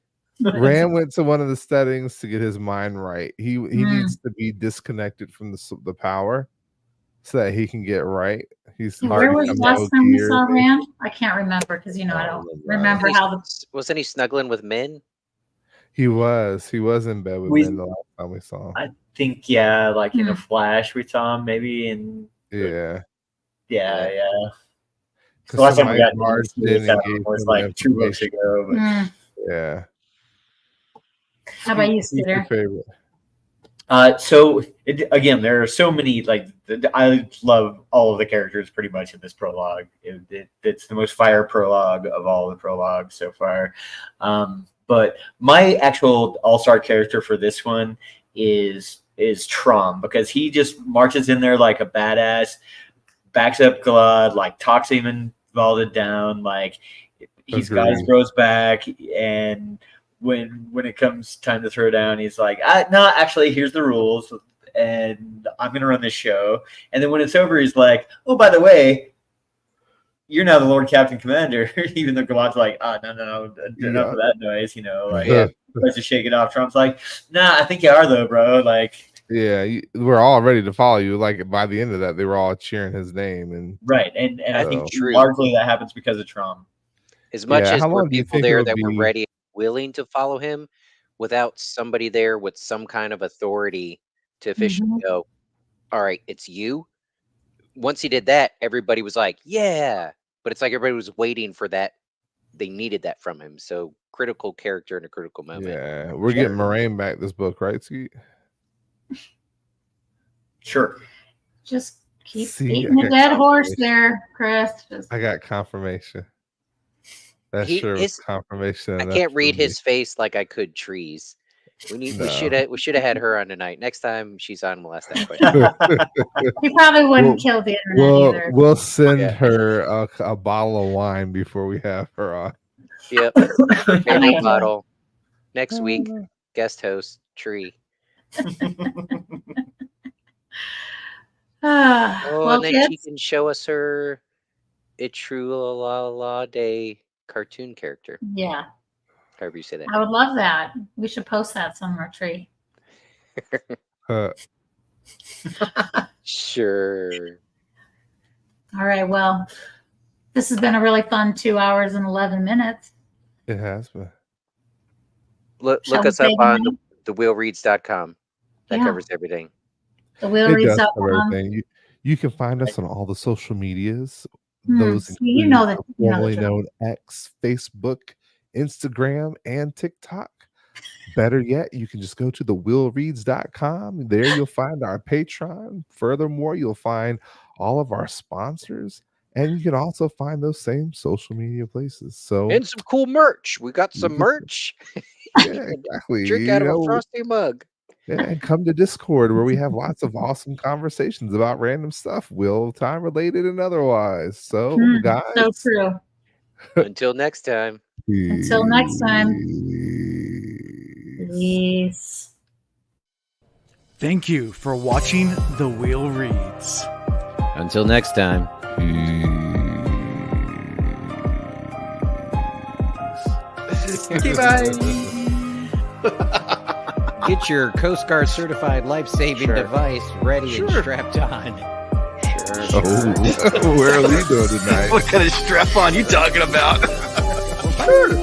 Rand went to one of the steadings to get his mind right. He needs to be disconnected from the power so that he can get right. He's Where hard was to the come last to time we gear. saw Rand? I can't remember because I I don't don't remember how the. Wasn't he snuggling with men? He was in bed with We- men the last time we saw him. I think, yeah, like in a Hmm. flash we saw him maybe in Yeah. yeah. Because The last time we somebody got barged into in this and gave was him like 2 books information. ago. But Yeah. How about you, Who's your Scooter? favorite? Again, there are so many. Like I love all of the characters pretty much in this prologue. It's the most fire prologue of all the prologues so far. But my actual all-star character for this one is Trom, because he just marches in there like a badass, backs up Galad, like talks him and Valda down, like he's got his Agreed. bros back, and when it comes time to throw down, he's like, no, actually, here's the rules, and I'm gonna run this show. And then when it's over, he's like, oh, by the way, you're now the Lord Captain Commander. Even though Galad's like, no, enough of that noise, let's just shake it off. Trump's like, nah, I think you are though, bro. Like, yeah, we're all ready to follow you. Like by the end of that, they were all cheering his name, and right, and I think largely that happens because of Trump. As much as there were people there that were ready and willing to follow him, without somebody there with some kind of authority to officially go, all right, it's you. Once he did that, everybody was like, yeah. But it's like everybody was waiting for that. They needed that from him. So critical character in a critical moment. Yeah, we're getting Moraine back this book, right, Skeet? Sure. Just keep beating the dead horse there, Chris. I got confirmation. That sure was confirmation. I can't read his face like I could trees. We should have had her on tonight. Next time she's on, we'll ask that question. He probably wouldn't kill the internet either. We'll send her a bottle of wine before we have her on. Yep. Maybe a bottle. Next week, guest host, Tree. And then she can show us her "A True La La Day" cartoon character. Yeah. However you say that. I would love that. We should post that somewhere, Tree. Sure. All right. Well, this has been a really fun 2 hours and 11 minutes. It has been. Look us up on thewheelreads.com. That covers everything. Thewheelreads.com. You can find us on all the social medias. Those formerly known X, Facebook, Instagram, and TikTok. Better yet, you can just go to thewheelreads.com. There you'll find our Patreon. Furthermore, you'll find all of our sponsors, and you can also find those same social media places. And some cool merch. We got some merch. Yeah, exactly. Drink out of a frosty mug. Yeah, and come to Discord where we have lots of awesome conversations about random stuff, Wheel Time related and otherwise. So, guys. So true. Until next time. Until next time. Peace. Thank you for watching The Wheel Reads. Until next time. Bye. Get your Coast Guard certified life-saving device ready and strapped on. Where are we going tonight? What kind of strap on you talking about? Sure.